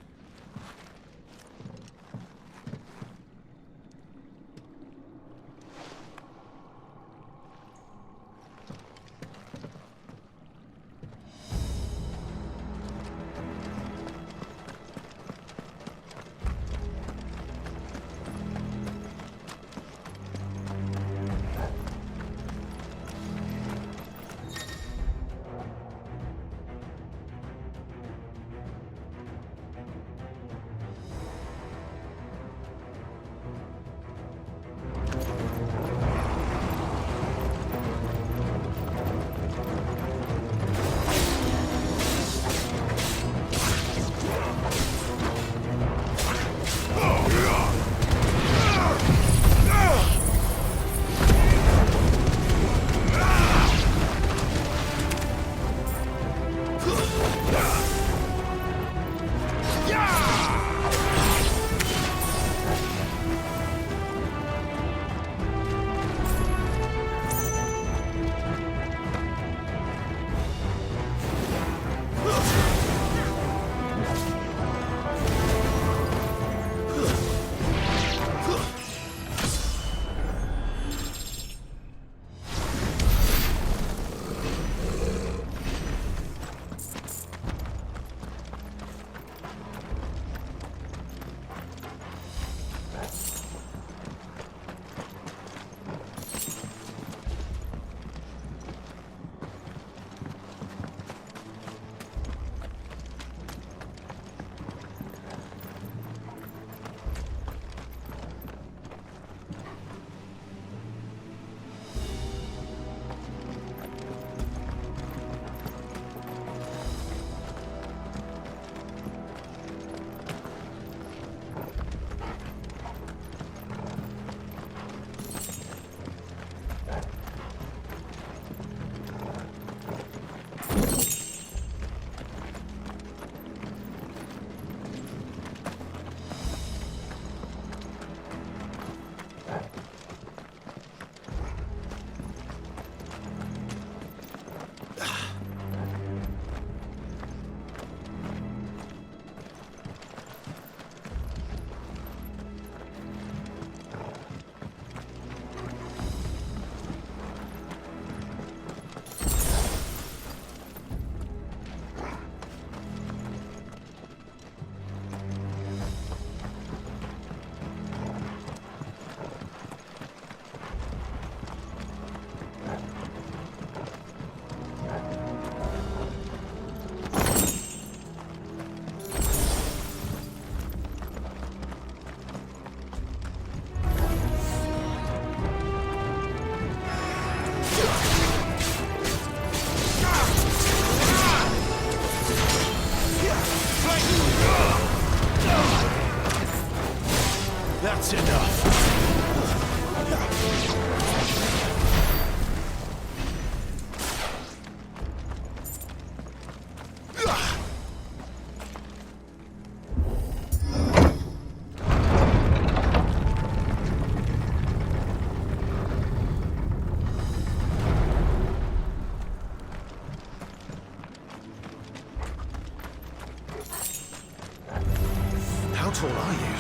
How tall are you?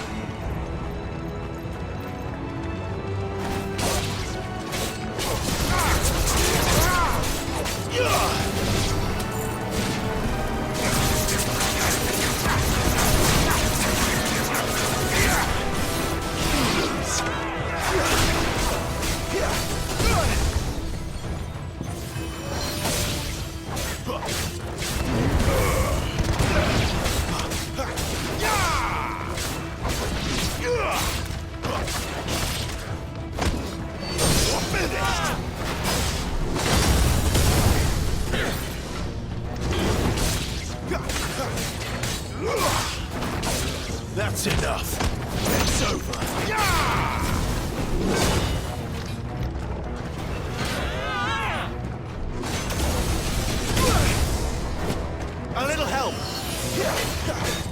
That's enough. It's over. A little help. Got this time.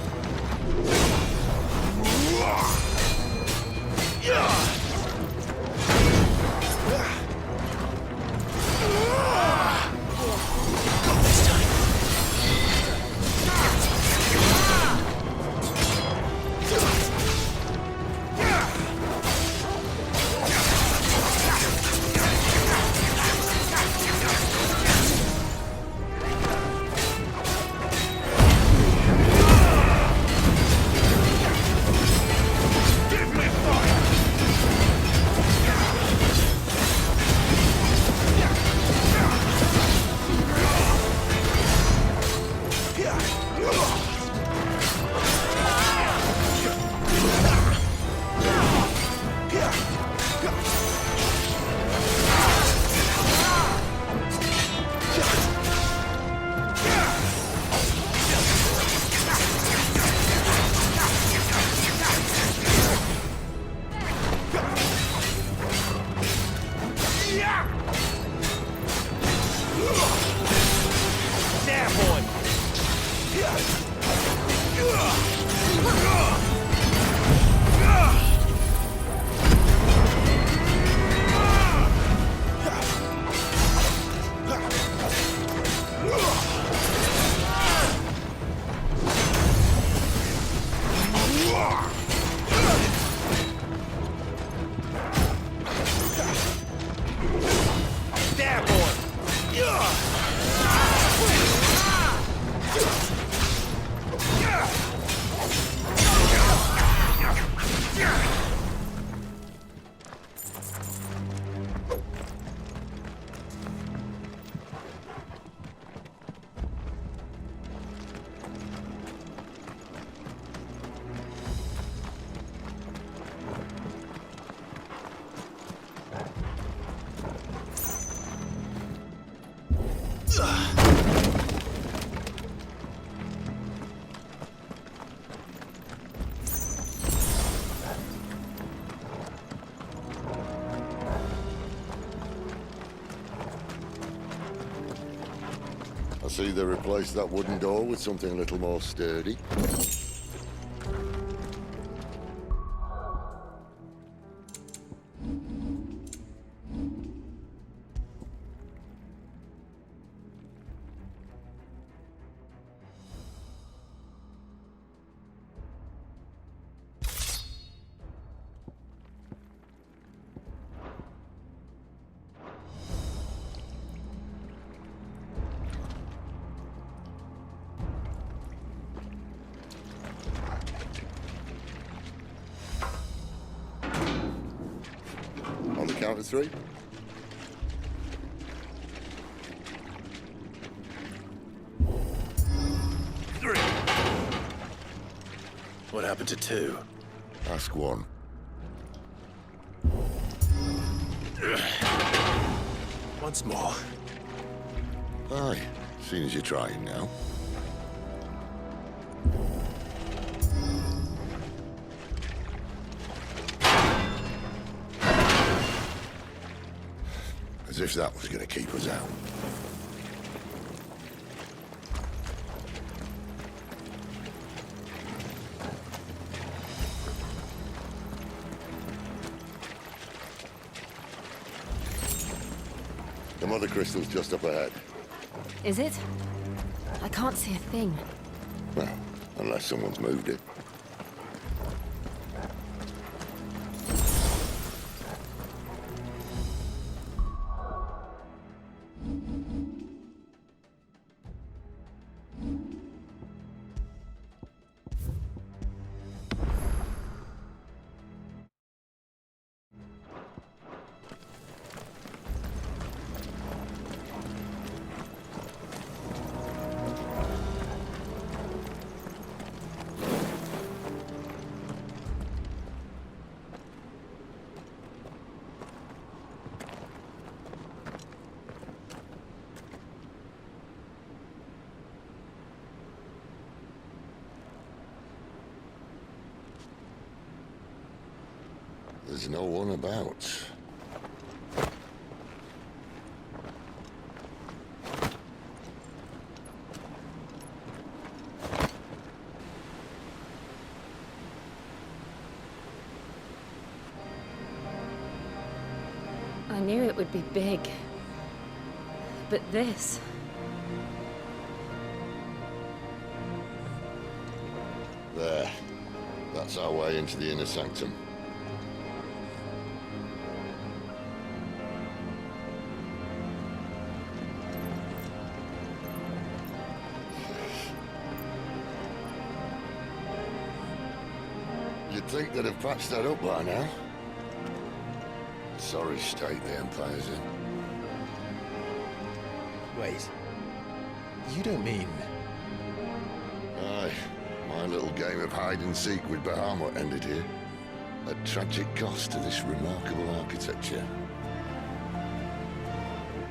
I see they replaced that wooden door with something a little more sturdy. Count of three. Three. What happened to two? Ask one. Once more. Aye, seeing as you're trying now. As if that was going to keep us out. The mother crystal's just up ahead. Is it? I can't see a thing. Well, unless someone's moved it. there's no one about. I knew it would be big. But this... There. That's our way into the inner sanctum. You'd think they'd have patched that up by now. Sorry state the Empire's in. Wait. You don't mean... Aye. My little game of hide-and-seek with Bahamut ended here. A tragic cost to this remarkable architecture.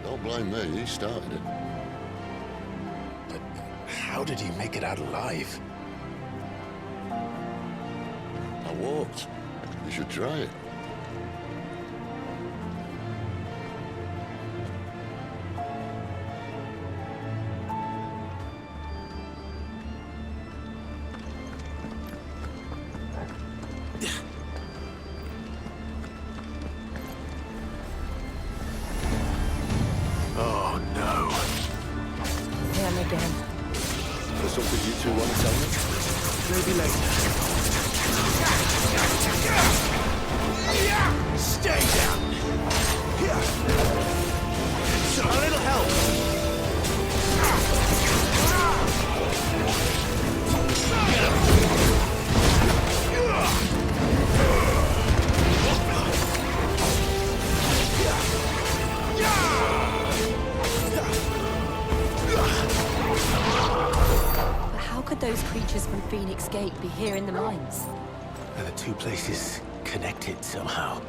Don't blame me, he started it. But how did he make it out alive? I walked. You should try it. Oh no. Him again. There's something you two want to tell me? Maybe later. Stay down! Here! A little help! Get him! But how could those creatures from Phoenix Gate be here in the mines? Are the two places connected somehow?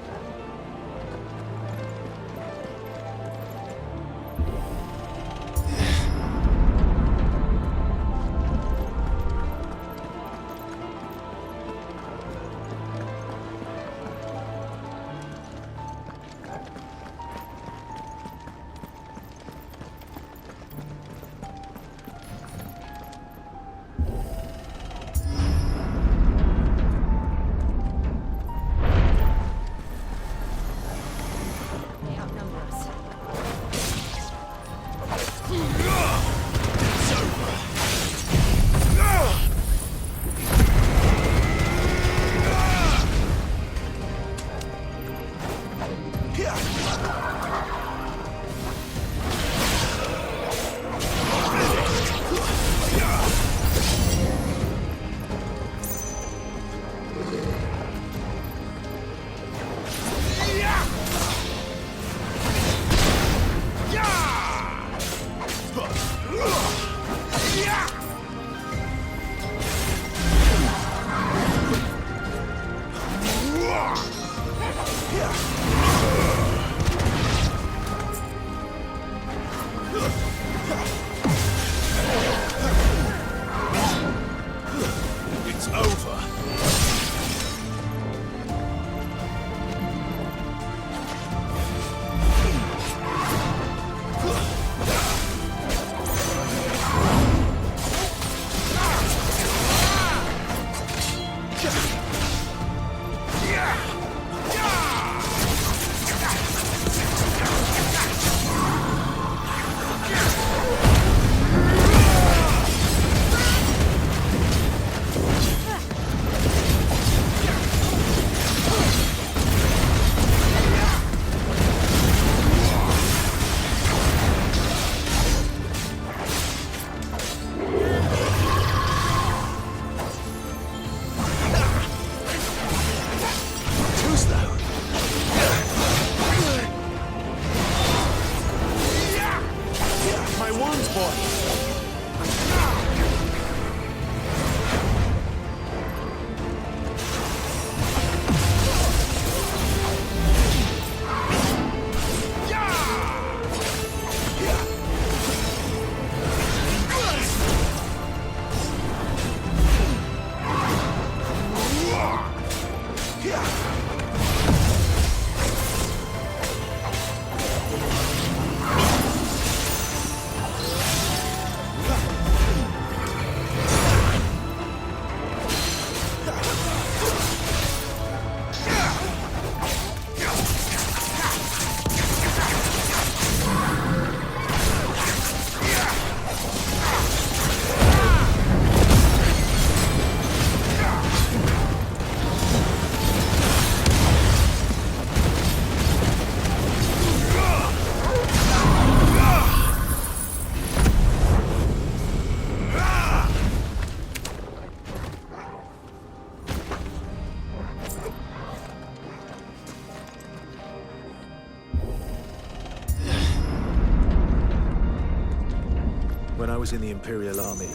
I was in the Imperial Army,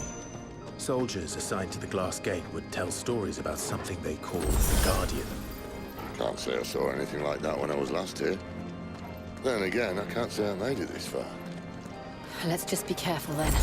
soldiers assigned to the Glass Gate would tell stories about something they called the Guardian. Can't say I saw anything like that when I was last here. Then again, I can't say I made it this far. Let's just be careful then.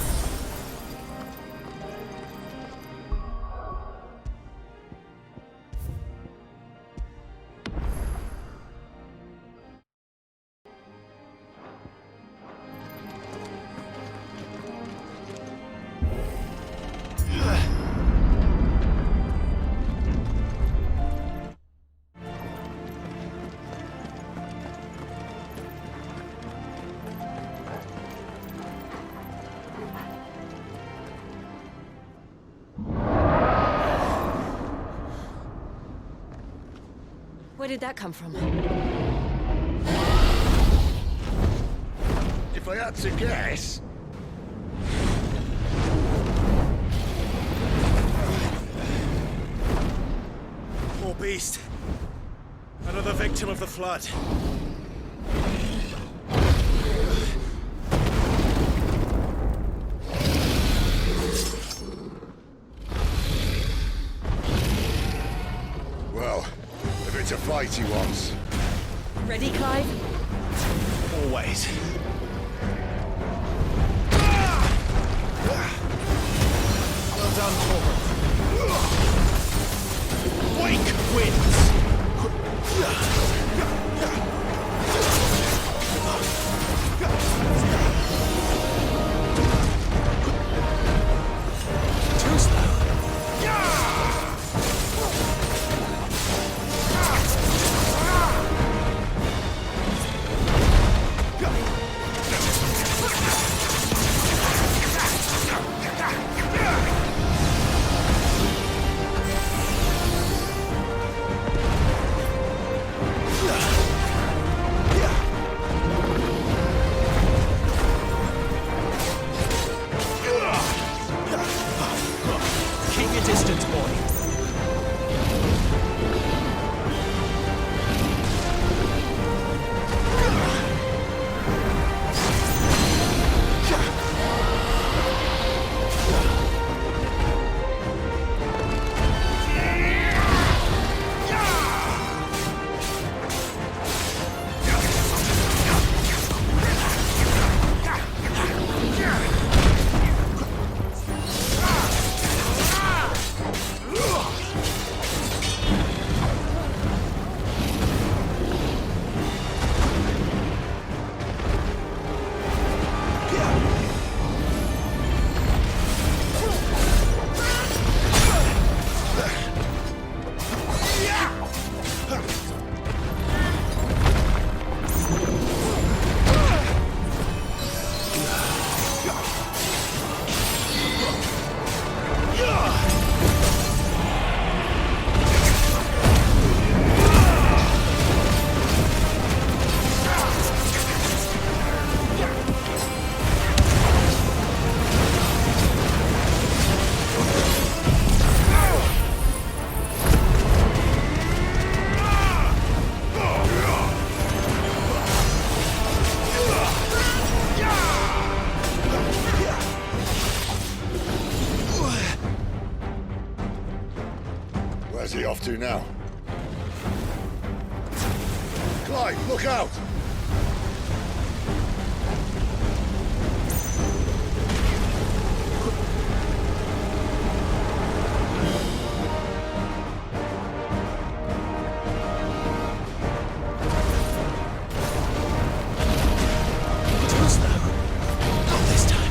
Where did that come from? If I had to guess... Poor beast. Another victim of the Flood. Well, if it's a fight he wants. Ready, Clive? Always. Well done, Corbin. Wake wins! Too slow. Keep your distance, boy. Where's he off to now? Clive, look out! Too slow. Not this time.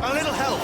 A little help.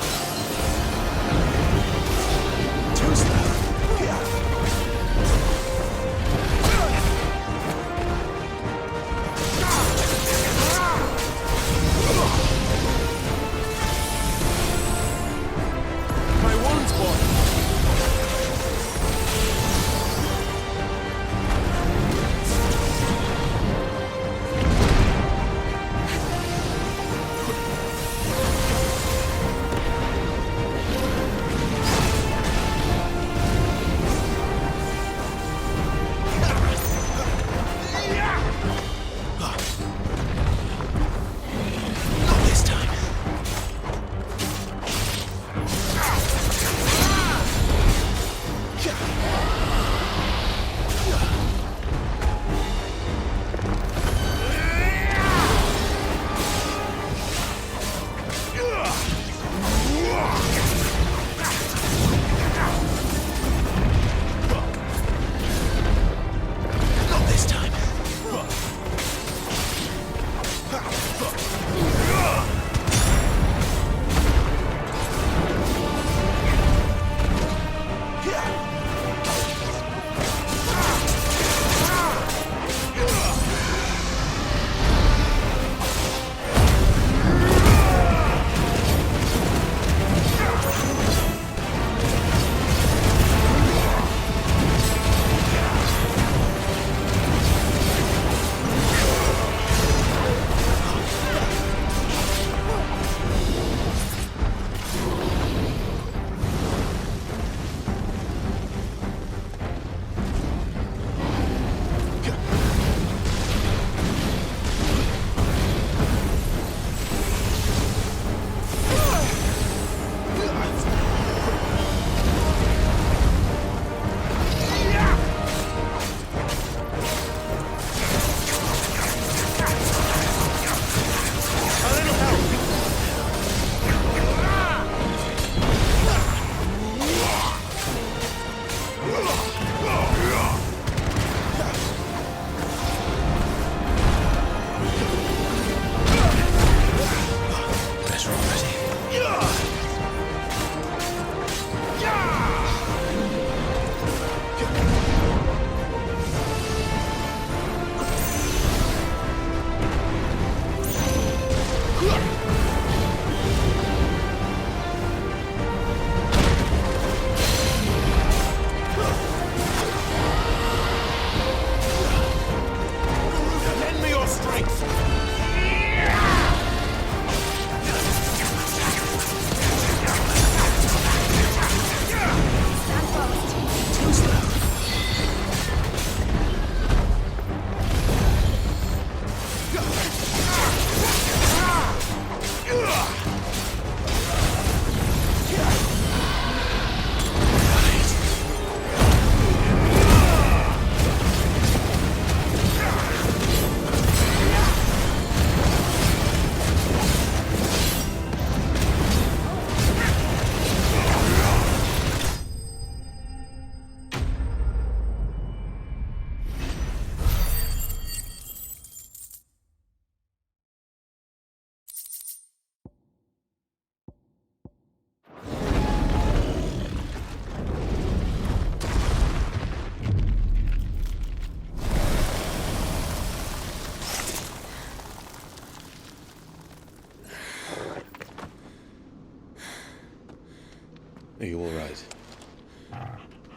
Are you all right?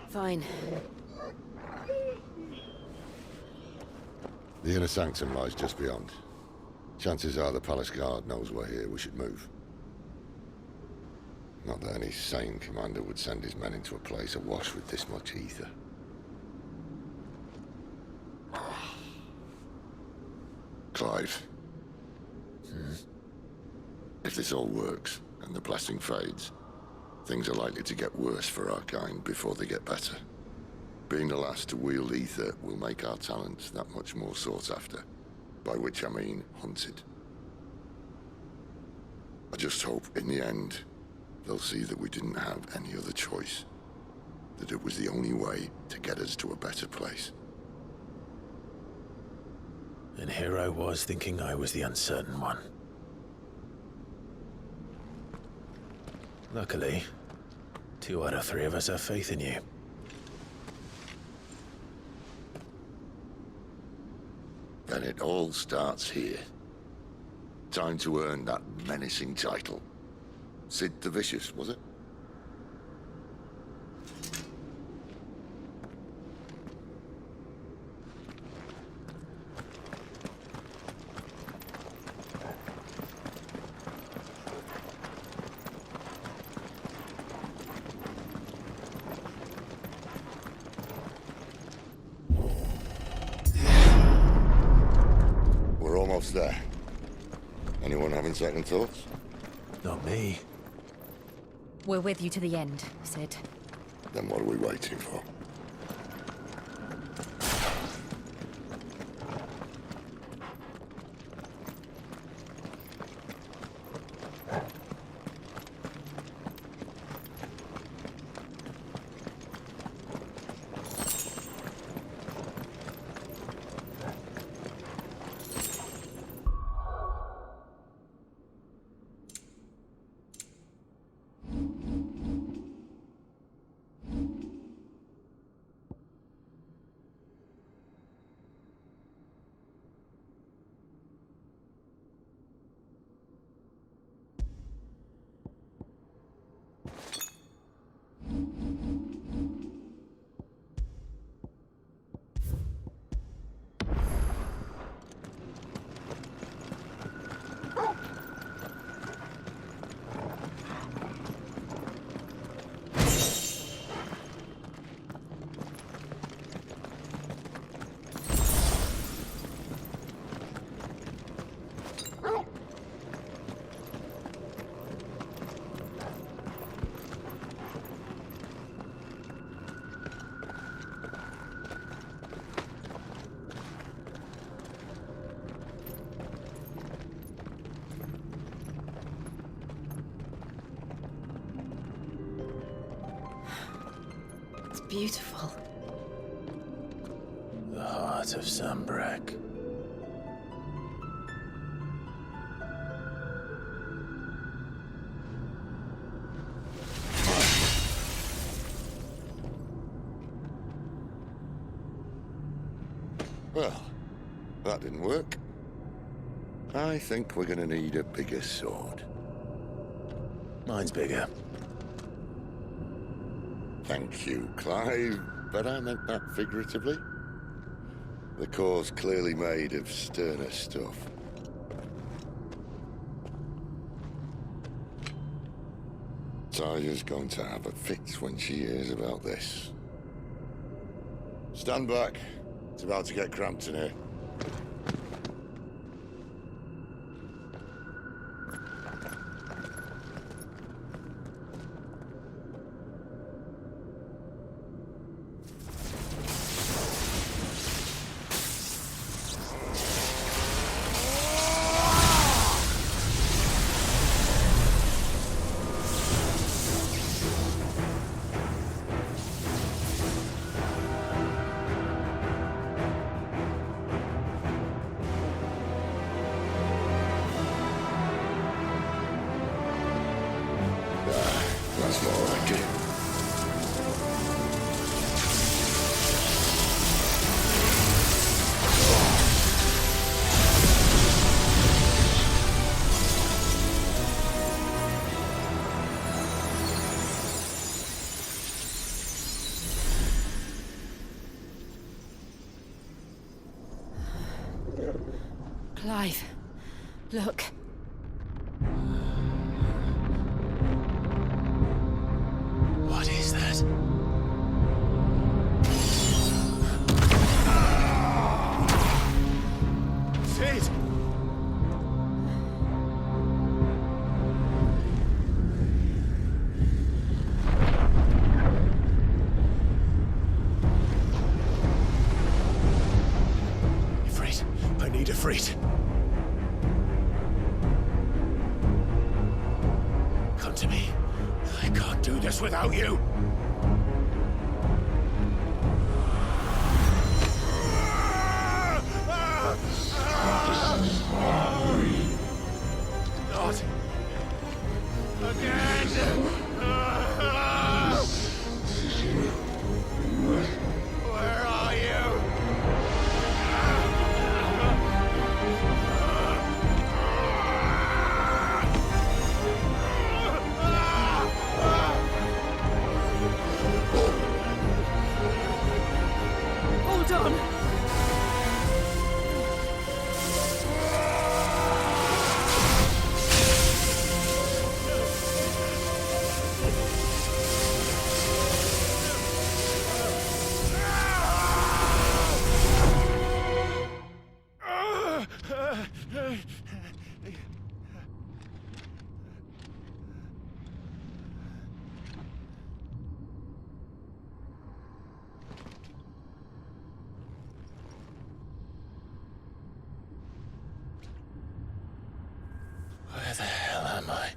Fine. The inner sanctum lies just beyond. Chances are the palace guard knows we're here. We should move. Not that any sane commander would send his men into a place awash with this much ether. Clive. If this all works, and the blessing fades, things are likely to get worse for our kind before they get better. Being the last to wield ether will make our talents that much more sought after. By which I mean hunted. I just hope, in the end, they'll see that we didn't have any other choice. That it was the only way to get us to a better place. And here I was thinking I was the uncertain one. Luckily, 2 out of 3 of us have faith in you. Then it all starts here. Time to earn that menacing title. Sid the Vicious, was it? We're almost there. Anyone having second thoughts? Not me. We're with you to the end, Sid. Then what are we waiting for? Beautiful. The heart of Sambrak. Well, that didn't work. I think we're gonna need a bigger sword. Mine's bigger. Thank you, Clive, but I meant that figuratively. The core's clearly made of sterner stuff. Tyler's going to have a fit when she hears about this. Stand back. It's about to get cramped in here. That's more like it. Clive, look. What is that? Sid! Ifrit, I need Ifrit. Come to me. I can't do this without you. Not again. Where are you? Hold on! Where the hell am I?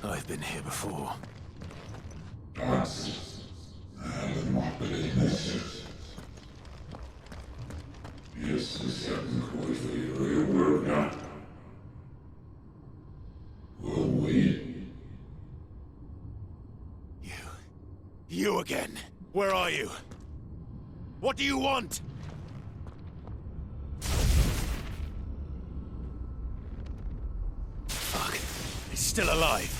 I've been here before. You again. Where are you? What do you want? Fuck. He's still alive.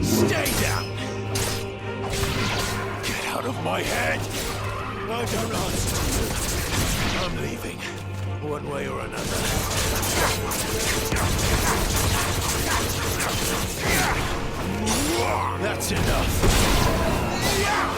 Stay down! Get out of my head! I don't answer to you. I'm leaving, one way or another. That's enough. Yeah!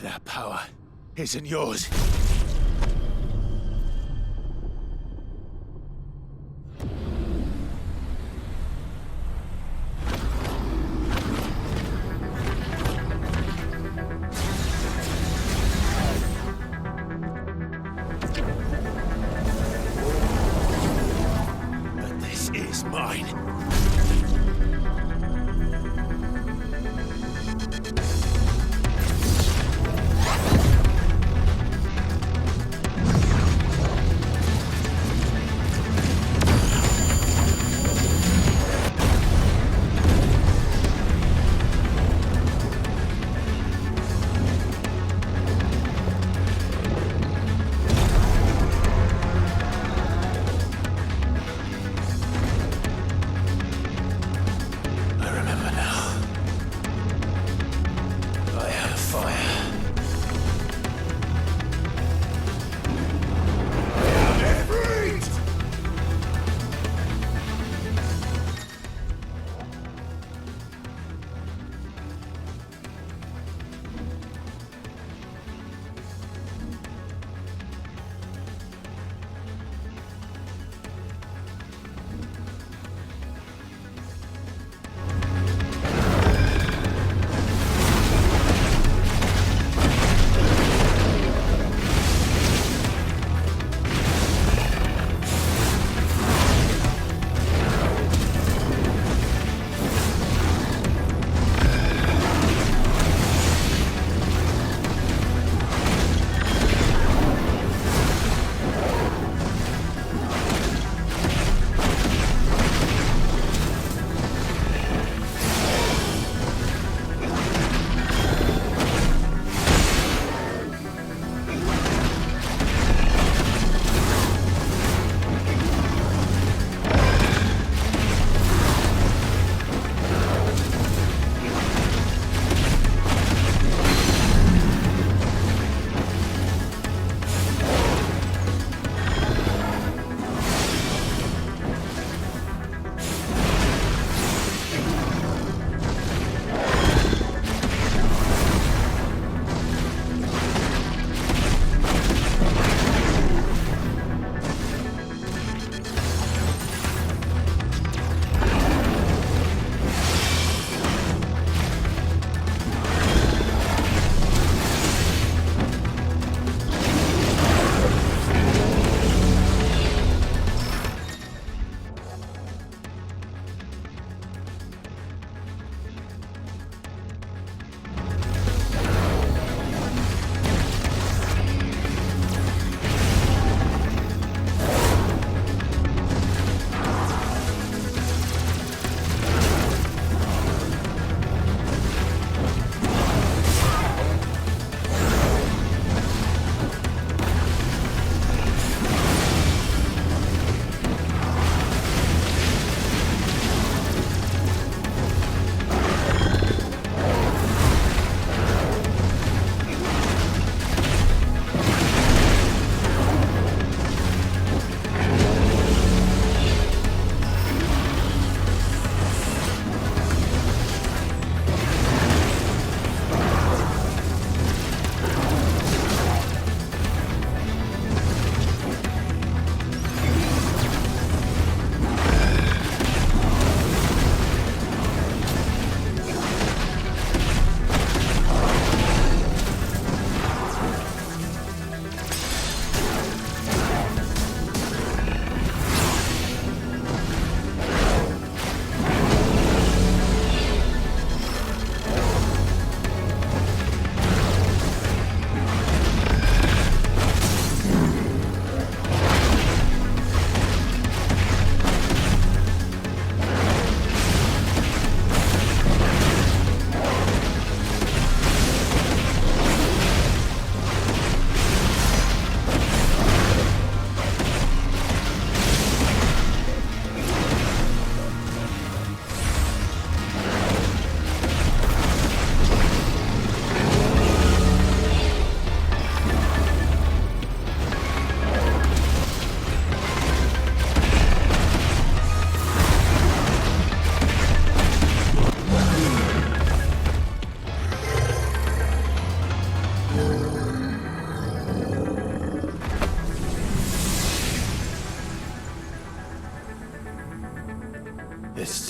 That power isn't yours. But this is mine.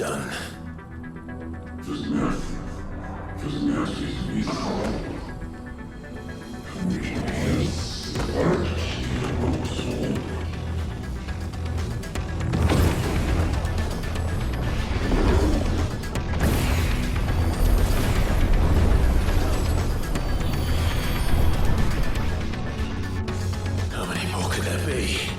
done. How many more could there be?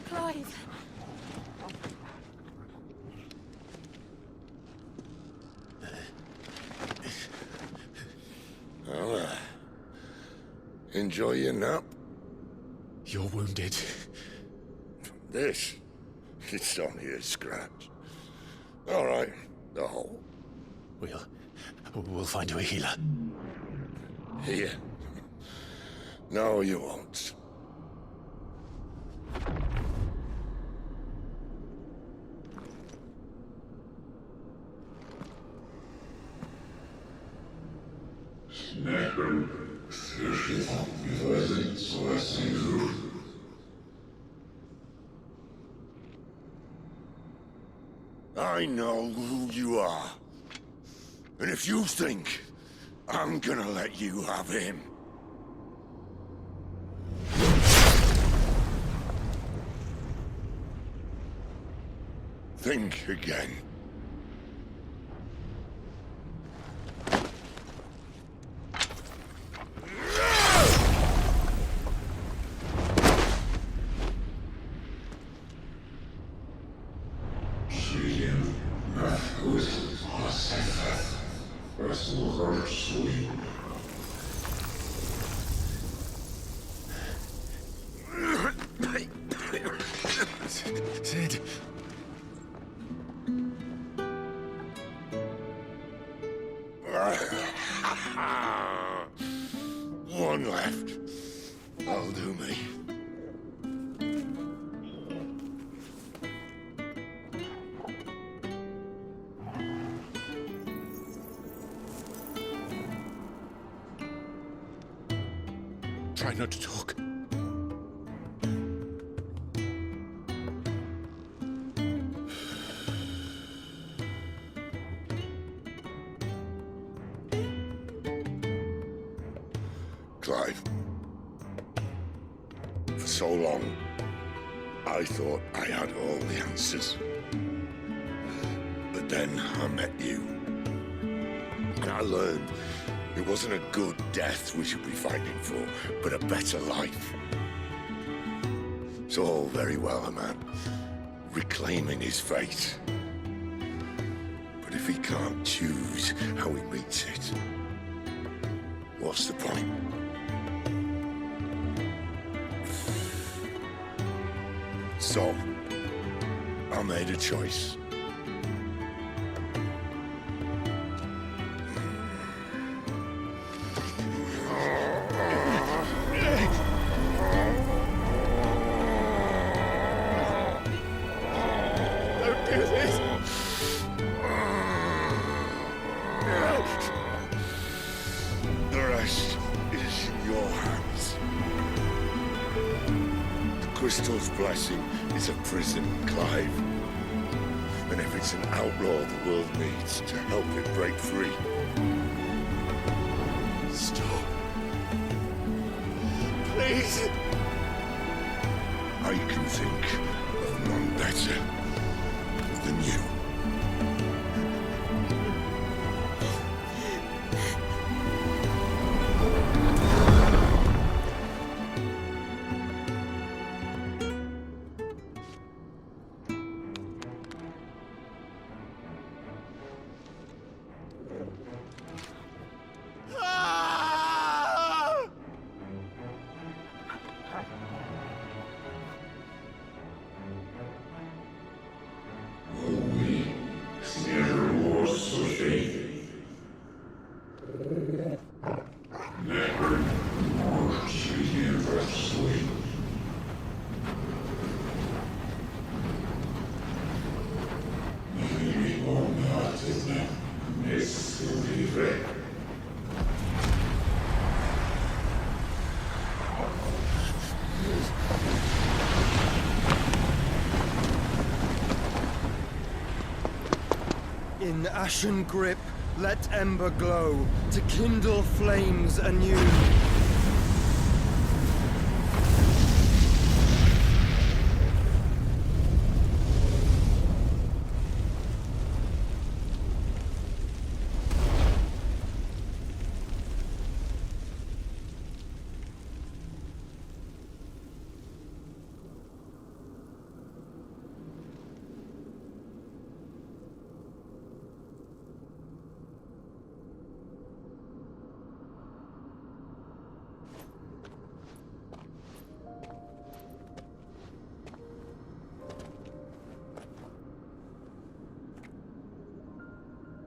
Clive. Well, enjoy your nap. You're wounded. This? It's only a scratch. All right, the hole. We'll find you a healer. Here? No, you won't. I know who you are. And if you think I'm gonna let you have him... think again. Sid. One left. That'll do me. Try not to talk. Clive. For so long, I thought I had all the answers. But then I met you. And I learned it wasn't a good death we should be fighting for, but a better life. It's all very well, a man reclaiming his fate. But if he can't choose how he meets it, what's the point? So, I made a choice. Don't do this! The rest is in your hands. The Crystal's blessing is a prison, Clive. And if it's an outlaw the world needs to help it break free. Stop. Please. I can think of none better than you. We In ashen grip, let ember glow, to kindle flames anew.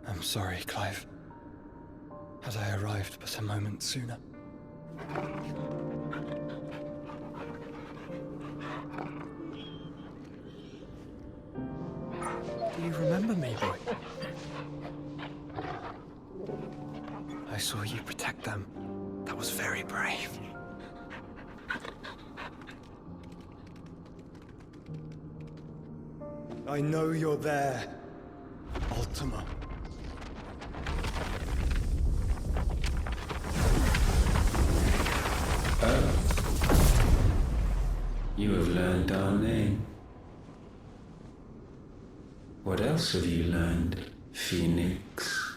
I'm sorry, Clive. Had I arrived but a moment sooner. Do you remember me, boy? I saw you protect them. That was very brave. I know you're there, Ultima. You have learned our name. What else have you learned, Phoenix?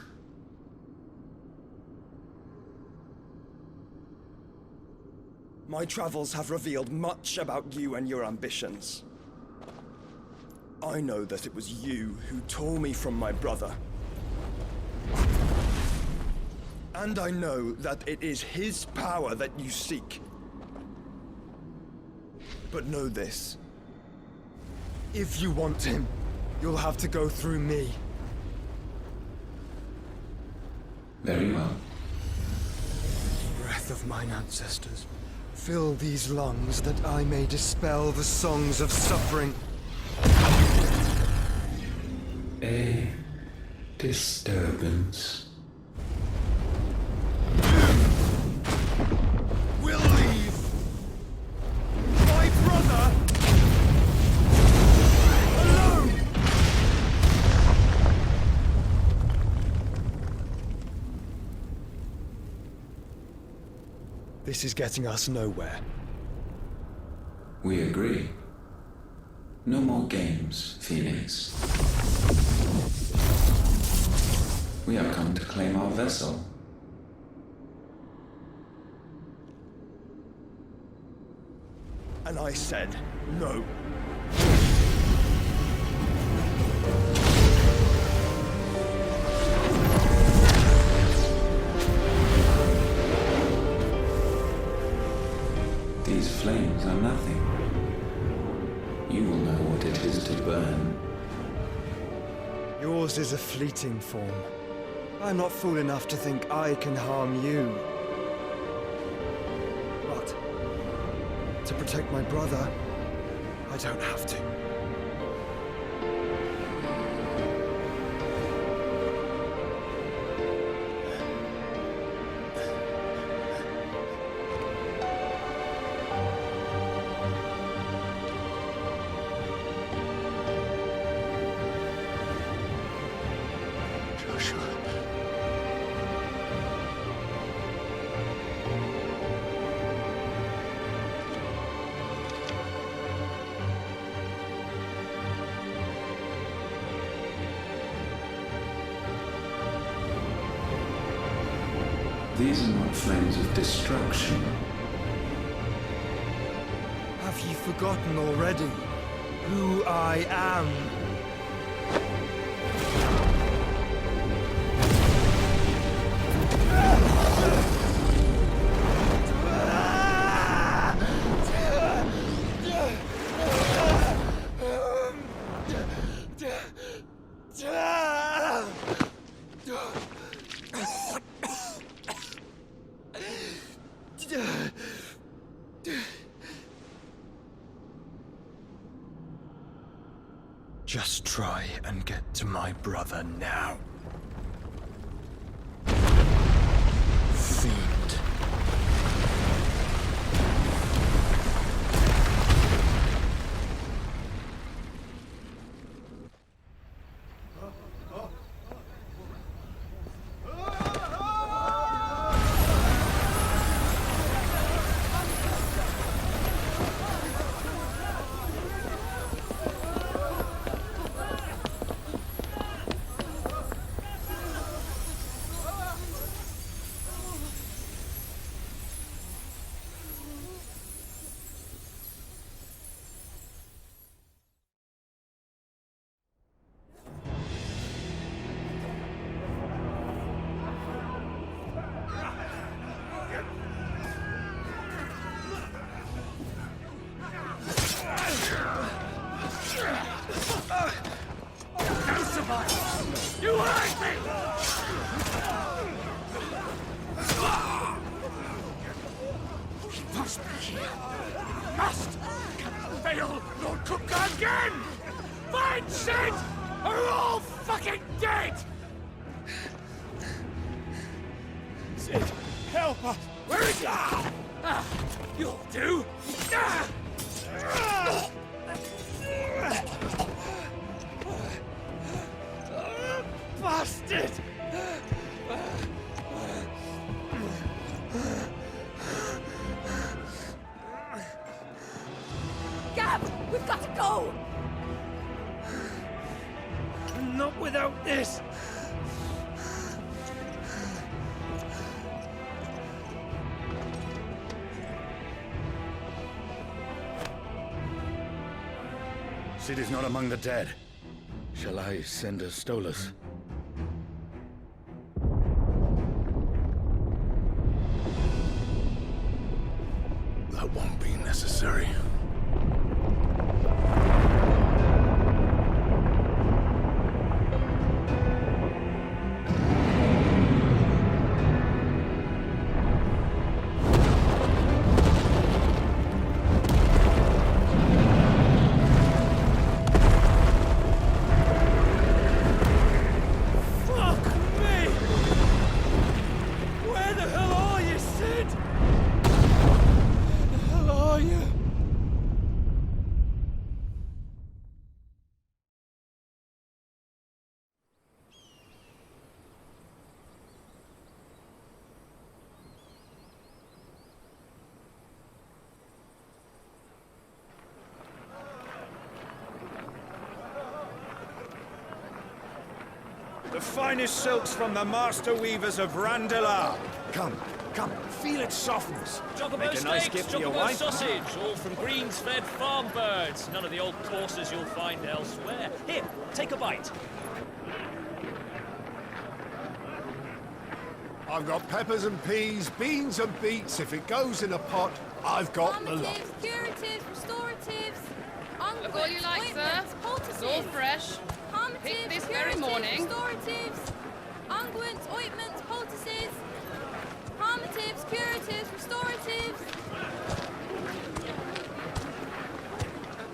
My travels have revealed much about you and your ambitions. I know that it was you who tore me from my brother. And I know that it is his power that you seek. But know this. If you want him, you'll have to go through me. Very well. Breath of mine ancestors, fill these lungs that I may dispel the songs of suffering. A disturbance. We'll leave! My brother! Alone! This is getting us nowhere. We agree. No more games, Phoenix. We have come to claim our vessel. And I said no. These flames are nothing. You will know what it is to burn. Yours is a fleeting form. I'm not fool enough to think I can harm you. But to protect my brother, I don't have to. These are not flames of destruction. Have you forgotten already who I am? Just try and get to my brother now. Fiend. You hurt me! He must be here. Must! Can't fail nor cook again! Find Sid! Or we're all fucking dead! Sid, help us! Where is he? You'll do! Bastard! Gab, we've got to go! Not without this! Sid is not among the dead. Shall I send a Stolas? That won't be necessary. The finest silks from the master weavers of Randalar. Come, feel its softness. Chocobo Make a nice steaks, gift for your chocobo wife. sausage, all from greens-fed farm birds. None of the old courses you'll find elsewhere. Here, take a bite. I've got peppers and peas, beans and beets. If it goes in a pot, I've got the lot. Curatives, restoratives, Look all you like, sir. It's all fresh. Picked this very morning. Restoratives, unguents, ointments, poultices, palmatives, curatives, restoratives,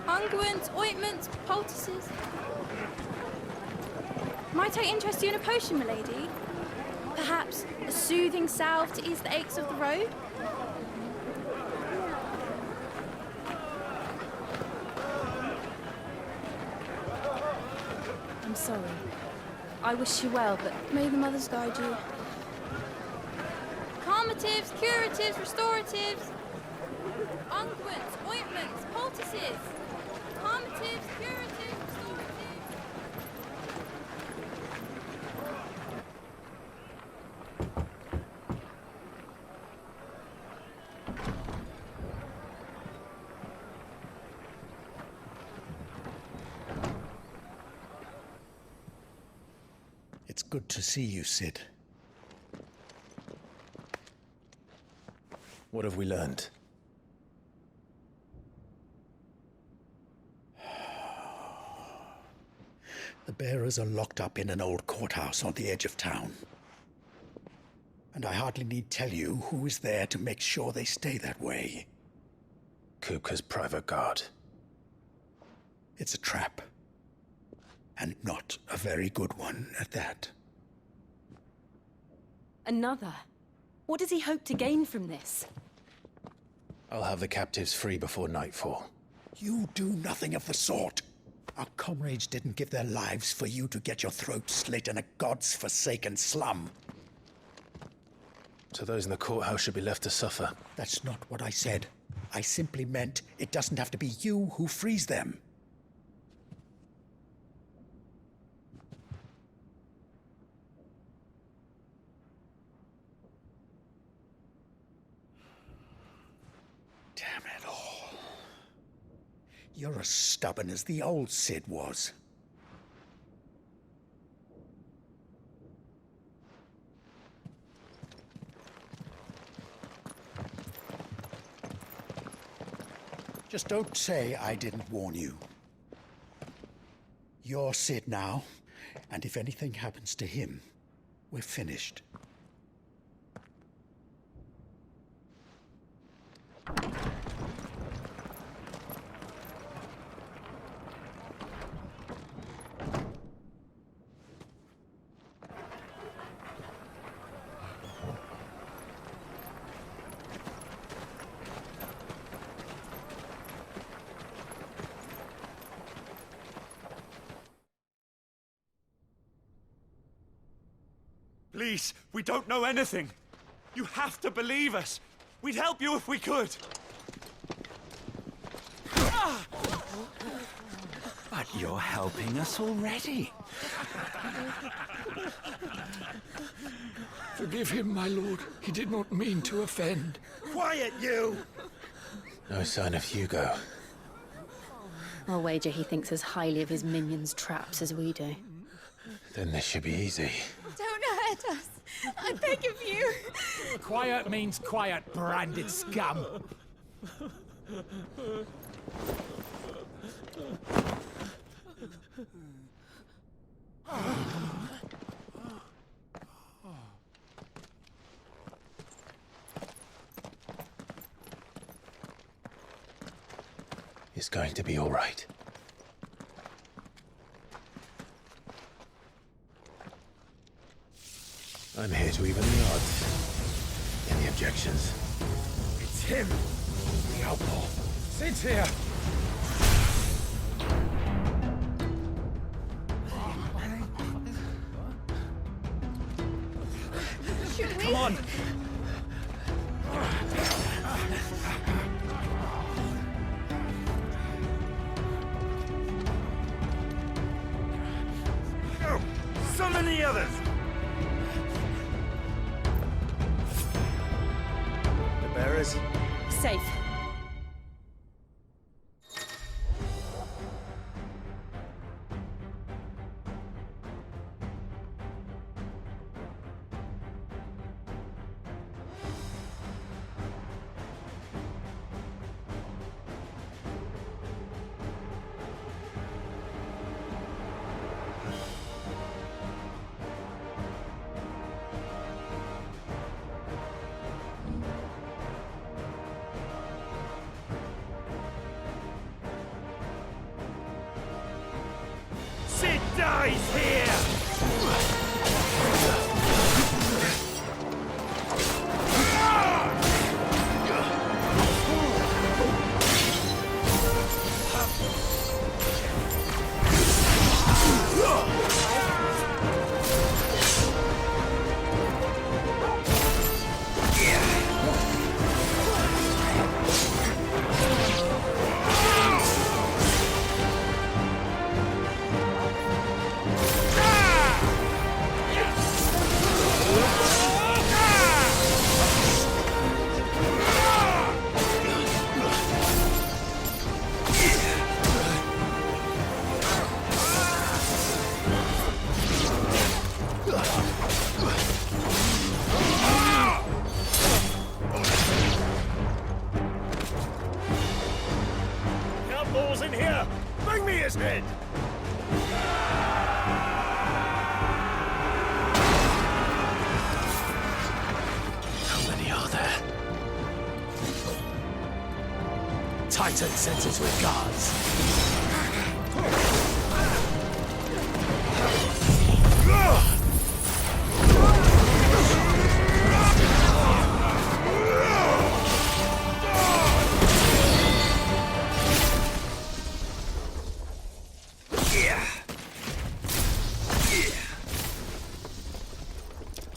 unguents, ointments, poultices. Might I interest you in a potion, milady? Perhaps a soothing salve to ease the aches of the road? I'm sorry. I wish you well, but may the mothers guide you. Palmatives, curatives, restoratives, unguents, ointments, poultices, palmatives, curatives, restoratives. It's good to see you, Sid. What have we learned? The bearers are locked up in an old courthouse on the edge of town. And I hardly need tell you who is there to make sure they stay that way. Kupka's private guard. It's a trap. And not a very good one at that. Another? What does he hope to gain from this? I'll have the captives free before nightfall. You do nothing of the sort. Our comrades didn't give their lives for you to get your throat slit in a god's forsaken slum. So those in the courthouse should be left to suffer. That's not what I said. I simply meant it doesn't have to be you who frees them. Damn it all. You're as stubborn as the old Sid was. Just don't say I didn't warn you. You're Sid now, And if anything happens to him, we're finished. Please, we don't know anything. You have to believe us. We'd help you if we could. But you're helping us already. Forgive him, my lord. He did not mean to offend. Quiet, you! No sign of Hugo. I'll wager he thinks as highly of his minions' traps as we do. Then this should be easy. Don't hurt us. I beg of you. Quiet means quiet, branded scum. It's going to be all right. I'm here to even the odds. Any objections? It's him, the outlaw. Sit here. Come on! Go! Summon the others! The bearers? Safe. Sid dies here! Outlaws in here! Bring me his head! How many are there? Titan sends his regards.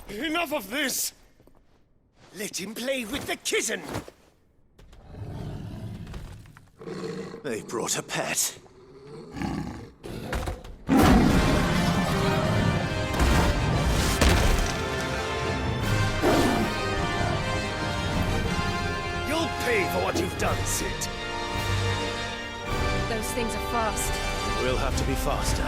Enough of this! Let him play with the kitten! They brought a pet. You'll pay for what you've done, Sid. Those things are fast. We'll have to be faster.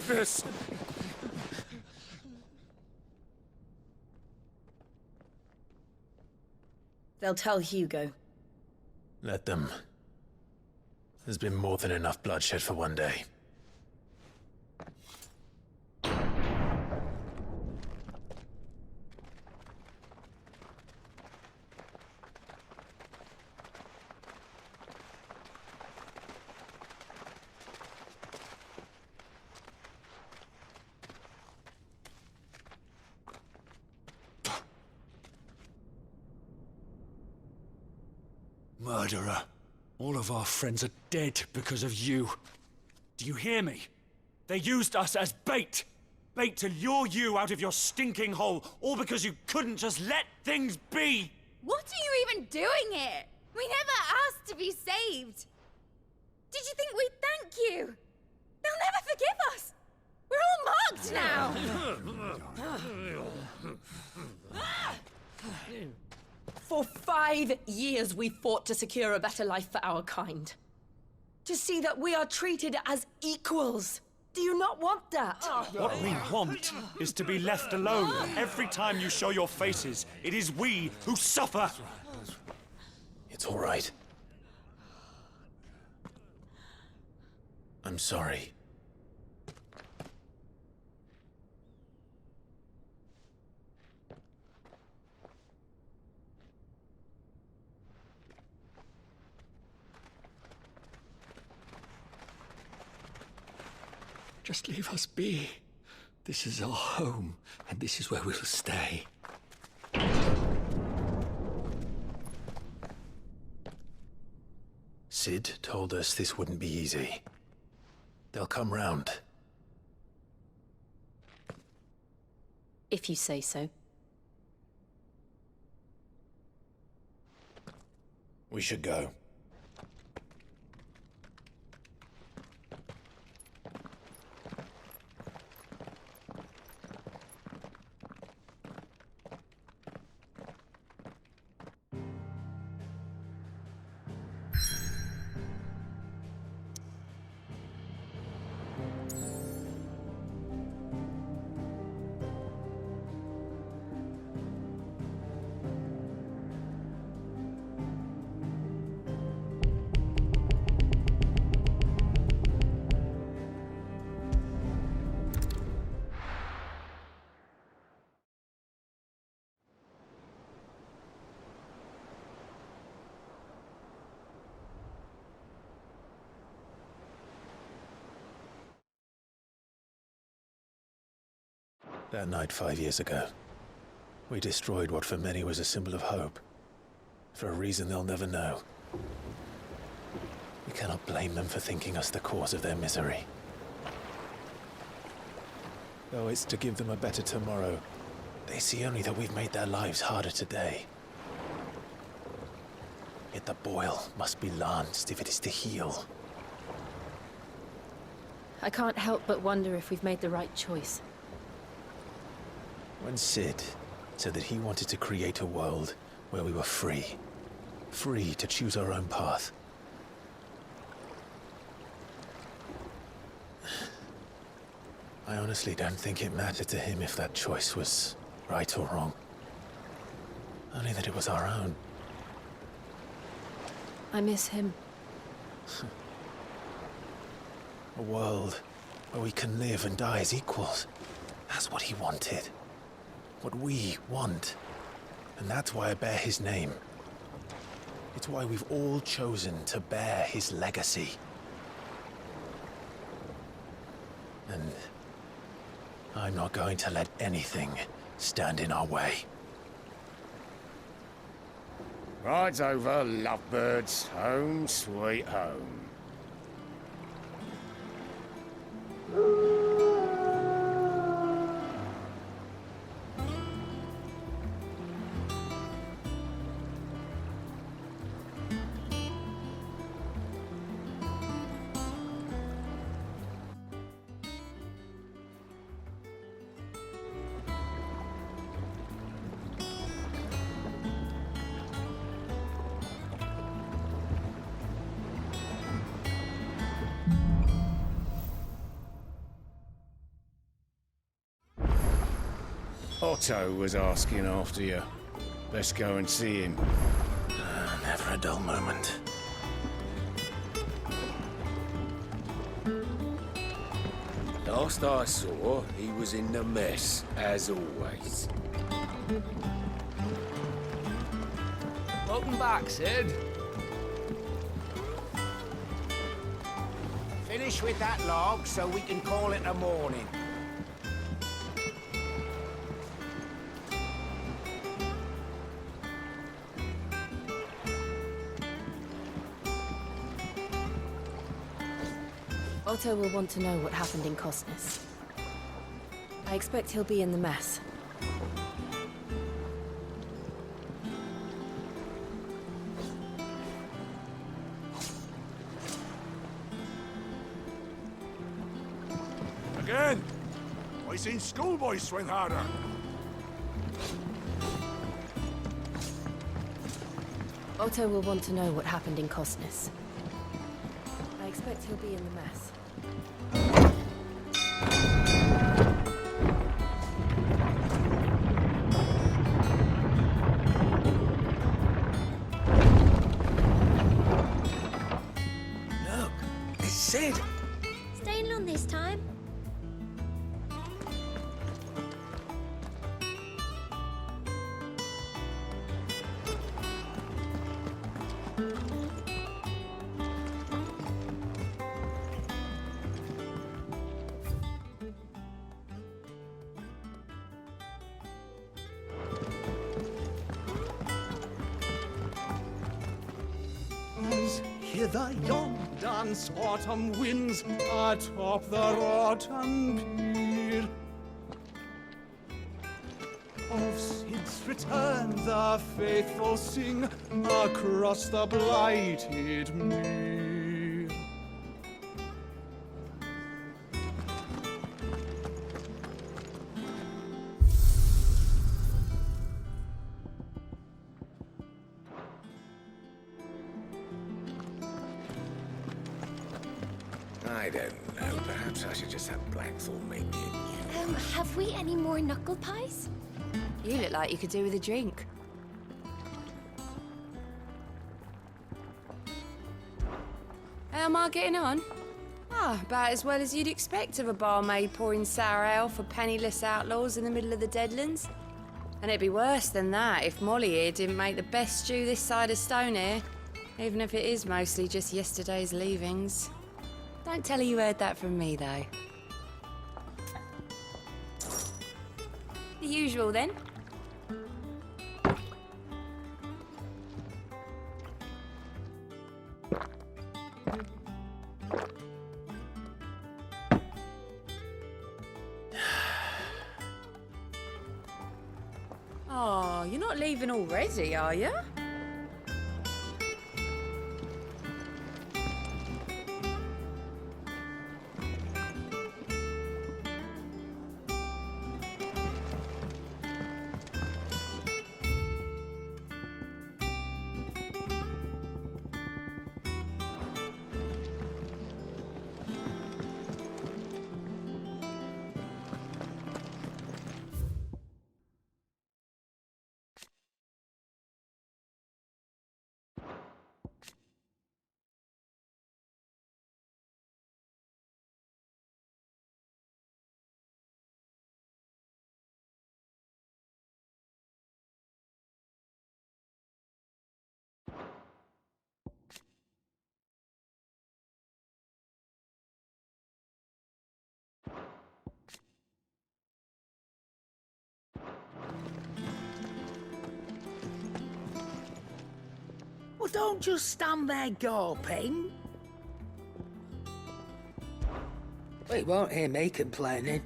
with this! They'll tell Hugo. Let them. There's been more than enough bloodshed for one day. Murderer. All of our friends are dead because of you. Do you hear me? They used us as bait. Bait to lure you out of your stinking hole, all because you couldn't just let things be. What are you even doing here? We never asked to be saved. Did you think we'd thank you? They'll never forgive us. We're all marked now. For 5 years we fought to secure a better life for our kind. To see that we are treated as equals. Do you not want that? What we want is to be left alone. Every time you show your faces, it is we who suffer. It's all right. I'm sorry. Just leave us be. This is our home, and this is where we'll stay. Sid told us this wouldn't be easy. They'll come round. If you say so. We should go. That night 5 years ago, we destroyed what for many was a symbol of hope. For a reason they'll never know. We cannot blame them for thinking us the cause of their misery. Though it's to give them a better tomorrow, they see only that we've made their lives harder today. Yet the boil must be lanced if it is to heal. I can't help but wonder if we've made the right choice. When Sid said that he wanted to create a world where we were free. Free to choose our own path. I honestly don't think it mattered to him if that choice was right or wrong. Only that it was our own. I miss him. A world where we can live and die as equals. That's what he wanted. What we want. And that's why I bear his name. It's why we've all chosen to bear his legacy. And I'm not going to let anything stand in our way. Ride's over, lovebirds. Home sweet home. Otto was asking after you. Let's go and see him. Never a dull moment. Last I saw, he was in the mess, as always. Welcome back, Sid. Finish with that log so we can call it a morning. Otto will want to know what happened in Costness. I expect he'll be in the mess. Again! I seen schoolboys swing harder. Otto will want to know what happened in Costness. I expect he'll be in the mess. Look, it's Sid. Staying on this time? Hear the young dance autumn winds atop the rotten pier. Of Sid's return the faithful sing across the blighted mere. I don't know. Perhaps I should just have Blackthorn make me a new. Have we any more knuckle pies? You look like you could do with a drink. How am I getting on? About as well as you'd expect of a barmaid pouring sour ale for penniless outlaws in the middle of the Deadlands. And it'd be worse than that if Molly here didn't make the best stew this side of Stone even if it is mostly just yesterday's leavings. Don't tell her you heard that from me, though. The usual, then. Oh, you're not leaving already, are you? Well, don't just stand there gawping. Well, you won't hear me complaining.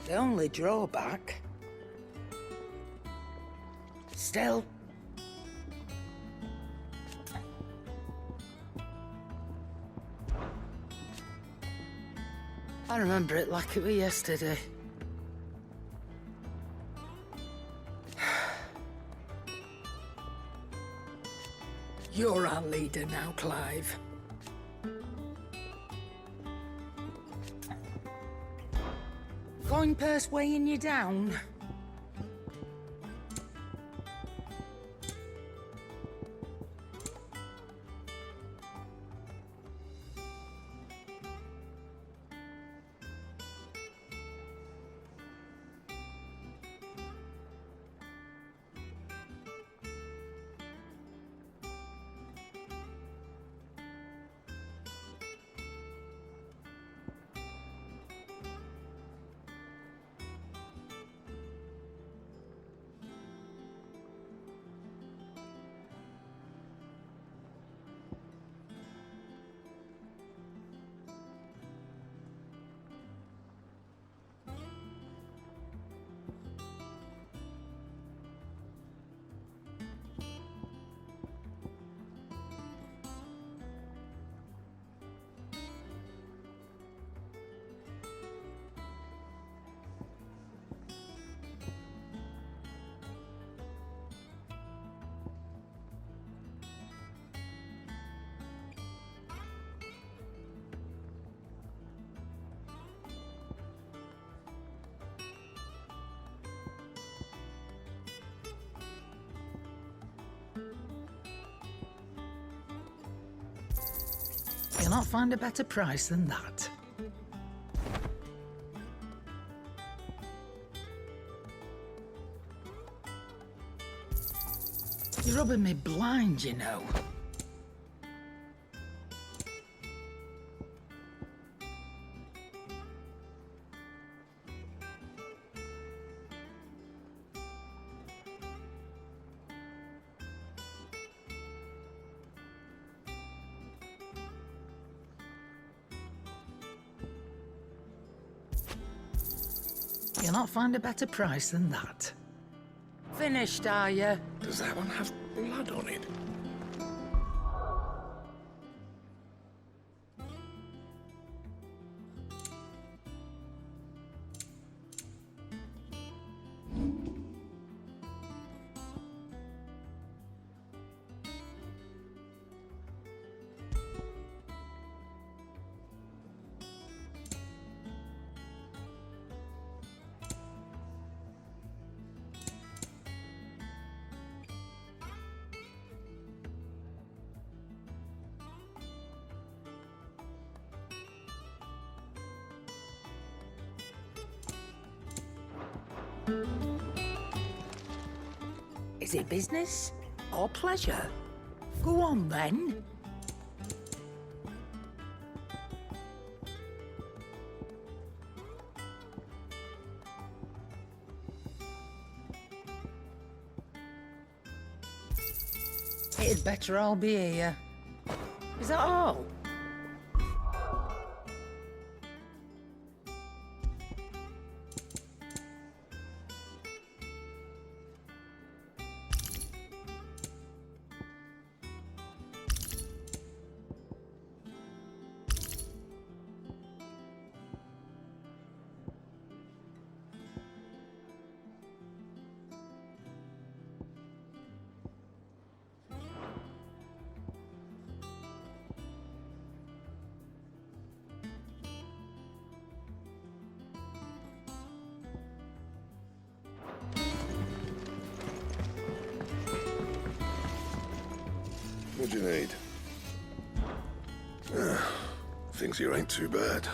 The only drawback... Still... I remember it like it was yesterday. You're our leader now, Clive. coin purse weighing you down? You'll not find a better price than that. You're rubbing me blind, you know. You'll not find a better price than that. Finished, are you? Does that one have blood on it? Is it business or pleasure? Go on then. It'd better all be here. Is that all? What do you need? Things here ain't too bad.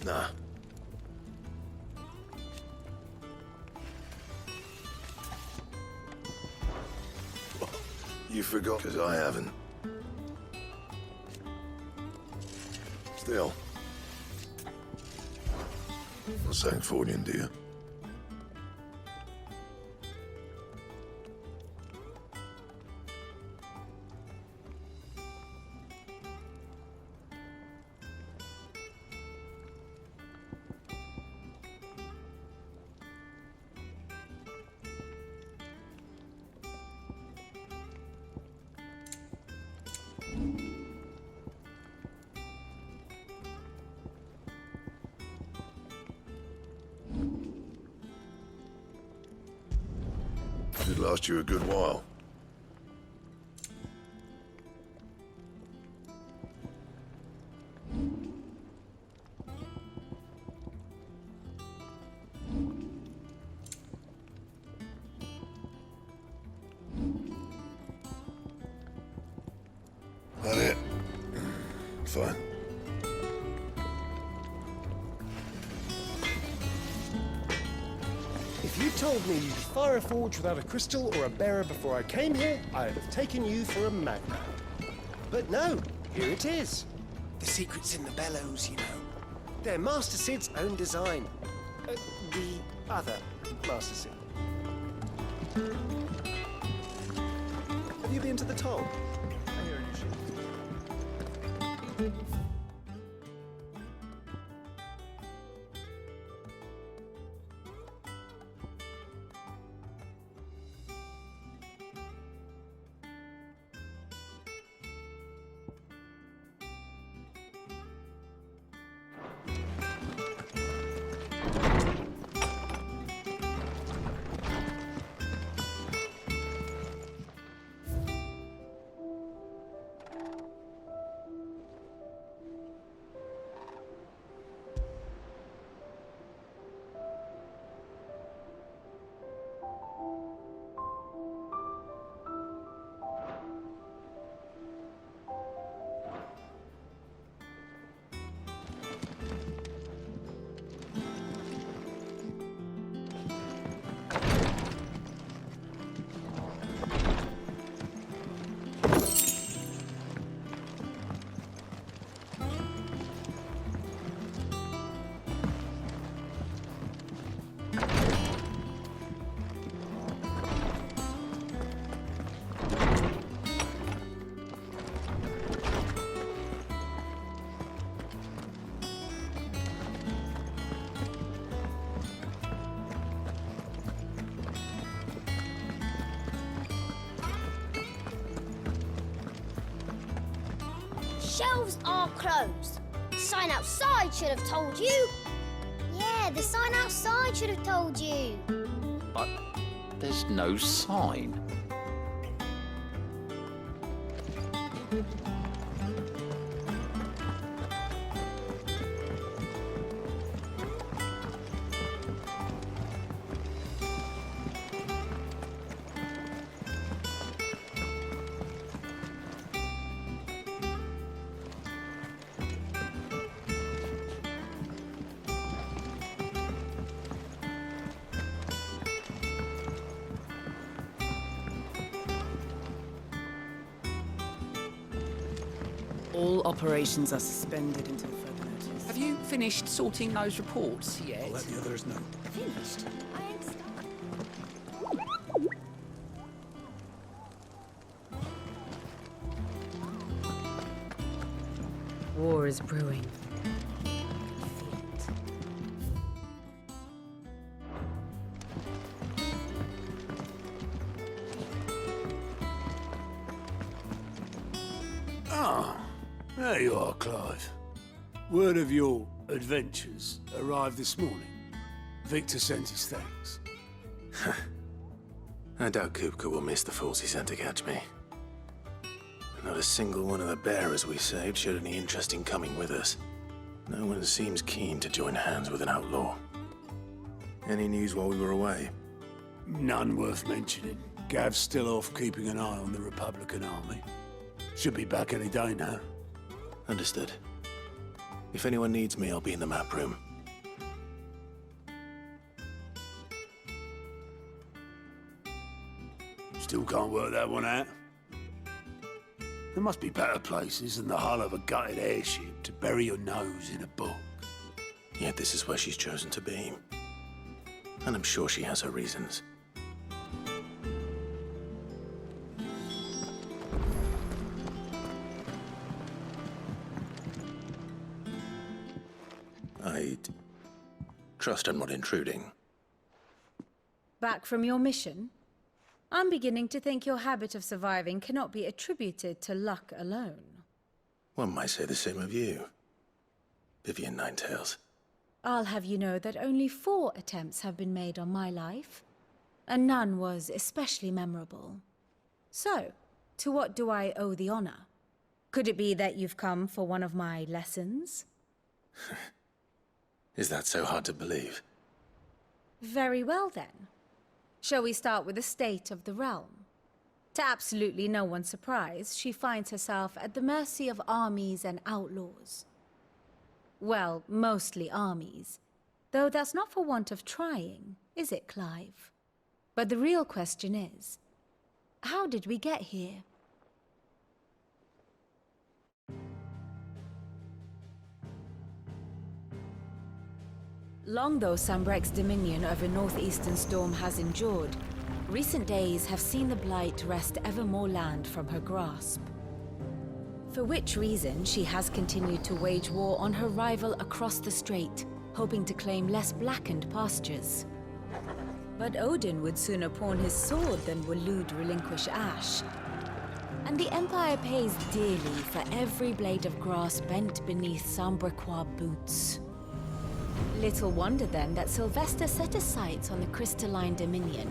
Nah. You forgot, because I haven't. Still. Not saying for you, dear. Should last you a good while. Fine. If you told me you could fire a forge without a crystal or a bearer before I came here, I'd have taken you for a madman. But no, here it is. The secret's in the bellows, you know. They're Master Sid's own design. The other Master Sid. Have you been to the toll? I hear you should. Shelves are closed. The sign outside should have told you. Yeah, the sign outside should have told you. But there's no sign. All operations are suspended until further notice. Have you finished sorting those reports yet? I'll let the others know. Finished? I ain't War is brewing. There you are, Clive. Word of your adventures arrived this morning. Victor sent his thanks. I doubt Kupka will miss the fools he sent to catch me. Not a single one of the bearers we saved showed any interest in coming with us. No one seems keen to join hands with an outlaw. Any news while we were away? None worth mentioning. Gav's still off keeping an eye on the Republican army. Should be back any day now. Understood. If anyone needs me, I'll be in the map room. Still can't work that one out. There must be better places than the hull of a gutted airship to bury your nose in a book. Yet this is where she's chosen to be. And I'm sure she has her reasons. I'd trust I'm not intruding. Back from your mission? I'm beginning to think your habit of surviving cannot be attributed to luck alone. One might say the same of you, Vivian Ninetails. I'll have you know that only 4 attempts have been made on my life, and none was especially memorable. So, to what do I owe the honor? Could it be that you've come for one of my lessons? Is that so hard to believe? Very well then. Shall we start with the state of the realm? To absolutely no one's surprise, she finds herself at the mercy of armies and outlaws. Well, mostly armies. Though that's not for want of trying, is it, Clive? But the real question is, how did we get here? Long though Sambrek's dominion over northeastern Storm has endured, recent days have seen the Blight wrest ever more land from her grasp. For which reason she has continued to wage war on her rival across the strait, hoping to claim less blackened pastures. But Odin would sooner pawn his sword than Waloed relinquish Ash. And the Empire pays dearly for every blade of grass bent beneath Sambrequois boots. Little wonder then that Sylvester set his sights on the crystalline dominion,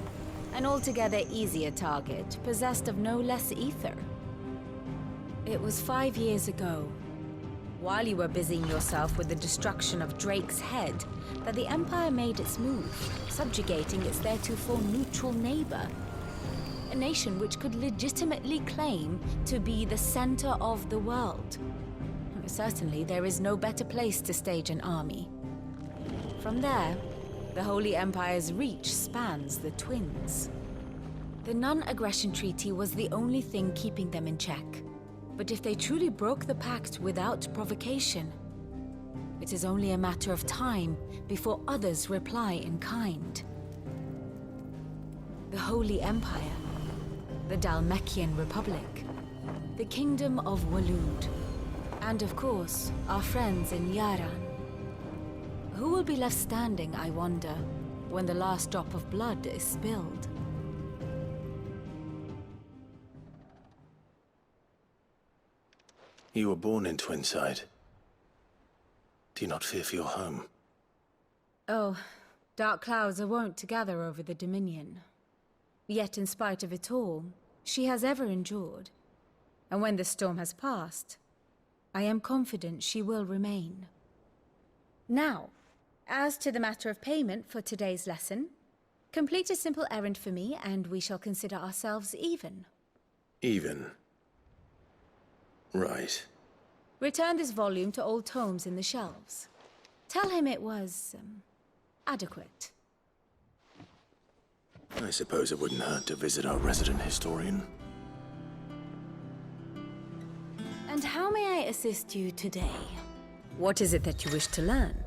an altogether easier target, possessed of no less ether. It was 5 years ago, while you were busying yourself with the destruction of Drake's head, that the Empire made its move, subjugating its theretofore neutral neighbor. A nation which could legitimately claim to be the center of the world. Certainly, there is no better place to stage an army. From there, the Holy Empire's reach spans the Twins. The non-aggression treaty was the only thing keeping them in check. But if they truly broke the pact without provocation, it is only a matter of time before others reply in kind. The Holy Empire, the Dhalmekian Republic, the Kingdom of Waloed, and of course, our friends in Yaran. Who will be left standing, I wonder, when the last drop of blood is spilled? You were born in Twinside. Do you not fear for your home? Oh, dark clouds are wont to gather over the Dominion. Yet in spite of it all, she has ever endured. And when the storm has passed, I am confident she will remain. Now, as to the matter of payment for today's lesson, complete a simple errand for me and we shall consider ourselves even. Even? Right. Return this volume to old tomes in the shelves. Tell him it was, adequate. I suppose it wouldn't hurt to visit our resident historian. And how may I assist you today? What is it that you wish to learn?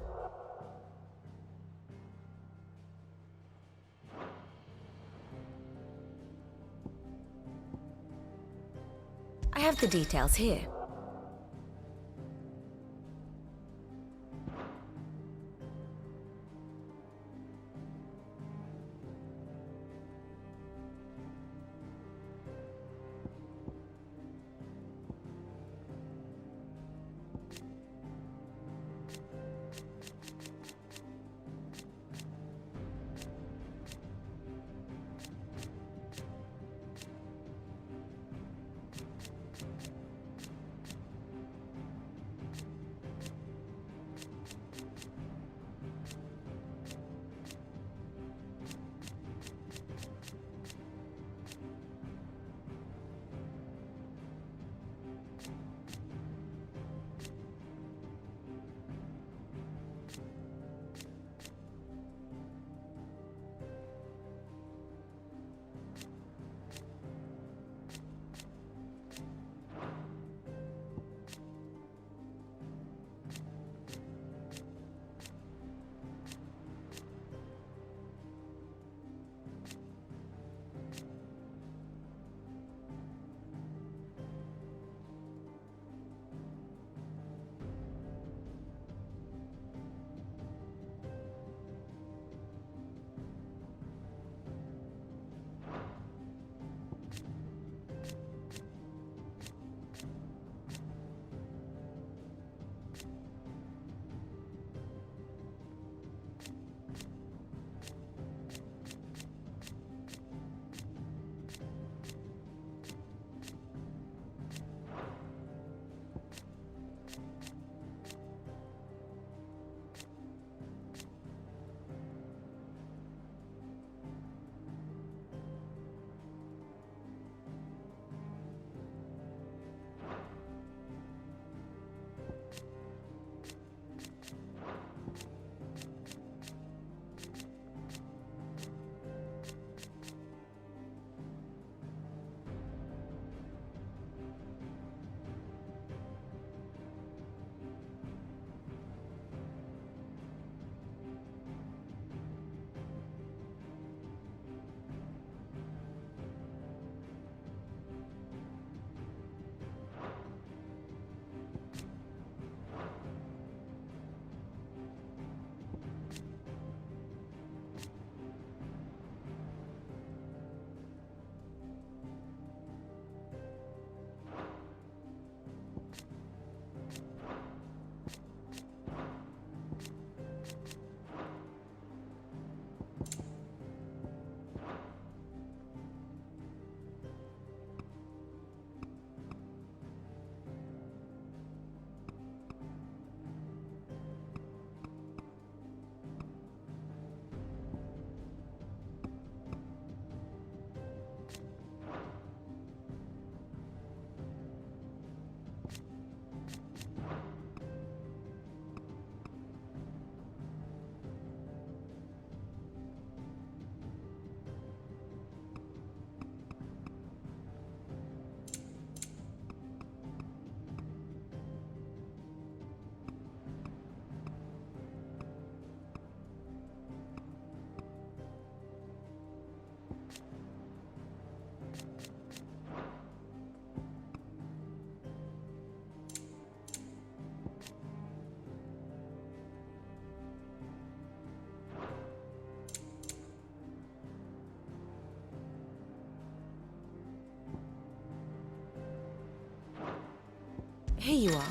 I have the details here. Here you are.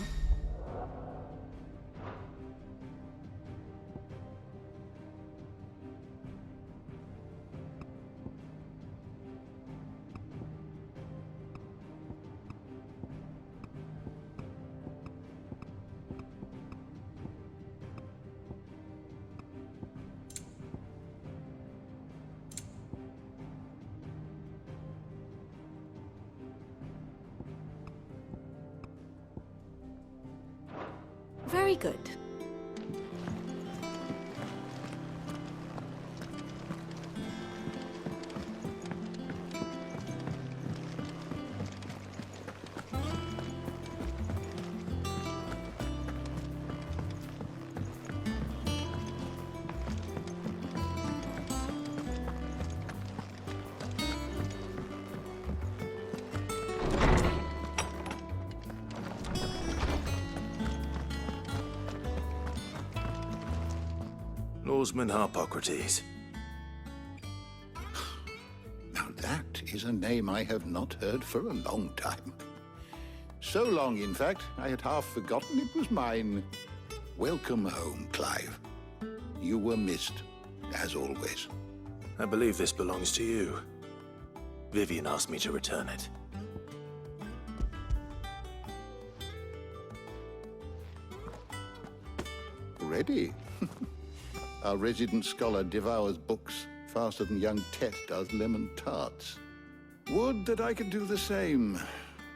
Very good. Lawsman Harpocrates. Now that is a name I have not heard for a long time. So long, in fact, I had half forgotten it was mine. Welcome home, Clive. You were missed, as always. I believe this belongs to you. Vivian asked me to return it. Ready? Our resident scholar devours books faster than young Tet does lemon tarts. Would that I could do the same.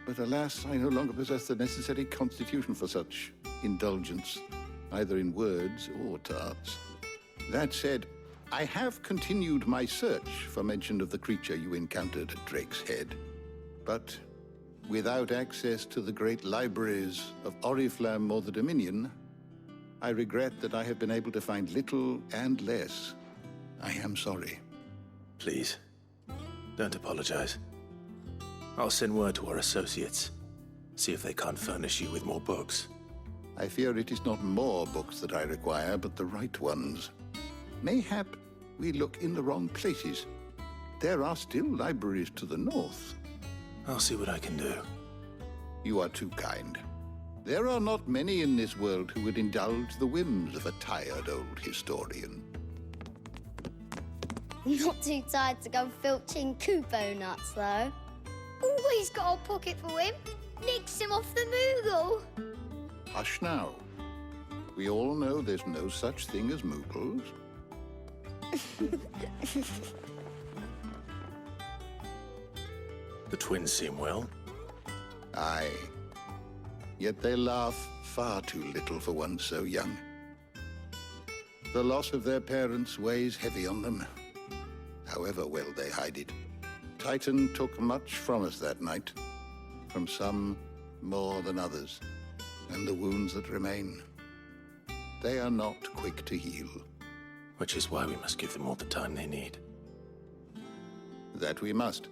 But alas, I no longer possess the necessary constitution for such indulgence, either in words or tarts. That said, I have continued my search for mention of the creature you encountered at Drake's Head. But without access to the great libraries of Oriflamme or the Dominion, I regret that I have been able to find little and less. I am sorry. Please, don't apologize. I'll send word to our associates. See if they can't furnish you with more books. I fear it is not more books that I require, but the right ones. Mayhap we look in the wrong places. There are still libraries to the north. I'll see what I can do. You are too kind. There are not many in this world who would indulge the whims of a tired old historian. Not too tired to go filching Kupo nuts, though. Always got a pocket for him. Nicks him off the Moogle. Hush now. We all know there's no such thing as Moogles. The twins seem well. Aye. Yet they laugh far too little for one so young. The loss of their parents weighs heavy on them, however well they hide it. Titan took much from us that night, from some more than others, and the wounds that remain, they are not quick to heal. Which is why we must give them all the time they need. That we must.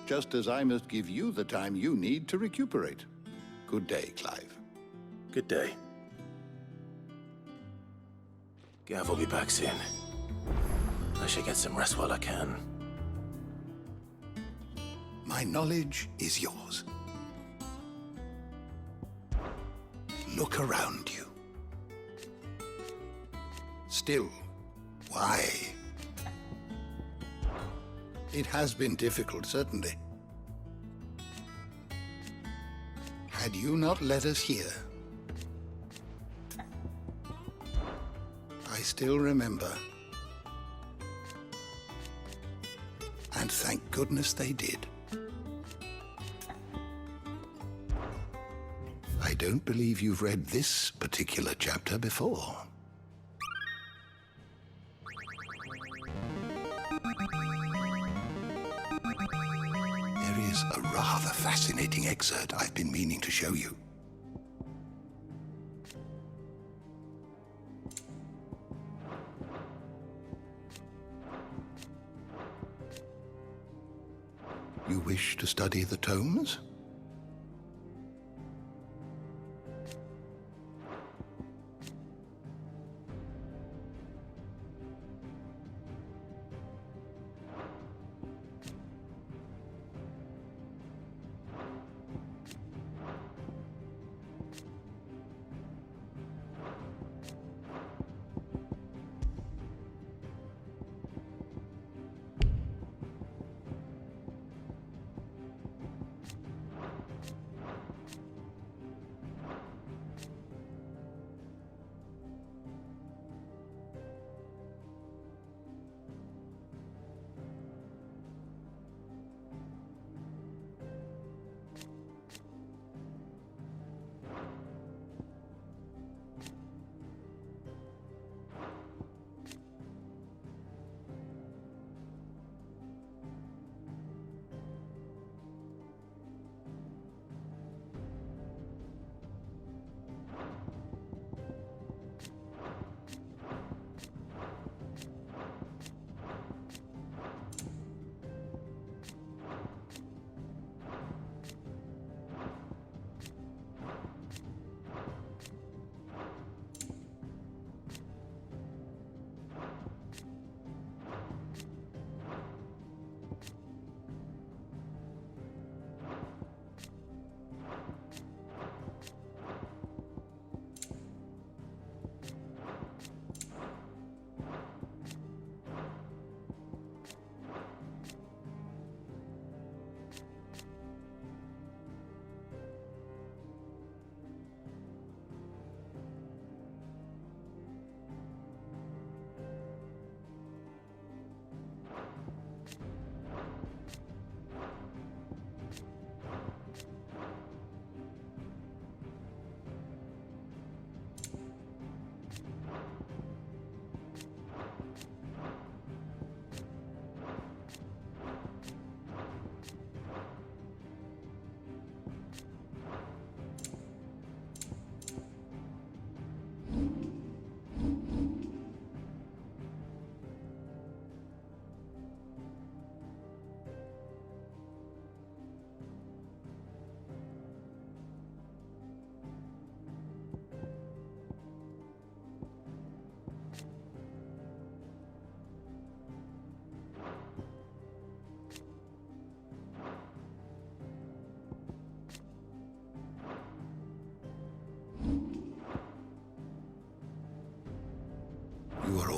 Just as I must give you the time you need to recuperate. Good day, Clive. Good day. Gav will be back soon. I should get some rest while I can. My knowledge is yours. Look around you. Still, why? It has been difficult, certainly. Had you not led us here, I still remember. And thank goodness they did. I don't believe you've read this particular chapter before. There is a rather fascinating excerpt I've been meaning to show you. You wish to study the tomes?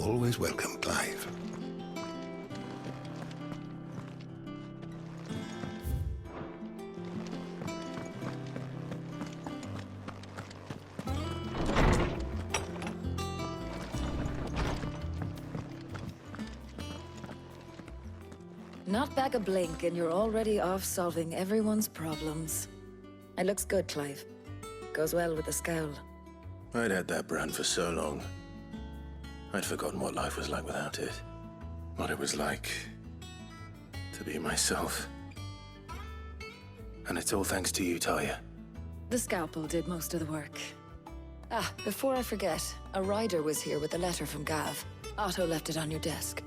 always welcome, Clive. Not back a blink, and you're already off solving everyone's problems. It looks good, Clive. Goes well with the scowl. I'd had that brand for so long. I'd forgotten what life was like without it. What it was like to be myself. And it's all thanks to you, Talia. The scalpel did most of the work. Ah, before I forget, a rider was here with a letter from Gav. Otto left it on your desk.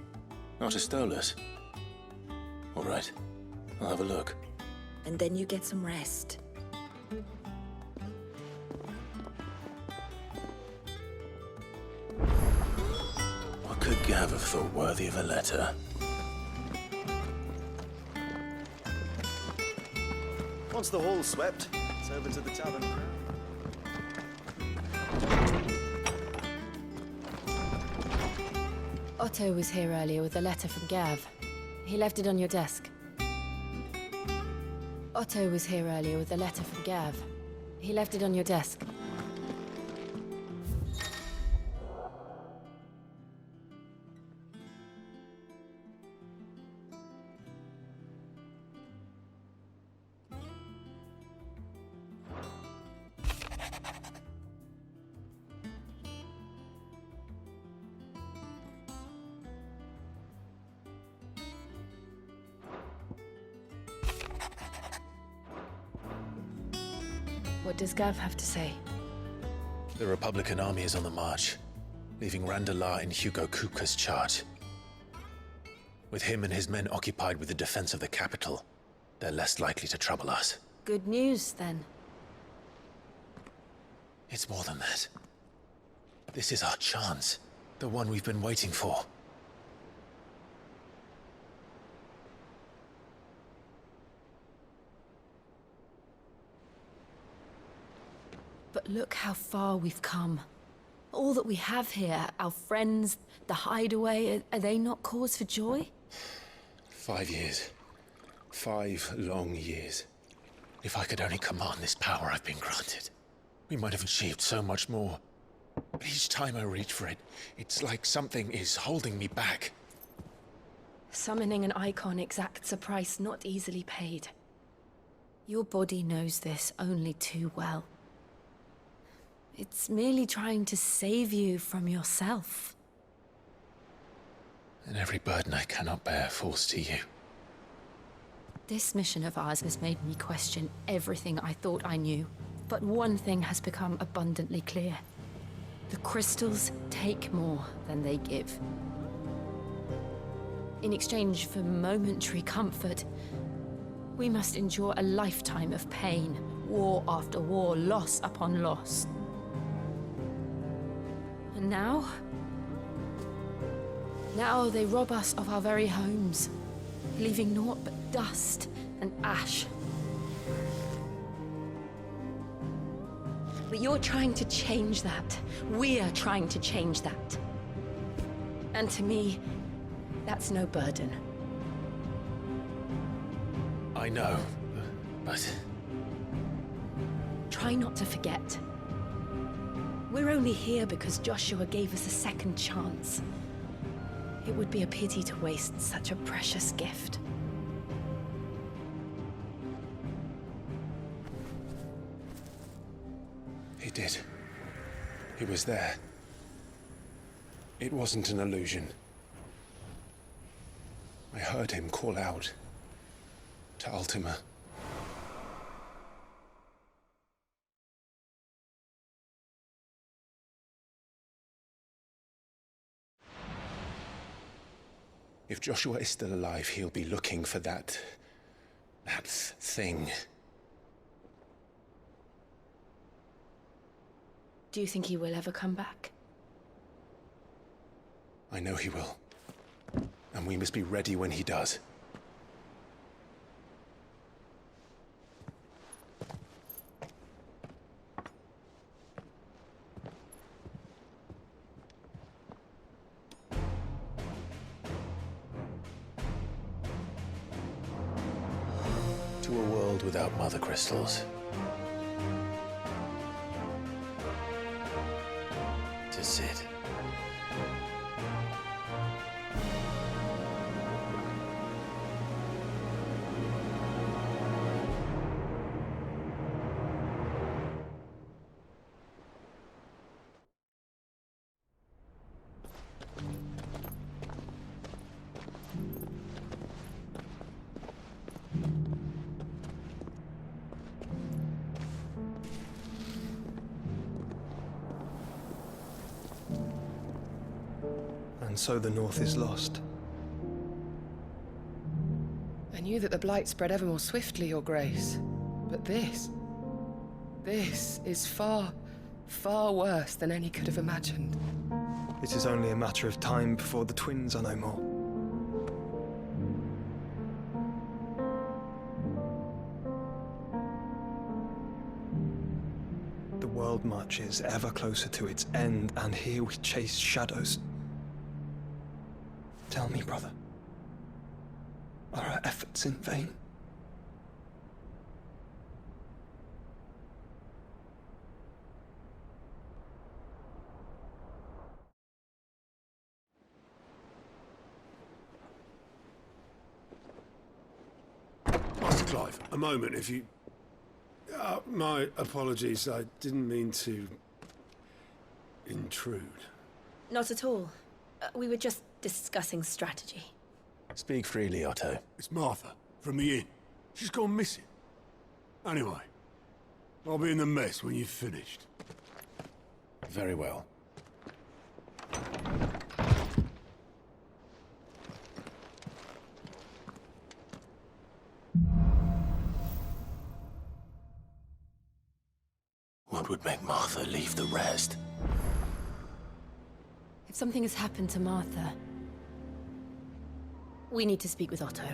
Not a stolus. All right, I'll have a look. And then you get some rest. What could Gav have thought worthy of a letter? Once the hall's swept, it's over to the tavern. Otto was here earlier with a letter from Gav. He left it on your desk. Otto was here earlier with a letter from Gav. He left it on your desk. What does Gav have to say? The Republican army is on the march, leaving Randalar in Hugo Kupka's charge. With him and his men occupied with the defense of the capital, they're less likely to trouble us. Good news, then. It's more than that. This is our chance, the one we've been waiting for. But look how far we've come. All that we have here, our friends, the hideaway, are they not cause for joy? 5 years. 5 long years. If I could only command this power I've been granted, we might have achieved so much more. But each time I reach for it, it's like something is holding me back. Summoning an icon exacts a price not easily paid. Your body knows this only too well. It's merely trying to save you from yourself. And every burden I cannot bear falls to you. This mission of ours has made me question everything I thought I knew. But one thing has become abundantly clear. The crystals take more than they give. In exchange for momentary comfort, we must endure a lifetime of pain, war after war, loss upon loss. And now they rob us of our very homes, leaving naught but dust and ash. But you're trying to change that. We're trying to change that. And to me, that's no burden. I know, but... Try not to forget. We're only here because Joshua gave us a second chance. It would be a pity to waste such a precious gift. He did. He was there. It wasn't an illusion. I heard him call out to Ultima. If Joshua is still alive, he'll be looking for that thing. Do you think he will ever come back? I know he will. And we must be ready when he does. to a world without mother crystals. To Sid. And so the North is lost. I knew that the Blight spread ever more swiftly, Your Grace. But this is far, far worse than any could have imagined. It is only a matter of time before the twins are no more. The world marches ever closer to its end, and here we chase shadows. Tell me, brother, are our efforts in vain? Master Clive, a moment, if you... my apologies, I didn't mean to... intrude. Not at all. We were just discussing strategy. Speak freely, Otto. It's Martha, from the inn. She's gone missing. Anyway, I'll be in the mess when you've finished. Very well. What would make Martha leave the rest? If something has happened to Martha, we need to speak with Otto.